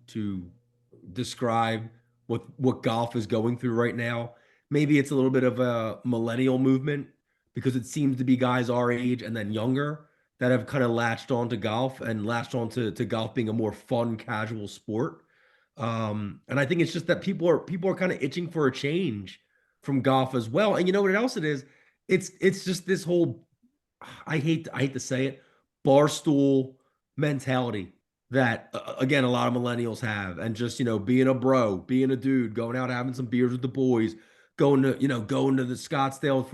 Speaker 3: describe what golf is going through right now. Maybe it's a little bit of a millennial movement because it seems to be guys our age and then younger that have kind of latched on to golf and latched on to golf being a more fun, casual sport. And I think it's just that people are kind of itching for a change from golf as well. And you know what else it is? It's just this whole, I hate to say it, barstool mentality that again a lot of millennials have, and just being a bro, being a dude, going out having some beers with the boys, going to the Scottsdale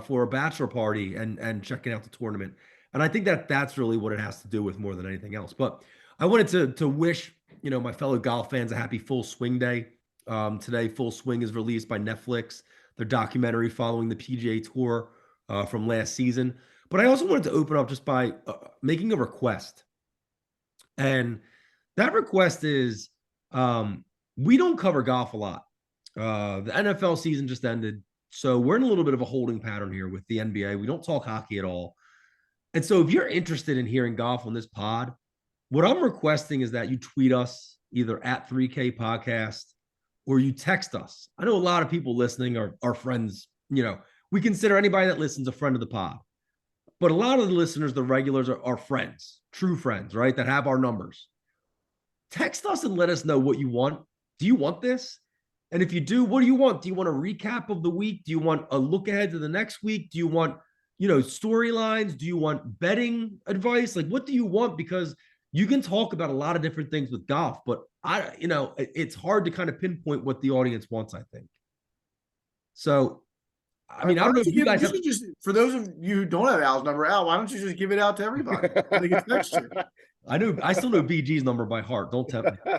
Speaker 3: for a bachelor party and checking out the tournament. And I think that that's really what it has to do with more than anything else. But I wanted to wish my fellow golf fans a happy Full Swing Day. Today, Full Swing is released by Netflix, their documentary following the PGA Tour from last season. But I also wanted to open up just by making a request. And that request is we don't cover golf a lot. The NFL season just ended. So we're in a little bit of a holding pattern here with the NBA. We don't talk hockey at all. And so if you're interested in hearing golf on this pod, what I'm requesting is that you tweet us either at 3K Podcast or you text us. I know a lot of people listening are friends. We consider anybody that listens a friend of the pod. But a lot of the listeners, the regulars, are friends, true friends, right? That have our numbers. Text us and let us know what you want. Do you want this? And if you do, what do you want? Do you want a recap of the week? Do you want a look ahead to the next week? Do you want, storylines? Do you want betting advice? Like, what do you want? Because you can talk about a lot of different things with golf, but it's hard to kind of pinpoint what the audience wants, I think. So, I mean, I don't know if you guys have...
Speaker 1: just, for those of you who don't have Al's number, Al, why don't you just give it out to everybody? I think it's next year.
Speaker 3: I still know BG's number by heart. Don't tempt me.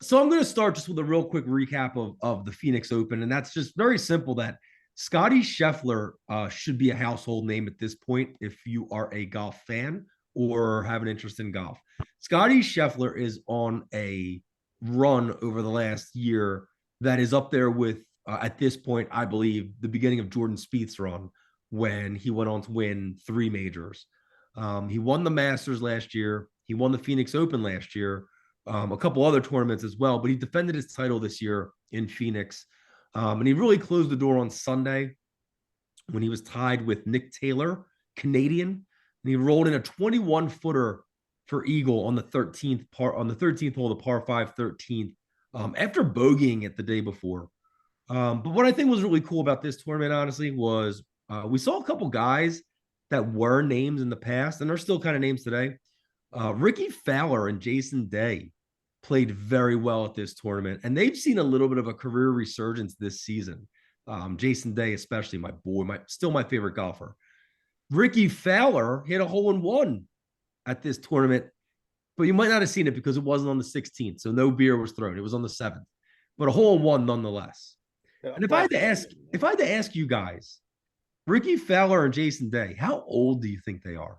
Speaker 3: So I'm going to start just with a real quick recap of the Phoenix Open. And that's just very simple, that Scottie Scheffler should be a household name at this point if you are a golf fan or have an interest in golf. Scottie Scheffler is on a run over the last year that is up there with, at this point, I believe, the beginning of Jordan Spieth's run when he went on to win 3 majors. He won the Masters last year. He won the Phoenix Open last year, a couple other tournaments as well, but he defended his title this year in Phoenix. And he really closed the door on Sunday when he was tied with Nick Taylor, Canadian, and he rolled in a 21-footer for eagle on the 13th hole, the par 5 13th, after bogeying it the day before. But what I think was really cool about this tournament, honestly, was we saw a couple guys that were names in the past and are still kind of names today. Ricky Fowler and Jason Day played very well at this tournament, and they've seen a little bit of a career resurgence this season. Jason Day, especially, my boy, still my favorite golfer. Ricky Fowler hit a hole-in-one at this tournament, but you might not have seen it because it wasn't on the 16th, so no beer was thrown. It was on the 7th, but a hole-in-one nonetheless. And if I had to ask you guys, Ricky Fowler and Jason Day, how old do you think they are?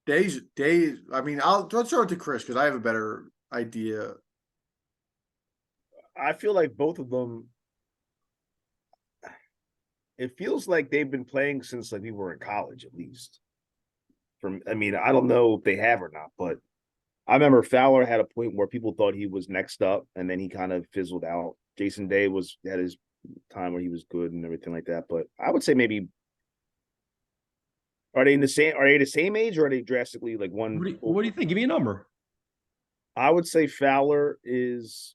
Speaker 1: Days. I mean, let's start to Chris because I have a better idea.
Speaker 2: I feel like both of them. It feels like they've been playing since we were in college, at least. I don't know if they have or not, but I remember Fowler had a point where people thought he was next up, and then he kind of fizzled out. Jason Day had his time where he was good and everything like that, but I would say maybe. Are they the same age, or are they drastically one?
Speaker 3: What do you think? Give me a number.
Speaker 2: I would say Fowler is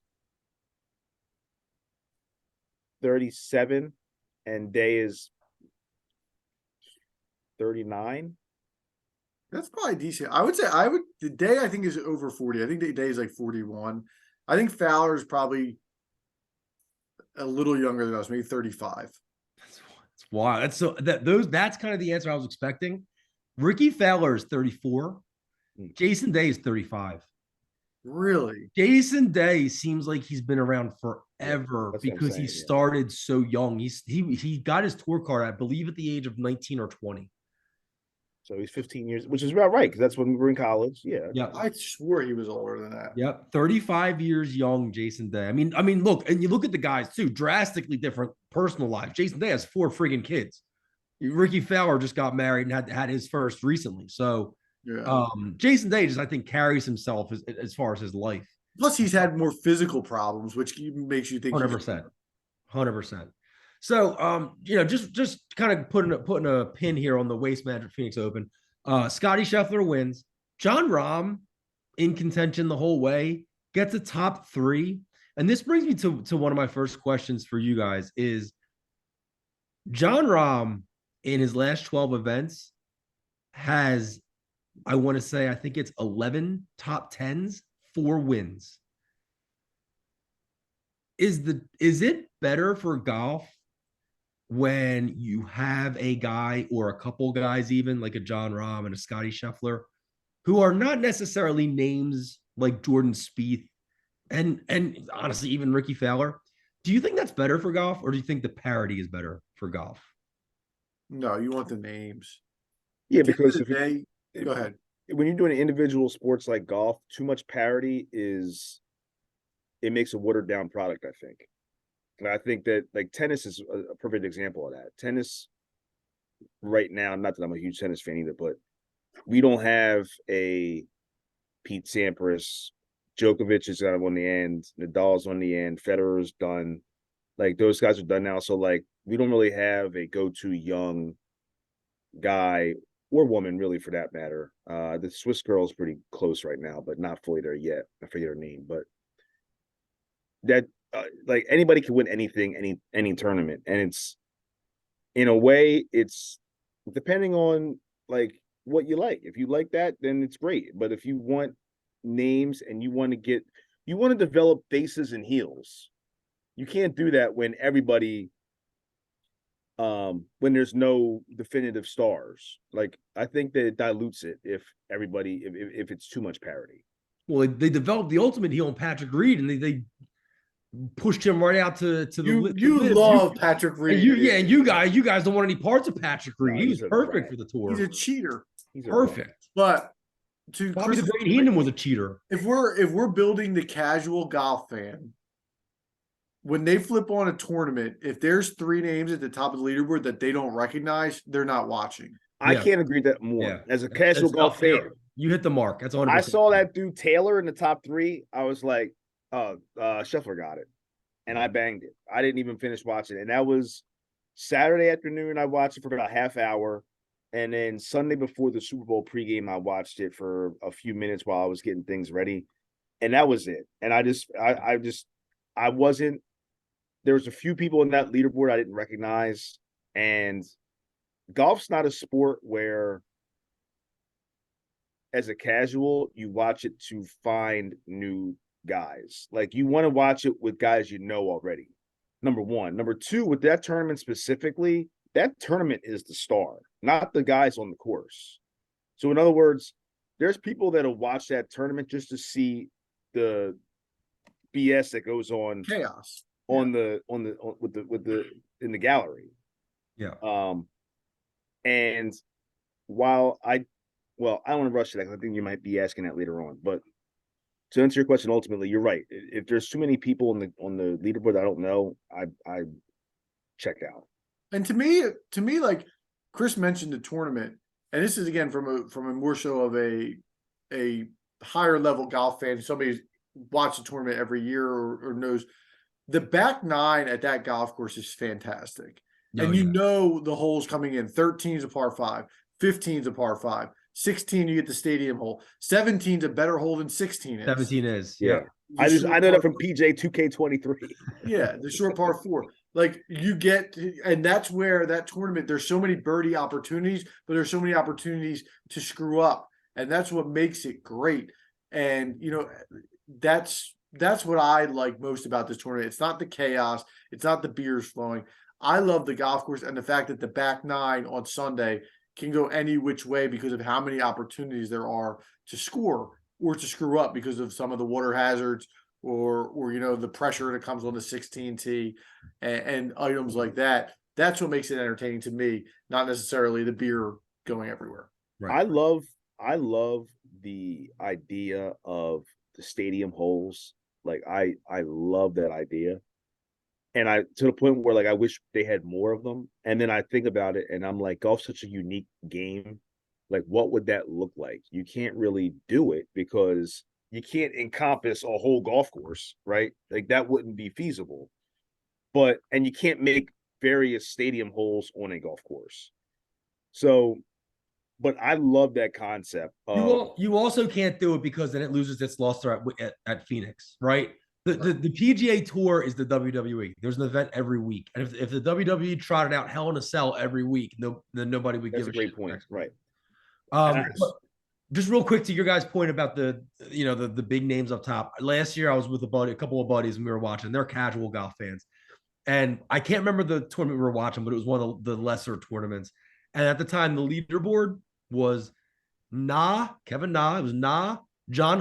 Speaker 2: 37 and Day is 39.
Speaker 1: That's probably decent. I would say the Day I think is over 40. I think the Day is 41. I think Fowler is probably a little younger than us, maybe 35.
Speaker 3: That's wild. That's kind of the answer I was expecting. Ricky Fowler is 34. Jason Day is 35.
Speaker 1: Really?
Speaker 3: Jason Day seems like he's been around forever because he started so young. He got his tour card, I believe, at the age of 19 or 20.
Speaker 2: So he's 15 years, which is about right, because that's when we were in college. Yeah.
Speaker 1: I swore he was older than that.
Speaker 3: Yep. 35 years young, Jason Day. I mean, look, and you look at the guys too, drastically different personal lives. Jason Day has 4 friggin' kids. Ricky Fowler just got married and had his first recently. So Jason Day just, I think, carries himself as far as his life.
Speaker 1: Plus, he's had more physical problems, which makes you think
Speaker 3: 100%. So, just kind of putting a pin here on the Waste Management Phoenix Open. Scotty Scheffler wins. John Rahm in contention the whole way, gets a top 3. And this brings me to one of my first questions for you guys is John Rahm in his last 12 events has, I want to say, I think it's 11 top 10s, 4 wins. Is it better for golf when you have a guy or a couple guys, even like a John Rahm and a Scotty Scheffler, who are not necessarily names like Jordan Spieth and honestly even Ricky Fowler? Do you think that's better for golf, or do you think the parity is better for golf?
Speaker 1: No, you want the names.
Speaker 2: Yeah,
Speaker 1: At the end
Speaker 2: because
Speaker 1: of the day, go ahead.
Speaker 2: when you're doing individual sports like golf, too much parity it makes a watered down product, I think. And I think that like tennis is a perfect example of that. Tennis right now, not that I'm a huge tennis fan either, but we don't have a Pete Sampras. Djokovic is on the end, Nadal's on the end, Federer's done. Like those guys are done now. So like we don't really have a go-to young guy or woman, really, for that matter. The Swiss girl is pretty close right now, but not fully there yet. I forget her name, but that like anybody can win anything, any tournament, and it's in a way it's depending on like what you like. If you like that, then it's great. But if you want names and you want to develop faces and heels, you can't do that when everybody when there's no definitive stars. Like I think that it dilutes it if it's too much parity.
Speaker 3: Well, they developed the ultimate heel in Patrick Reed, and they pushed him right out to the
Speaker 1: You
Speaker 3: live.
Speaker 1: love Patrick Reed.
Speaker 3: And you guys don't want any parts of Patrick Reed.
Speaker 2: No,
Speaker 3: he was
Speaker 2: he's a
Speaker 3: perfect
Speaker 2: rat.
Speaker 3: for the tour.
Speaker 1: He's a cheater.
Speaker 2: He's
Speaker 3: Perfect.
Speaker 1: But to
Speaker 3: Bobby the
Speaker 1: Chris's
Speaker 3: Brain Heenan was a cheater.
Speaker 1: if we're building the casual golf fan, when they flip on a tournament, if there's 3 names at the top of the leaderboard that they don't recognize, they're not watching.
Speaker 2: I
Speaker 3: Yeah.
Speaker 2: can't agree that more.
Speaker 3: Yeah.
Speaker 2: As a casual golf fan,
Speaker 3: You hit the mark. That's 100%.
Speaker 2: I saw that dude Taylor in the top 3. I was like, Scheffler got it. And I banged it. I didn't even finish watching it. And that was Saturday afternoon. I watched it for about a half hour. And then Sunday before the Super Bowl pregame, I watched it for a few minutes while I was getting things ready. And that was it. And I wasn't, there was a few people in that leaderboard I didn't recognize. And golf's not a sport where, as a casual, you watch it to find new guys. Like you want to watch it with guys you know already. Number one. Number two, with that tournament specifically, that tournament is the star, not the guys on the course. So in other words, there's people that'll watch that tournament just to see the BS that goes on
Speaker 1: Chaos.
Speaker 2: with the in the gallery.
Speaker 3: Yeah.
Speaker 2: And while I don't want to rush to that because I think you might be asking that later on, but to answer your question, ultimately, you're right. If there's too many people on the leaderboard that I don't know, I check out.
Speaker 1: And to me, like Chris mentioned the tournament, and this is again from a more so of a higher level golf fan, somebody who's watched the tournament every year or knows the back 9 at that golf course is fantastic. And you know the holes coming in. 13 is a par 5, 15 is a par 5, 16 you get the stadium hole, 17 is a better hole than 16 is.
Speaker 3: 17 is.
Speaker 2: Yeah. I know that from PJ 2K23.
Speaker 1: Yeah, the short par 4. Like you get, and that's where that tournament, there's so many birdie opportunities, but there's so many opportunities to screw up. And that's what makes it great. And, that's what I like most about this tournament. It's not the chaos. It's not the beers flowing. I love the golf course and the fact that the back 9 on Sunday can go any which way because of how many opportunities there are to score or to screw up because of some of the water hazards or the pressure that comes on the 16 tee and items like that. That's what makes it entertaining to me, not necessarily the beer going everywhere.
Speaker 2: Right. I love the idea of the stadium holes. Like I love that idea. And to the point where like I wish they had more of them. And then I think about it and I'm like, golf's such a unique game. Like, what would that look like? You can't really do it because you can't encompass a whole golf course, right? Like that wouldn't be feasible. And you can't make various stadium holes on a golf course. So, but I love that concept.
Speaker 3: You also can't do it because then it loses its luster at Phoenix, right? The PGA Tour is the WWE. There's an event every week, and if the WWE trotted out Hell in a Cell every week, then nobody would give a
Speaker 2: great
Speaker 3: shit.
Speaker 2: Point, right?
Speaker 3: Just real quick to your guys' point about the big names up top. Last year, I was with a couple of buddies, and we were watching. They're casual golf fans, and I can't remember the tournament we were watching, but it was one of the lesser tournaments. And at the time, the leaderboard was Kevin Na. It was John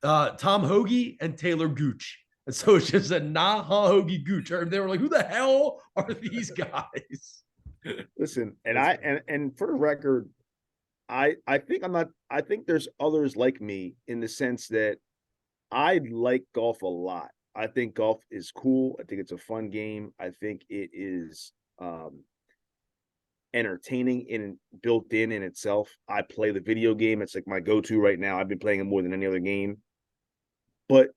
Speaker 3: Tom Hoagie, and Taylor Gooch. And so it's just a Hoagie, Gooch. And they were like, who the hell are these guys?
Speaker 2: Listen, and for the record, I think there's others like me in the sense that I like golf a lot. I think golf is cool. I think it's a fun game. I think it is entertaining and built in itself. I play the video game. It's like my go-to right now. I've been playing it more than any other game. But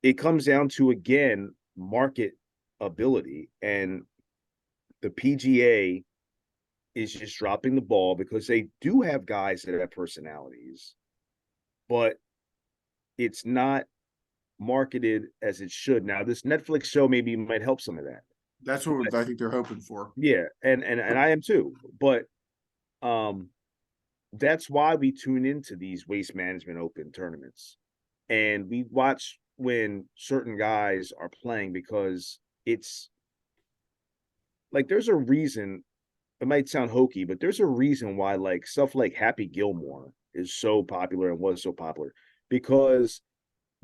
Speaker 2: it comes down to, again, market ability. And the PGA is just dropping the ball because they do have guys that have personalities, but it's not marketed as it should. Now, this Netflix show maybe might help some of that.
Speaker 1: That's what I think they're hoping for.
Speaker 2: Yeah, and I am too. But that's why we tune into these Waste Management Open tournaments. And we watch when certain guys are playing because it's like there's a reason. It might sound hokey, but there's a reason why like stuff like Happy Gilmore is so popular and was so popular, because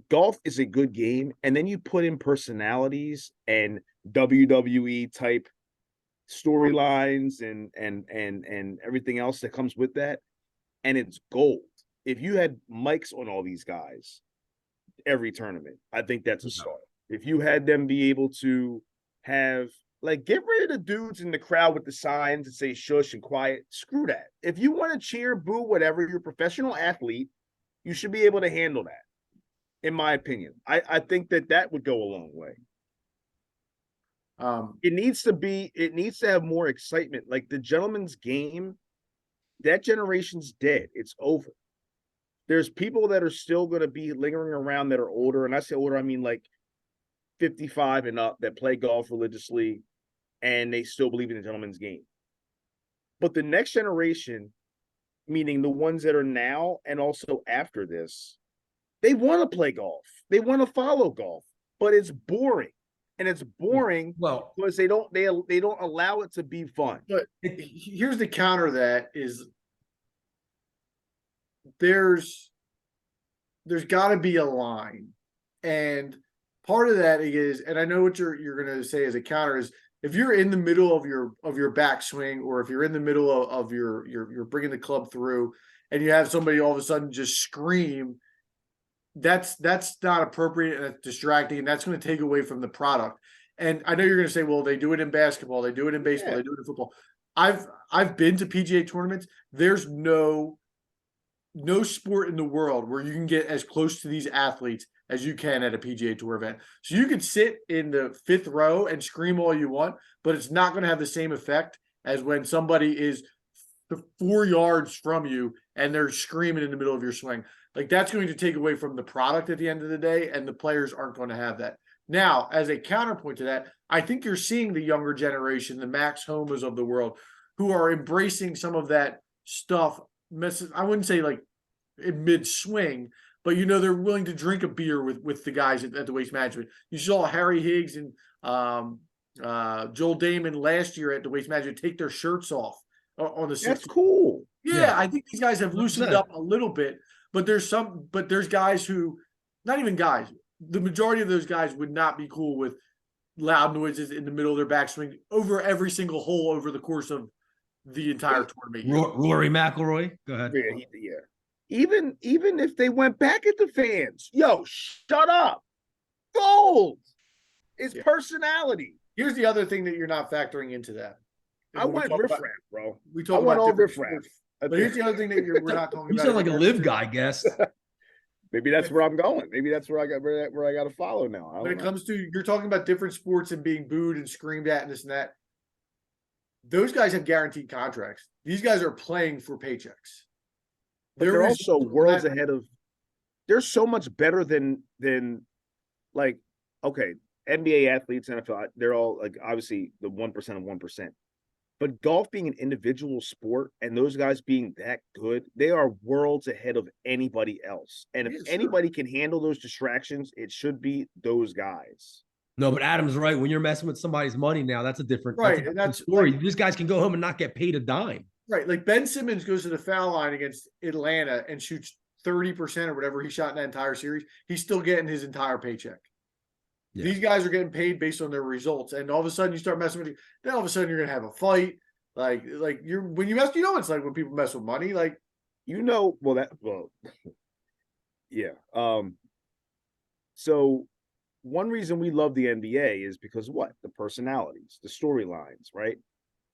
Speaker 2: golf is a good game. And then you put in personalities and WWE type storylines and everything else that comes with that. And it's gold. If you had mics on all these guys every tournament, I think that's a start. If you had them be able to have, like, get rid of the dudes in the crowd with the signs that say shush and quiet. Screw that. If you want to cheer, boo, whatever, you're a professional athlete, you should be able to handle that, in my opinion. I think that would go a long way. It needs to have more excitement. Like the gentleman's game, that generation's dead. It's over. There's people that are still going to be lingering around that are older. And I say older, I mean like 55 and up, that play golf religiously, and they still believe in the gentleman's game. But the next generation, meaning the ones that are now and also after this, they want to play golf. They want to follow golf, but it's boring. And it's boring because they don't allow it to be fun.
Speaker 1: But here's the counter to that is there's got to be a line. And part of that is, and I know what you're going to say as a counter is, if you're in the middle of your backswing, or if you're in the middle of you're bringing the club through, and you have somebody all of a sudden just scream, that's not appropriate, and it's distracting, and that's going to take away from the product. And I know you're going to say, well, they do it in basketball, they do it in baseball, they do it in football. I've been to PGA tournaments. There's no sport in the world where you can get as close to these athletes as you can at a PGA Tour event. So you could sit in the fifth row and scream all you want, but it's not going to have the same effect as when somebody is 4 yards from you and they're screaming in the middle of your swing. Like, that's going to take away from the product at the end of the day, and the players aren't going to have that. Now, as a counterpoint to that, I think you're seeing the younger generation, the Max Homas of the world, who are embracing some of that stuff. I wouldn't say like in mid-swing, but they're willing to drink a beer with the guys at the Waste Management. You saw Harry Higgs and Joel Damon last year at the Waste Management take their shirts off on the 60.
Speaker 2: That's cool.
Speaker 1: Yeah, I think these guys have loosened up a little bit, but there's guys who, not even guys, the majority of those guys would not be cool with loud noises in the middle of their backswing over every single hole over the course of the entire tournament.
Speaker 3: Rory McIlroy, go ahead.
Speaker 2: Yeah. Even if they went back at the fans, yo, shut up. Gold. It's personality.
Speaker 1: Here's the other thing that you're not factoring into that.
Speaker 2: I went riffraff, bro.
Speaker 1: We talk
Speaker 2: about
Speaker 1: all
Speaker 2: riffraff.
Speaker 1: But here's the other thing that we're not talking about.
Speaker 3: You sound like a live guy guest.
Speaker 2: Maybe that's where I'm going. Maybe that's where I got to follow now.
Speaker 1: When it comes to, you're talking about different sports and being booed and screamed at and this and that. Those guys have guaranteed contracts. These guys are playing for paychecks.
Speaker 2: But they're also worlds ahead of. They're so much better than like, okay, NBA athletes, NFL. They're all like obviously the 1% of 1%. But golf being an individual sport and those guys being that good, they are worlds ahead of anybody else. And if anybody can handle those distractions, it should be those guys.
Speaker 3: No, but Adam's right. When you're messing with somebody's money now, that's a different,
Speaker 1: that's
Speaker 3: story.
Speaker 1: like,
Speaker 3: these guys can go home and not get paid a dime.
Speaker 1: Right. Like Ben Simmons goes to the foul line against Atlanta and shoots 30% or whatever he shot in that entire series. He's still getting his entire paycheck. Yeah. These guys are getting paid based on their results. And all of a sudden you start messing with it. Then all of a sudden you're going to have a fight. Like you're, when you mess, it's like when people mess with money, like,
Speaker 2: yeah. So one reason we love the NBA is because what? The personalities, the storylines, right?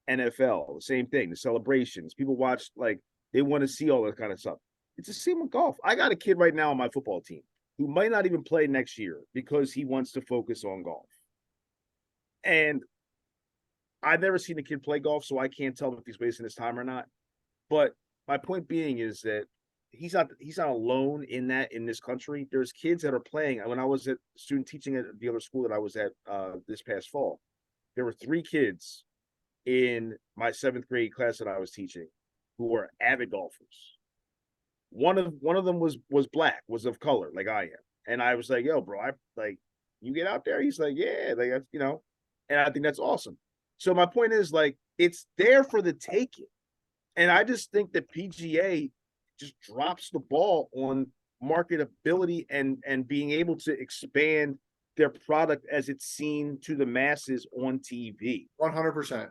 Speaker 2: NFL, the same thing, the celebrations. People watch, like, they want to see all that kind of stuff. It's the same with golf. I got a kid right now on my football team who might not even play next year because he wants to focus on golf. And I've never seen a kid play golf, so I can't tell him if he's wasting his time or not. But my point being is that he's not alone in this country. There's kids that are playing. When I was a student teaching at the other school that I was at this past fall, there were 3 kids in my 7th grade class that I was teaching who were avid golfers. One of them was black, was of color, like I am. And I was like, yo, bro, you get out there? He's like, yeah, like, and I think that's awesome. So my point is, like, it's there for the taking. And I just think that PGA just drops the ball on marketability and being able to expand their product as it's seen to the masses on TV.
Speaker 1: 100%.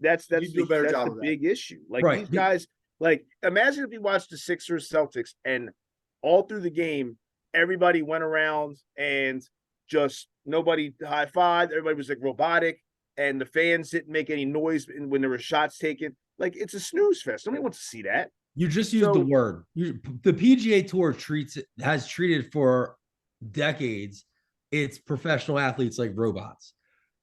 Speaker 2: That's the big issue. Like, right. These guys, like, imagine if you watched the Sixers Celtics and all through the game, everybody went around and just nobody high-fived. Everybody was like robotic, and the fans didn't make any noise when there were shots taken. Like, it's a snooze fest. Nobody wants to see that.
Speaker 3: You just used the word. The PGA Tour has treated for decades its professional athletes like robots.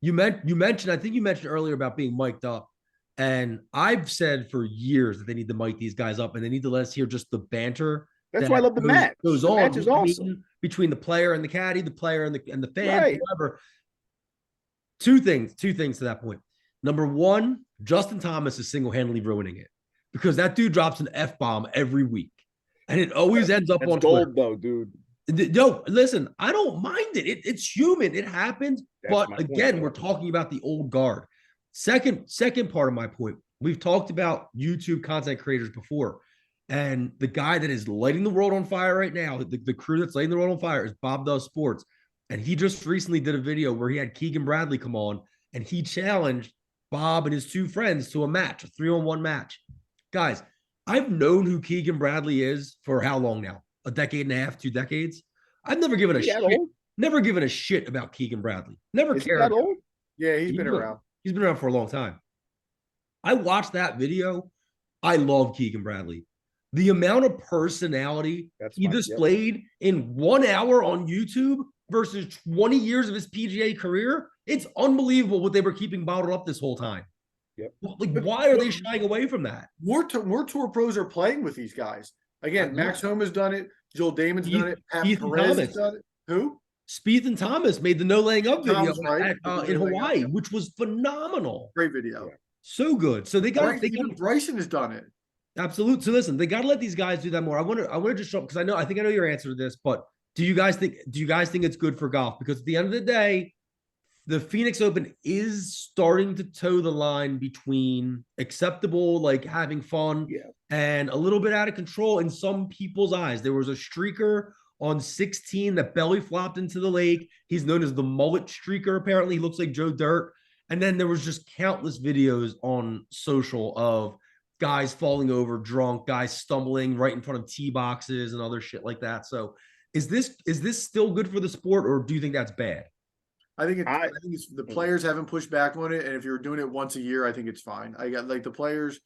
Speaker 3: You mentioned, I think you mentioned earlier about being mic'd up. And I've said for years that they need to mic these guys up and they need to let us hear just the banter.
Speaker 2: That's why I love the match.
Speaker 3: Goes on match is awesome. Between the player and the caddy, the player and the fan, right. Whatever. Two things to that point. Number one, Justin Thomas is single-handedly ruining it because that dude drops an F-bomb every week. And it always ends up on
Speaker 2: gold,
Speaker 3: Twitter.
Speaker 2: Though, dude.
Speaker 3: No, listen, I don't mind it. It's human. It happens. But again, we're talking about the old guard. Second part of my point, we've talked about YouTube content creators before. And the guy that is lighting the world on fire right now, the crew that's lighting the world on fire is Bob Does Sports. And he just recently did a video where he had Keegan Bradley come on and he challenged Bob and his 2 friends to a match, a 3-on-1 match. Guys, I've known who Keegan Bradley is for how long now? A decade and a half, 2 decades. I've never given a shit. Never given a shit about Keegan Bradley. Never cared.
Speaker 2: That old?
Speaker 1: Yeah, he's been around.
Speaker 3: He's been around for a long time. I watched that video. I love Keegan Bradley. The amount of personality he displayed in 1 hour on YouTube versus 20 years of his PGA career, it's unbelievable what they were keeping bottled up this whole time.
Speaker 2: Yep.
Speaker 3: Like, why are they shying away from that?
Speaker 1: More tour pros are playing with these guys. Again, Max Homa has done it. Joel Damon's done it. Pat Perez has done it. Who?
Speaker 3: Spieth and Thomas made the no laying up video in Hawaii, which was phenomenal.
Speaker 1: Great video.
Speaker 3: Yeah. So good. So
Speaker 1: Bryson has done it.
Speaker 3: Absolutely. So listen, they got to let these guys do that more. I want to just show, because I think I know your answer to this, but do you guys think it's good for golf? Because at the end of the day, the Phoenix Open is starting to toe the line between acceptable, like having fun, and a little bit out of control in some people's eyes. There was a streaker on 16 that belly flopped into the lake. He's known as the mullet streaker. Apparently, he looks like Joe Dirt. And then there was just countless videos on social of guys falling over drunk, guys stumbling right in front of tee boxes and other shit like that. So is this still good for the sport, or do you think that's bad?
Speaker 1: I think it's the players haven't pushed back on it, and if you're doing it once a year, I think it's fine. I got like the players.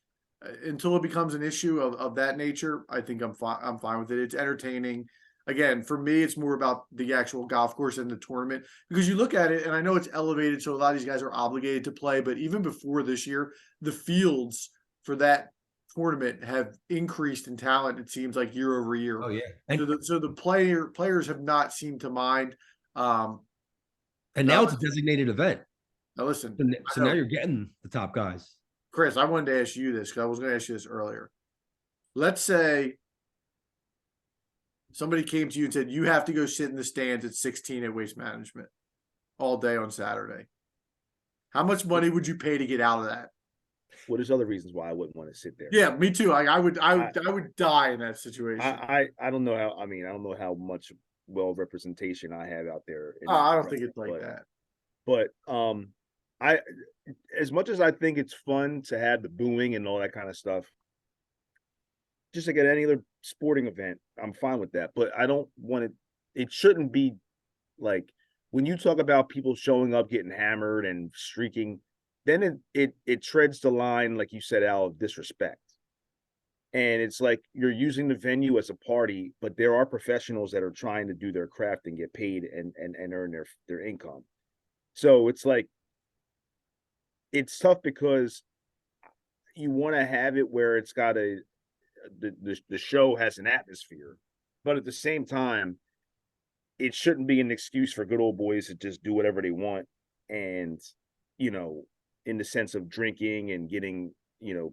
Speaker 1: until it becomes an issue of that nature, I think I'm fine with it. It's entertaining. Again, for me, it's more about the actual golf course and the tournament, because you look at it, and I know it's elevated, so a lot of these guys are obligated to play. But even before this year, the fields for that tournament have increased in talent. It seems like year over year.
Speaker 3: Oh yeah,
Speaker 1: So the players have not seemed to mind.
Speaker 3: and
Speaker 1: Now
Speaker 3: now it's a designated event.
Speaker 1: listen,
Speaker 3: So now you're getting the top guys.
Speaker 1: Chris, I wanted to ask you this because I was going to ask you this earlier. Let's say somebody came to you and said, you have to go sit in the stands at 16 at Waste Management all day on Saturday. How much money would you pay to get out of that?
Speaker 2: Well, there's other reasons why I wouldn't want to sit there.
Speaker 1: Yeah, me too. I would die in that situation.
Speaker 2: I don't know how. I mean, I don't know how much representation I have out there.
Speaker 1: I don't think it's like that.
Speaker 2: But I, as much as I think it's fun to have the booing and all that kind of stuff, just like at any other sporting event, I'm fine with that. But I don't want it. It shouldn't be like when you talk about people showing up, getting hammered and streaking, then it treads the line, like you said, Al, of disrespect. And it's like you're using the venue as a party, but there are professionals that are trying to do their craft and get paid and earn their income. So it's like it's tough because you want to have it where it's got the show has an atmosphere, but at the same time, it shouldn't be an excuse for good old boys to just do whatever they want, and in the sense of drinking and getting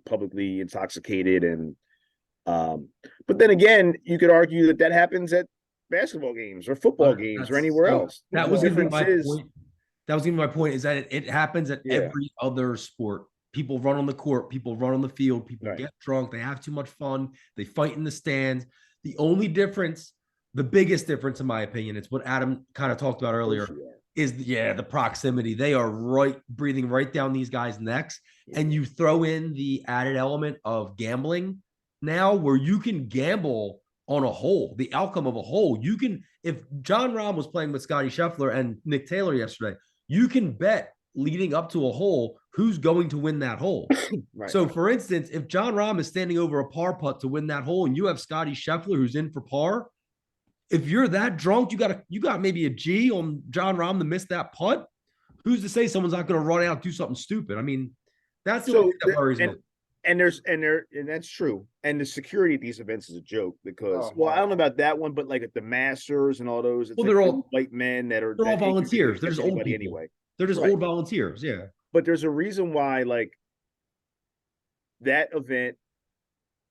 Speaker 2: publicly intoxicated. And but then again, you could argue that happens at basketball games or football games or anywhere else.
Speaker 3: That was going to be my point. That was even my point, is that it happens at every other sport. People run on the court, people run on the field, people get drunk, they have too much fun, they fight in the stands. The only difference, the biggest difference, in my opinion, it's what Adam kind of talked about earlier, is the proximity. They are breathing right down these guys' necks. And you throw in the added element of gambling now, where you can gamble on a hole, the outcome of a hole. You can, if John Rahm was playing with Scotty Scheffler and Nick Taylor yesterday, you can bet leading up to a hole who's going to win that hole. So, for instance, if John Rahm is standing over a par putt to win that hole, and you have Scotty Scheffler who's in for par, if you're that drunk, you got maybe a G on John Rahm to miss that putt. Who's to say someone's not going to run out and do something stupid? I mean, that's the only thing that worries me.
Speaker 2: And that's true. And the security at these events is a joke because, I don't know about that one, but like at the Masters and all those, it's
Speaker 3: they're all
Speaker 2: white men they're
Speaker 3: all volunteers. They're just old people
Speaker 2: anyway.
Speaker 3: They're just old volunteers. Yeah.
Speaker 2: But there's a reason why, like, that event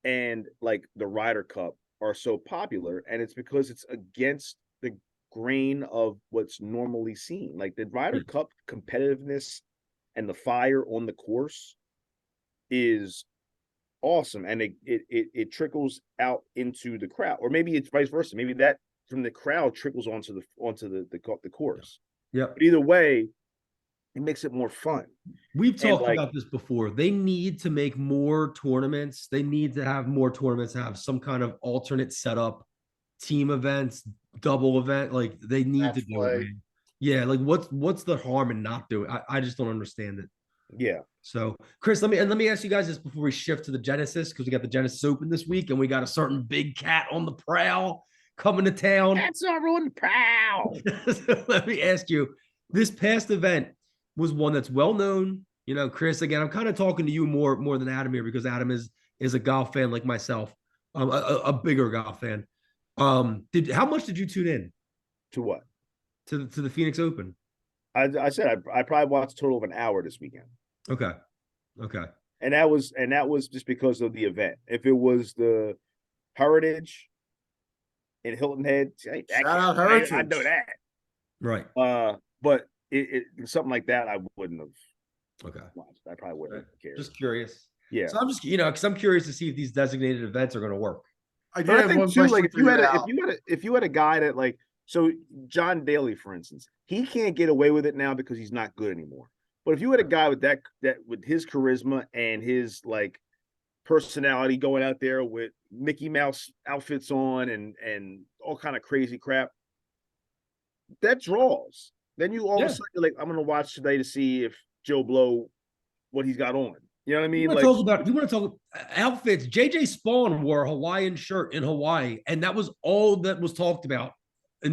Speaker 2: and like the Ryder Cup are so popular, and it's because it's against the grain of what's normally seen. Like the Ryder Cup competitiveness and the fire on the course is awesome, and it trickles out into the crowd, or maybe it's vice versa. Maybe that from the crowd trickles onto the course.
Speaker 3: Yeah.
Speaker 2: But either way, it makes it more fun.
Speaker 3: We've talked about this before. They need to make more tournaments. They need to have more tournaments, have some kind of alternate setup, team events, double event. Like they need to do it. Yeah. Like what's the harm in not doing it? I just don't understand it.
Speaker 2: Yeah.
Speaker 3: So, Chris, let me ask you guys this before we shift to the Genesis, because we got the Genesis Open this week, and we got a certain big cat on the prowl coming to town.
Speaker 2: That's on the prowl.
Speaker 3: So let me ask you, this past event was one that's well known. Chris, again, I'm kind of talking to you more than Adam here, because Adam is a golf fan like myself, a bigger golf fan. How much did you tune in
Speaker 2: to what?
Speaker 3: To the Phoenix Open?
Speaker 2: I said I probably watched a total of an hour this weekend.
Speaker 3: Okay.
Speaker 2: And that was just because of the event. If it was the Heritage in Hilton Head,
Speaker 1: shout out Heritage.
Speaker 2: I know that.
Speaker 3: Right.
Speaker 2: But it something like that I wouldn't have.
Speaker 3: Okay.
Speaker 2: Watched. I probably wouldn't have cared.
Speaker 3: Just curious.
Speaker 2: Yeah.
Speaker 3: So I'm just because I'm curious to see if these designated events are going to work.
Speaker 2: I think too, like if you had a guy that like, so John Daly, for instance, he can't get away with it now because he's not good anymore. But if you had a guy with that with his charisma and his like personality going out there with Mickey Mouse outfits on and all kind of crazy crap, that draws. Then you all of a sudden you're like, I'm gonna watch today to see if Joe Blow what he's got on. You know what I mean?
Speaker 3: You
Speaker 2: Like,
Speaker 3: want to talk outfits. JJ Spawn wore a Hawaiian shirt in Hawaii, and that was all that was talked about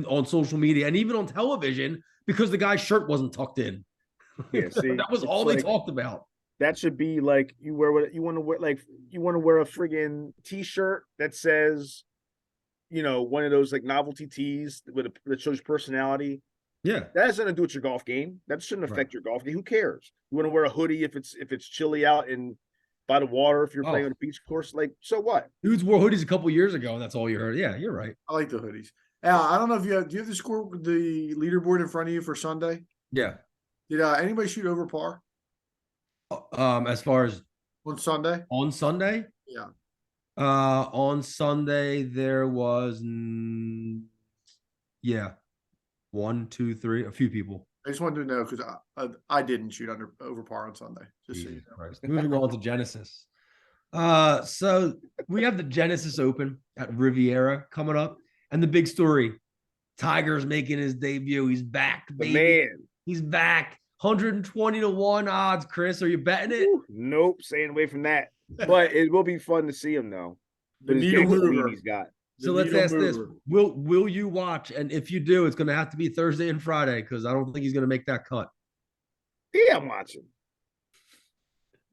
Speaker 3: on social media and even on television because the guy's shirt wasn't tucked in.
Speaker 2: yeah, see,
Speaker 3: That was
Speaker 2: it's
Speaker 3: all they
Speaker 2: like,
Speaker 3: talked about.
Speaker 2: that should be like you wear what you want to wear. Like you want to wear a friggin' t-shirt that says, one of those like novelty tees that shows personality.
Speaker 3: Yeah.
Speaker 2: That has nothing to do with your golf game. That shouldn't affect
Speaker 3: Right.
Speaker 2: your golf game. Who cares? You want to wear a hoodie if it's chilly out and by the water if you're playing on a beach course. Like, so what?
Speaker 3: Dudes wore hoodies a couple years ago, and that's all you heard. Yeah, you're right.
Speaker 1: I like the hoodies. I don't know if do you have the leaderboard in front of you for Sunday?
Speaker 3: Yeah.
Speaker 1: Did anybody shoot over par
Speaker 3: As far as
Speaker 1: on Sunday?
Speaker 3: on Sunday,
Speaker 1: Yeah.
Speaker 3: on Sunday there was, yeah, 1, 2, 3, a few people.
Speaker 1: I just wanted to know because I didn't shoot over par on Sunday. Just so you
Speaker 3: Jesus
Speaker 1: know.
Speaker 3: Christ. Moving on to Genesis. So we have the Genesis Open at Riviera coming up, and the big story: Tiger's making his debut. He's back,
Speaker 2: The
Speaker 3: baby.
Speaker 2: man.
Speaker 3: He's back. 120-1 odds. Chris, are you betting it?
Speaker 2: Ooh, nope, staying away from that. But it will be fun to see him though.
Speaker 1: The
Speaker 2: But his
Speaker 1: needle
Speaker 2: gangster
Speaker 1: mover.
Speaker 2: lead he's got.
Speaker 3: So
Speaker 1: The
Speaker 3: let's
Speaker 1: needle
Speaker 3: ask this:
Speaker 1: mover.
Speaker 3: Will you watch? And if you do, it's going to have to be Thursday and Friday because I don't think he's going to make that cut.
Speaker 2: Yeah, I'm watching.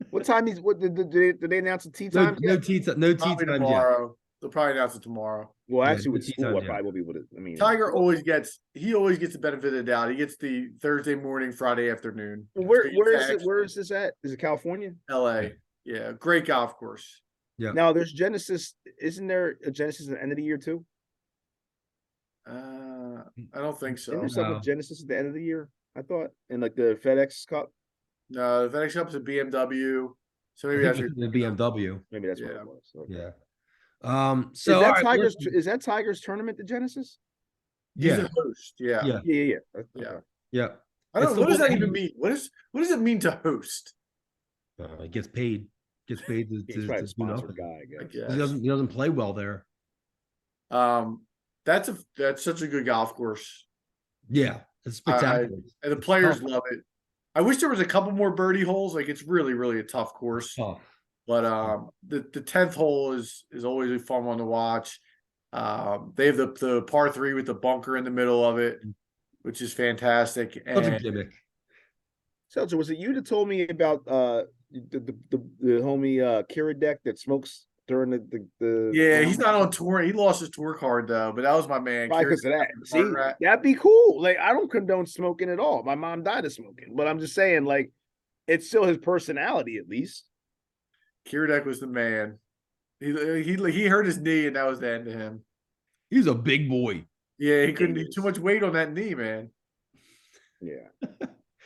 Speaker 2: What time what did they announce the tee time?
Speaker 3: No tea time. No tea
Speaker 1: Probably
Speaker 3: time yet.
Speaker 1: tomorrow. They'll probably announce it tomorrow.
Speaker 2: Well,
Speaker 3: Yeah,
Speaker 2: actually, with
Speaker 3: the tee
Speaker 2: school,
Speaker 3: time,
Speaker 2: I
Speaker 3: yeah.
Speaker 2: probably will be able to. I mean,
Speaker 1: Tiger always gets the benefit of the doubt. He gets the Thursday morning, Friday afternoon.
Speaker 2: where
Speaker 1: So you
Speaker 2: is it?
Speaker 1: text
Speaker 2: Where is this at? Is it California?
Speaker 1: LA. Yeah, great golf course.
Speaker 3: Yeah.
Speaker 2: Now there's Genesis. Isn't there a Genesis at the end of the year too?
Speaker 1: I don't think
Speaker 2: Isn't
Speaker 1: so.
Speaker 2: there something
Speaker 3: No.
Speaker 2: with Genesis at the end of the year? I thought, in like the FedEx Cup.
Speaker 1: No, the FedEx Cup is a BMW. So
Speaker 3: I
Speaker 1: maybe
Speaker 3: think
Speaker 1: that's
Speaker 3: it's the BMW.
Speaker 2: Maybe that's what
Speaker 1: Yeah.
Speaker 2: it was. Okay.
Speaker 3: Yeah.
Speaker 2: Is
Speaker 3: So
Speaker 2: that
Speaker 3: all right,
Speaker 2: Tiger's?
Speaker 3: listen.
Speaker 2: Is that Tiger's tournament the Genesis?
Speaker 1: he's
Speaker 3: Yeah.
Speaker 1: a host. Yeah.
Speaker 3: Yeah.
Speaker 2: Yeah.
Speaker 1: Yeah.
Speaker 2: Okay.
Speaker 3: Yeah.
Speaker 1: I don't
Speaker 3: It's
Speaker 1: know. What
Speaker 3: the
Speaker 1: does that
Speaker 3: one-
Speaker 1: even mean? What does it mean to host?
Speaker 3: He gets paid. Gets paid to
Speaker 2: He's
Speaker 3: do
Speaker 2: probably a sponsored
Speaker 3: nothing.
Speaker 2: guy, I
Speaker 1: I
Speaker 2: guess.
Speaker 1: guess.
Speaker 3: He doesn't play well there.
Speaker 1: That's such a good golf course.
Speaker 3: Yeah, it's spectacular.
Speaker 1: And the players love it. I wish there was a couple more birdie holes. Like it's really, really a tough course.
Speaker 3: Tough.
Speaker 1: But the 10th hole is always a fun one to watch. They have the par 3 with the bunker in the middle of it, which is fantastic.
Speaker 3: Such a
Speaker 1: And
Speaker 3: gimmick.
Speaker 2: Seltzer, was it you that told me about the homie Kira Deck that smokes during the
Speaker 1: yeah, he's not on tour. He lost his tour card though, but that was my man.
Speaker 2: Probably because of that.
Speaker 1: Kieran
Speaker 2: See,
Speaker 1: Cartwright.
Speaker 2: that'd be cool. Like, I don't condone smoking at all. My mom died of smoking, but I'm just saying, like, it's still his personality at least.
Speaker 1: Kiradek was the man. He hurt his knee, and that was the end of him.
Speaker 3: He's a big boy.
Speaker 1: Yeah, he couldn't
Speaker 2: He
Speaker 1: do too
Speaker 2: is.
Speaker 1: much weight on that knee, man.
Speaker 2: Yeah,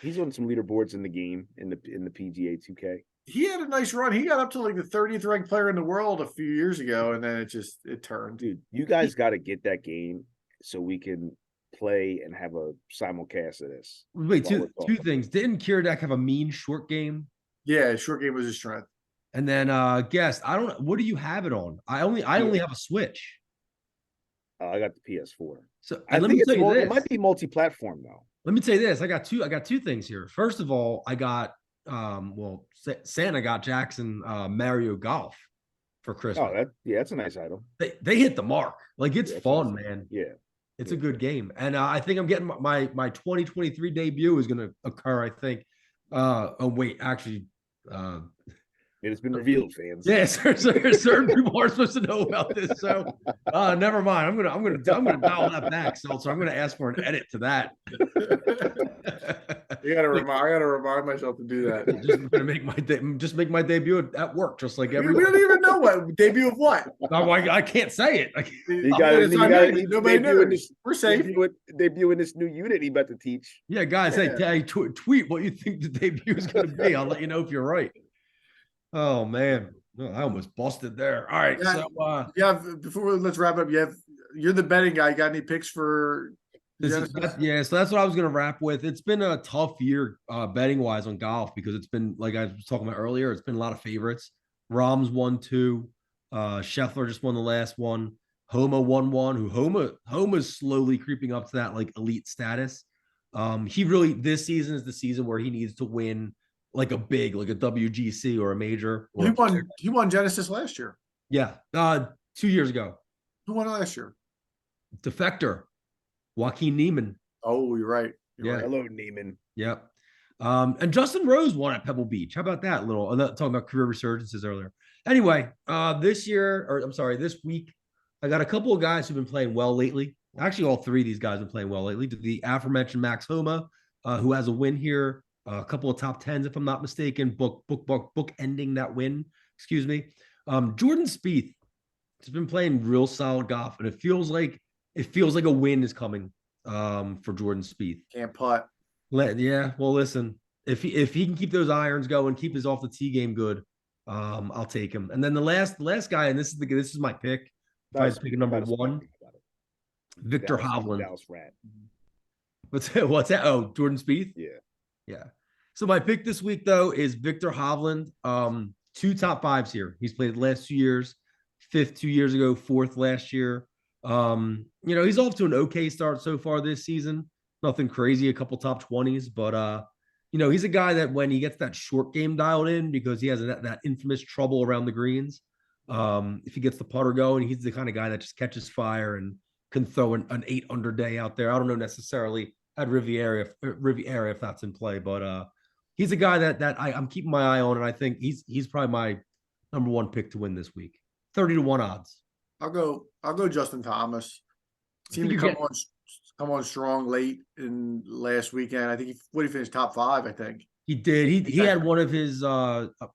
Speaker 2: he's on some leaderboards in the game in the PGA 2K.
Speaker 1: He had a nice run. He got up to like the 30th ranked player in the world a few years ago, and then it turned.
Speaker 2: Dude, you guys got to get that game so we can play and have a simulcast of this.
Speaker 3: Wait,
Speaker 2: while
Speaker 3: two
Speaker 2: we're talking.
Speaker 3: things. Didn't Kiradek have a mean short game?
Speaker 1: Yeah, short game was his strength.
Speaker 3: And then guest, I don't know. What do you have it on? I only have a Switch.
Speaker 2: I got the PS4.
Speaker 3: So
Speaker 2: I
Speaker 3: let
Speaker 2: think
Speaker 3: me tell you
Speaker 2: it
Speaker 3: this.
Speaker 2: might be multi-platform though.
Speaker 3: Let me tell you this. I got two things here. First of all, I got Santa got Jackson Mario Golf for Christmas.
Speaker 2: Oh, that's a nice item.
Speaker 3: They hit the mark. Like it's
Speaker 2: Yeah, that's
Speaker 3: fun,
Speaker 2: nice.
Speaker 3: man.
Speaker 2: Yeah.
Speaker 3: It's a good game. And I think I'm getting my 2023 debut is going to occur, I think. Oh wait, actually
Speaker 2: It has been revealed, fans.
Speaker 3: yeah, certain people are supposed to know about this. So never mind. I'm gonna dial that back, Seltzer. I'm gonna ask for an edit to that.
Speaker 1: I gotta remind myself to do that.
Speaker 3: Just gonna make my debut at work, just like
Speaker 1: We
Speaker 3: everyone.
Speaker 1: don't even know what debut of what.
Speaker 3: I can't say it.
Speaker 2: You got
Speaker 1: Nobody knows. We're safe.
Speaker 2: debuting this new unit he about to teach.
Speaker 3: Yeah, guys,
Speaker 1: Yeah.
Speaker 3: hey, tweet what you think the debut is going to be. I'll let you know if you're right. Oh man, oh, I almost busted there. All right,
Speaker 1: Yeah.
Speaker 3: so
Speaker 1: Let's wrap up. You're the betting guy. Got any picks for
Speaker 3: so that's what I was going to wrap with. It's been a tough year betting wise on golf because it's been, like I was talking about earlier, it's been a lot of favorites. Rahm's won 2. Scheffler just won the last one. Homa won 1. Homa's slowly creeping up to that like elite status. He really, this season is the season where he needs to win like a big, like a WGC or a major. Or
Speaker 1: He won Genesis last year.
Speaker 3: Yeah. 2 years ago.
Speaker 1: Who won last year?
Speaker 3: Defector. Joaquin Neiman.
Speaker 1: Oh, you're right. You're
Speaker 3: Yeah.
Speaker 1: right.
Speaker 2: Hello, Neiman.
Speaker 3: Yep. And Justin Rose won at Pebble Beach. How about that little? I'm not talking about career resurgences earlier. Anyway, this week, I got a couple of guys who've been playing well lately. Actually, all three of these guys have been playing well lately. The aforementioned Max Homa, who has a win here, a couple of top tens, if I'm not mistaken, book ending that win. Excuse me. Jordan Spieth has been playing real solid golf, and it feels like a win is coming for Jordan Spieth.
Speaker 1: Can't putt.
Speaker 3: Yeah, well, listen, if he can keep those irons going, keep his off the tee game good, I'll take him. And then the last guy, and this is my pick. If I pick number one, Victor Hovland.
Speaker 2: Dallas Rat.
Speaker 3: What's that? Oh, Jordan Spieth.
Speaker 2: Yeah.
Speaker 3: So my pick this week though is Victor Hovland. 2 top fives here. He's played the last 2 years, 5th 2 years ago, 4th last year. He's off to an okay start so far this season. Nothing crazy, a couple top 20s, but he's a guy that when he gets that short game dialed in, because he has that infamous trouble around the greens. If he gets the putter going, he's the kind of guy that just catches fire and can throw an 8 under day out there. I don't know necessarily at Riviera if that's in play, but he's a guy that I'm keeping my eye on, and I think he's probably my number one pick to win this week. 30-1 odds.
Speaker 1: I'll go Justin Thomas. Seemed to come on strong late in last weekend. I think he finished top 5, I think.
Speaker 3: He did. He had one of his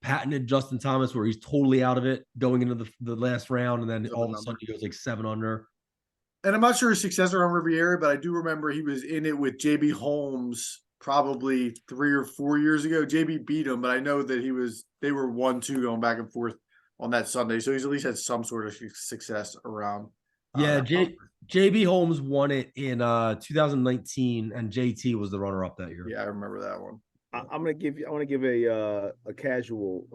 Speaker 3: patented Justin Thomas where he's totally out of it going into the last round, and then all of a sudden he goes like 7 under.
Speaker 1: And I'm not sure his successor on Riviera, but I do remember he was in it with JB Holmes probably 3 or 4 years ago. JB beat him, but I know that they were 1-2 going back and forth on that Sunday. So he's at least had some sort of success around.
Speaker 3: Yeah, JB Holmes won it in 2019, and JT was the runner-up that year.
Speaker 1: Yeah, I remember that one.
Speaker 2: I want to give a casual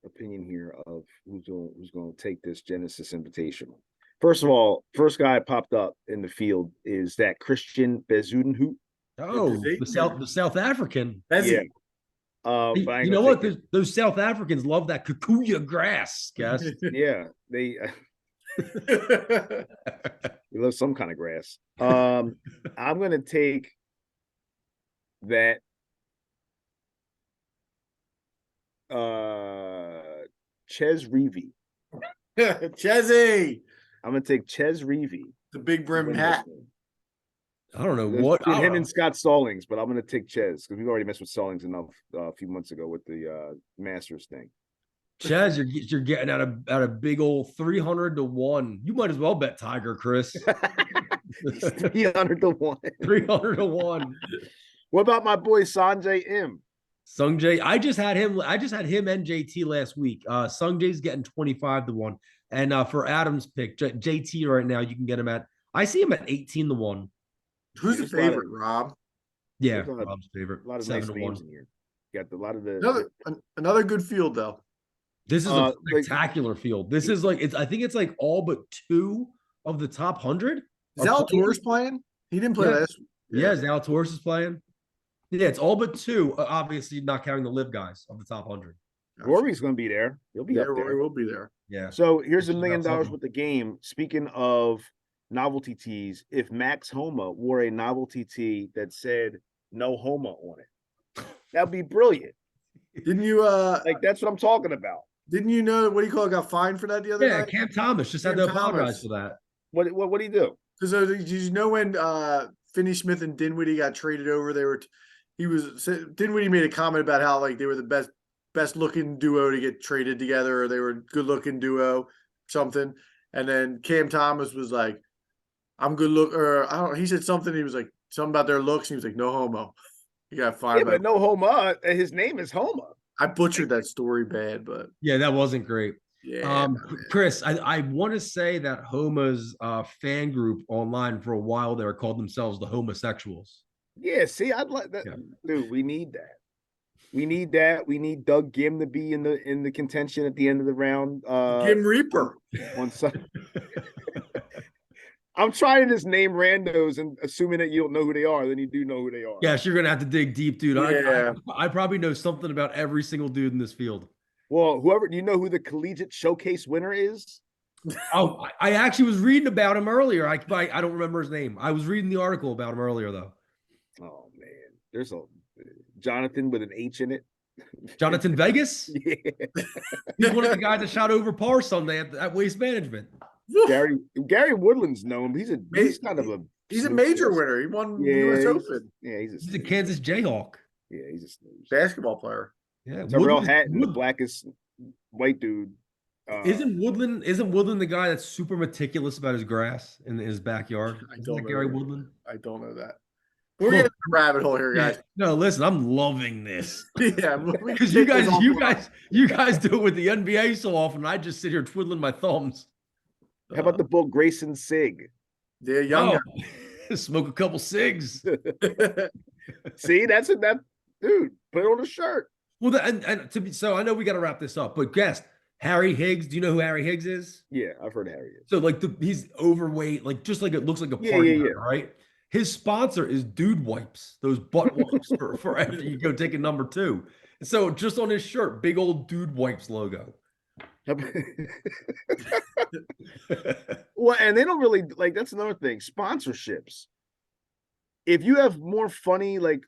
Speaker 2: opinion here of who's going to take this Genesis Invitational. First of all, first guy popped up in the field is that Christian Bezuidenhout.
Speaker 3: Oh, the South African.
Speaker 1: Yeah.
Speaker 3: You know what? Those South Africans love that kikuyu grass, guys.
Speaker 2: Yeah, they love some kind of grass. I'm going to take that Ches Reavie.
Speaker 1: Chezzy.
Speaker 2: I'm going to take Ches Reavie.
Speaker 1: The big brim hat.
Speaker 3: I don't know what
Speaker 2: him and Scott Stallings, but I'm going to take Ches because we've already messed with Stallings enough a few months ago with the Masters thing.
Speaker 3: Ches, you're getting out of big old 300-1. You might as well bet Tiger, Chris.
Speaker 2: 300-1.
Speaker 3: 300-1.
Speaker 2: What about my boy Sanjay M?
Speaker 3: Sungjae, I just had him and JT last week. Sungjae's getting 25-1. And for Adam's pick, JT right now, you can get him I see him at 18-1.
Speaker 1: Who's the favorite, Rob?
Speaker 3: Yeah, Rob's favorite.
Speaker 2: A lot of nice names in here. Got a lot of
Speaker 1: another good field though.
Speaker 3: This is a spectacular field. This is I think it's like all but 2 of the top 100.
Speaker 1: Zalatoris playing? He didn't play last week.
Speaker 3: Yeah, Zalatoris is playing. Yeah, it's all but 2. Obviously, not counting the live guys of the top 100.
Speaker 2: Rory's going to be there. He'll be up there.
Speaker 1: Rory will be there.
Speaker 3: Yeah.
Speaker 2: So here's $1 million with the game. Speaking of novelty tees, if Max Homa wore a novelty tee that said "No Homa" on it, that'd be brilliant.
Speaker 1: Didn't you?
Speaker 2: That's what I'm talking about.
Speaker 1: Didn't you know what do you call it? Got fined for that the other night?
Speaker 3: Cam Thomas just had to apologize for that.
Speaker 2: What did he do?
Speaker 1: Because did you know when Finney Smith and Dinwiddie got traded over? Dinwiddie made a comment about how they were the best looking duo to get traded together, or they were a good looking duo, something. And then Cam Thomas was like, "I'm good look," or I don't. He said something. He was like something about their looks. And he was like, "No homo." He got fined.
Speaker 2: Yeah, but no Homa. His name is Homa.
Speaker 1: I butchered that story bad, but
Speaker 3: yeah, that wasn't great.
Speaker 1: Yeah,
Speaker 3: Chris, I want to say that Homa's fan group online for a while there called themselves the homosexuals.
Speaker 2: Yeah, see, I'd like that, dude. We need that. We need that. We need Doug Gim to be in the contention at the end of the round.
Speaker 1: Gim Reaper
Speaker 2: on Sunday. I'm trying to just name randos and assuming that you don't know who they are, then you do know who they are.
Speaker 3: Yes, you're gonna have to dig deep, dude.
Speaker 1: Yeah.
Speaker 3: I probably know something about every single dude in this field.
Speaker 2: Well, whoever, do you know who the collegiate showcase winner is?
Speaker 3: Oh, I actually was reading about him earlier. I don't remember his name. I was reading the article about him earlier though.
Speaker 2: Oh man, there's a Jonathan with an H in it.
Speaker 3: Jonathan Vegas.
Speaker 2: Yeah.
Speaker 3: He's one of the guys that shot over par Sunday at Waste Management.
Speaker 2: Gary Woodland's known. He's kind of a
Speaker 1: He's a major winner. He won the US Open.
Speaker 2: Yeah,
Speaker 3: He's a Kansas Jayhawk.
Speaker 2: Yeah, he's a snooze.
Speaker 1: Basketball player.
Speaker 3: Yeah,
Speaker 2: Terrell Hatton, the blackest white dude.
Speaker 3: Isn't Woodland the guy that's super meticulous about his grass in his backyard? Isn't that Gary Woodland?
Speaker 1: I don't know that. We're getting a rabbit hole here, guys.
Speaker 3: No, listen, I'm loving this.
Speaker 1: Yeah,
Speaker 3: because you guys do it with the NBA so often. I just sit here twiddling my thumbs.
Speaker 2: How about the book Grayson Sig?
Speaker 1: Yeah, young
Speaker 3: guy. Smoke a couple cigs.
Speaker 2: See, that's that dude. Put it on a shirt.
Speaker 3: Well, so I know we got to wrap this up, but guest Harry Higgs. Do you know who Harry Higgs is?
Speaker 2: Yeah, I've heard of Harry Higgs.
Speaker 3: So like he's overweight, like just like it looks like a party, right? His sponsor is Dude Wipes, those butt wipes for after you go take a number 2. So just on his shirt, big old Dude Wipes logo.
Speaker 2: Well, and they don't really like, that's another thing. Sponsorships. If you have more funny, like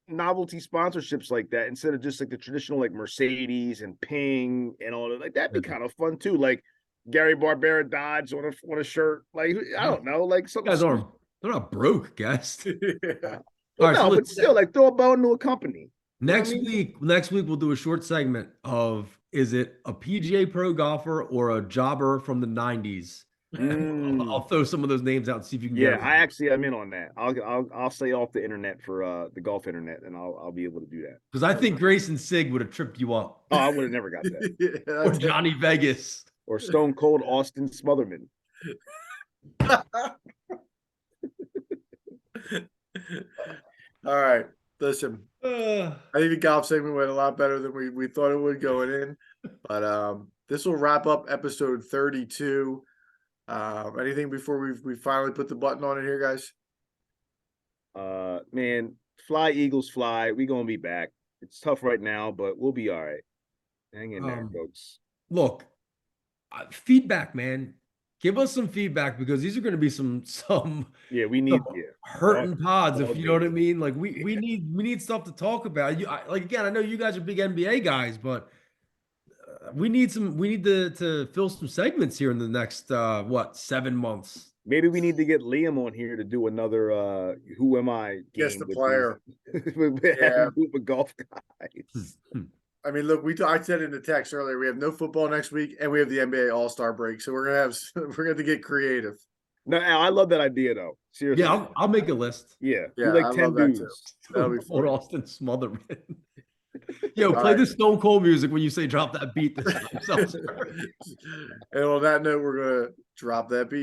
Speaker 2: novelty sponsorships like that, instead of just like the traditional like Mercedes and Ping and all that, like that'd be kind of fun too. Like Gary Barbera Dodge on a shirt. Like I don't know, like something.
Speaker 3: Guys aren't, they're not broke, guest.
Speaker 1: Yeah.
Speaker 2: Well, no, but still, like throw a bone to a company.
Speaker 3: Next week we'll do a short segment of, is it a PGA Pro golfer or a jobber from the 90s? I'll throw some of those names out and see if you can get them.
Speaker 2: I'm in on that. I'll stay off the internet for the golf internet, and I'll be able to do that.
Speaker 3: Because I think Grayson Sig would have tripped you up.
Speaker 2: Oh, I would have never got that.
Speaker 1: Yeah,
Speaker 3: or Johnny Vegas.
Speaker 2: Or Stone Cold Austin Smotherman.
Speaker 1: All right. Listen, I think the golf segment went a lot better than we thought it would going in. But this will wrap up episode 32. Anything before we finally put the button on it here, guys?
Speaker 2: Man, fly Eagles fly. We gonna be back. It's tough right now, but we'll be all right. Hang in there, folks.
Speaker 3: Look, feedback, man. Give us some feedback, because these are going to be some
Speaker 2: we need
Speaker 3: hurting pods, if you know what I mean. Like we need stuff to talk about. Like again, I know you guys are big NBA guys, but we need to fill some segments here in the next 7 months.
Speaker 2: Maybe we need to get Liam on here to do another Who Am I game.
Speaker 1: Guess the player.
Speaker 2: With golf guys.
Speaker 1: I mean, look, I said in the text earlier, we have no football next week, and we have the NBA All-Star break, so we're gonna have to get creative.
Speaker 2: No, I love that idea though. Seriously,
Speaker 3: yeah, I'll make a list.
Speaker 2: Yeah,
Speaker 1: like I 10 dudes.
Speaker 3: That'll be fun. Austin Smotherman. Yo, play the Stone Cold music when you say drop that beat.
Speaker 1: And on that note, we're gonna drop that beat.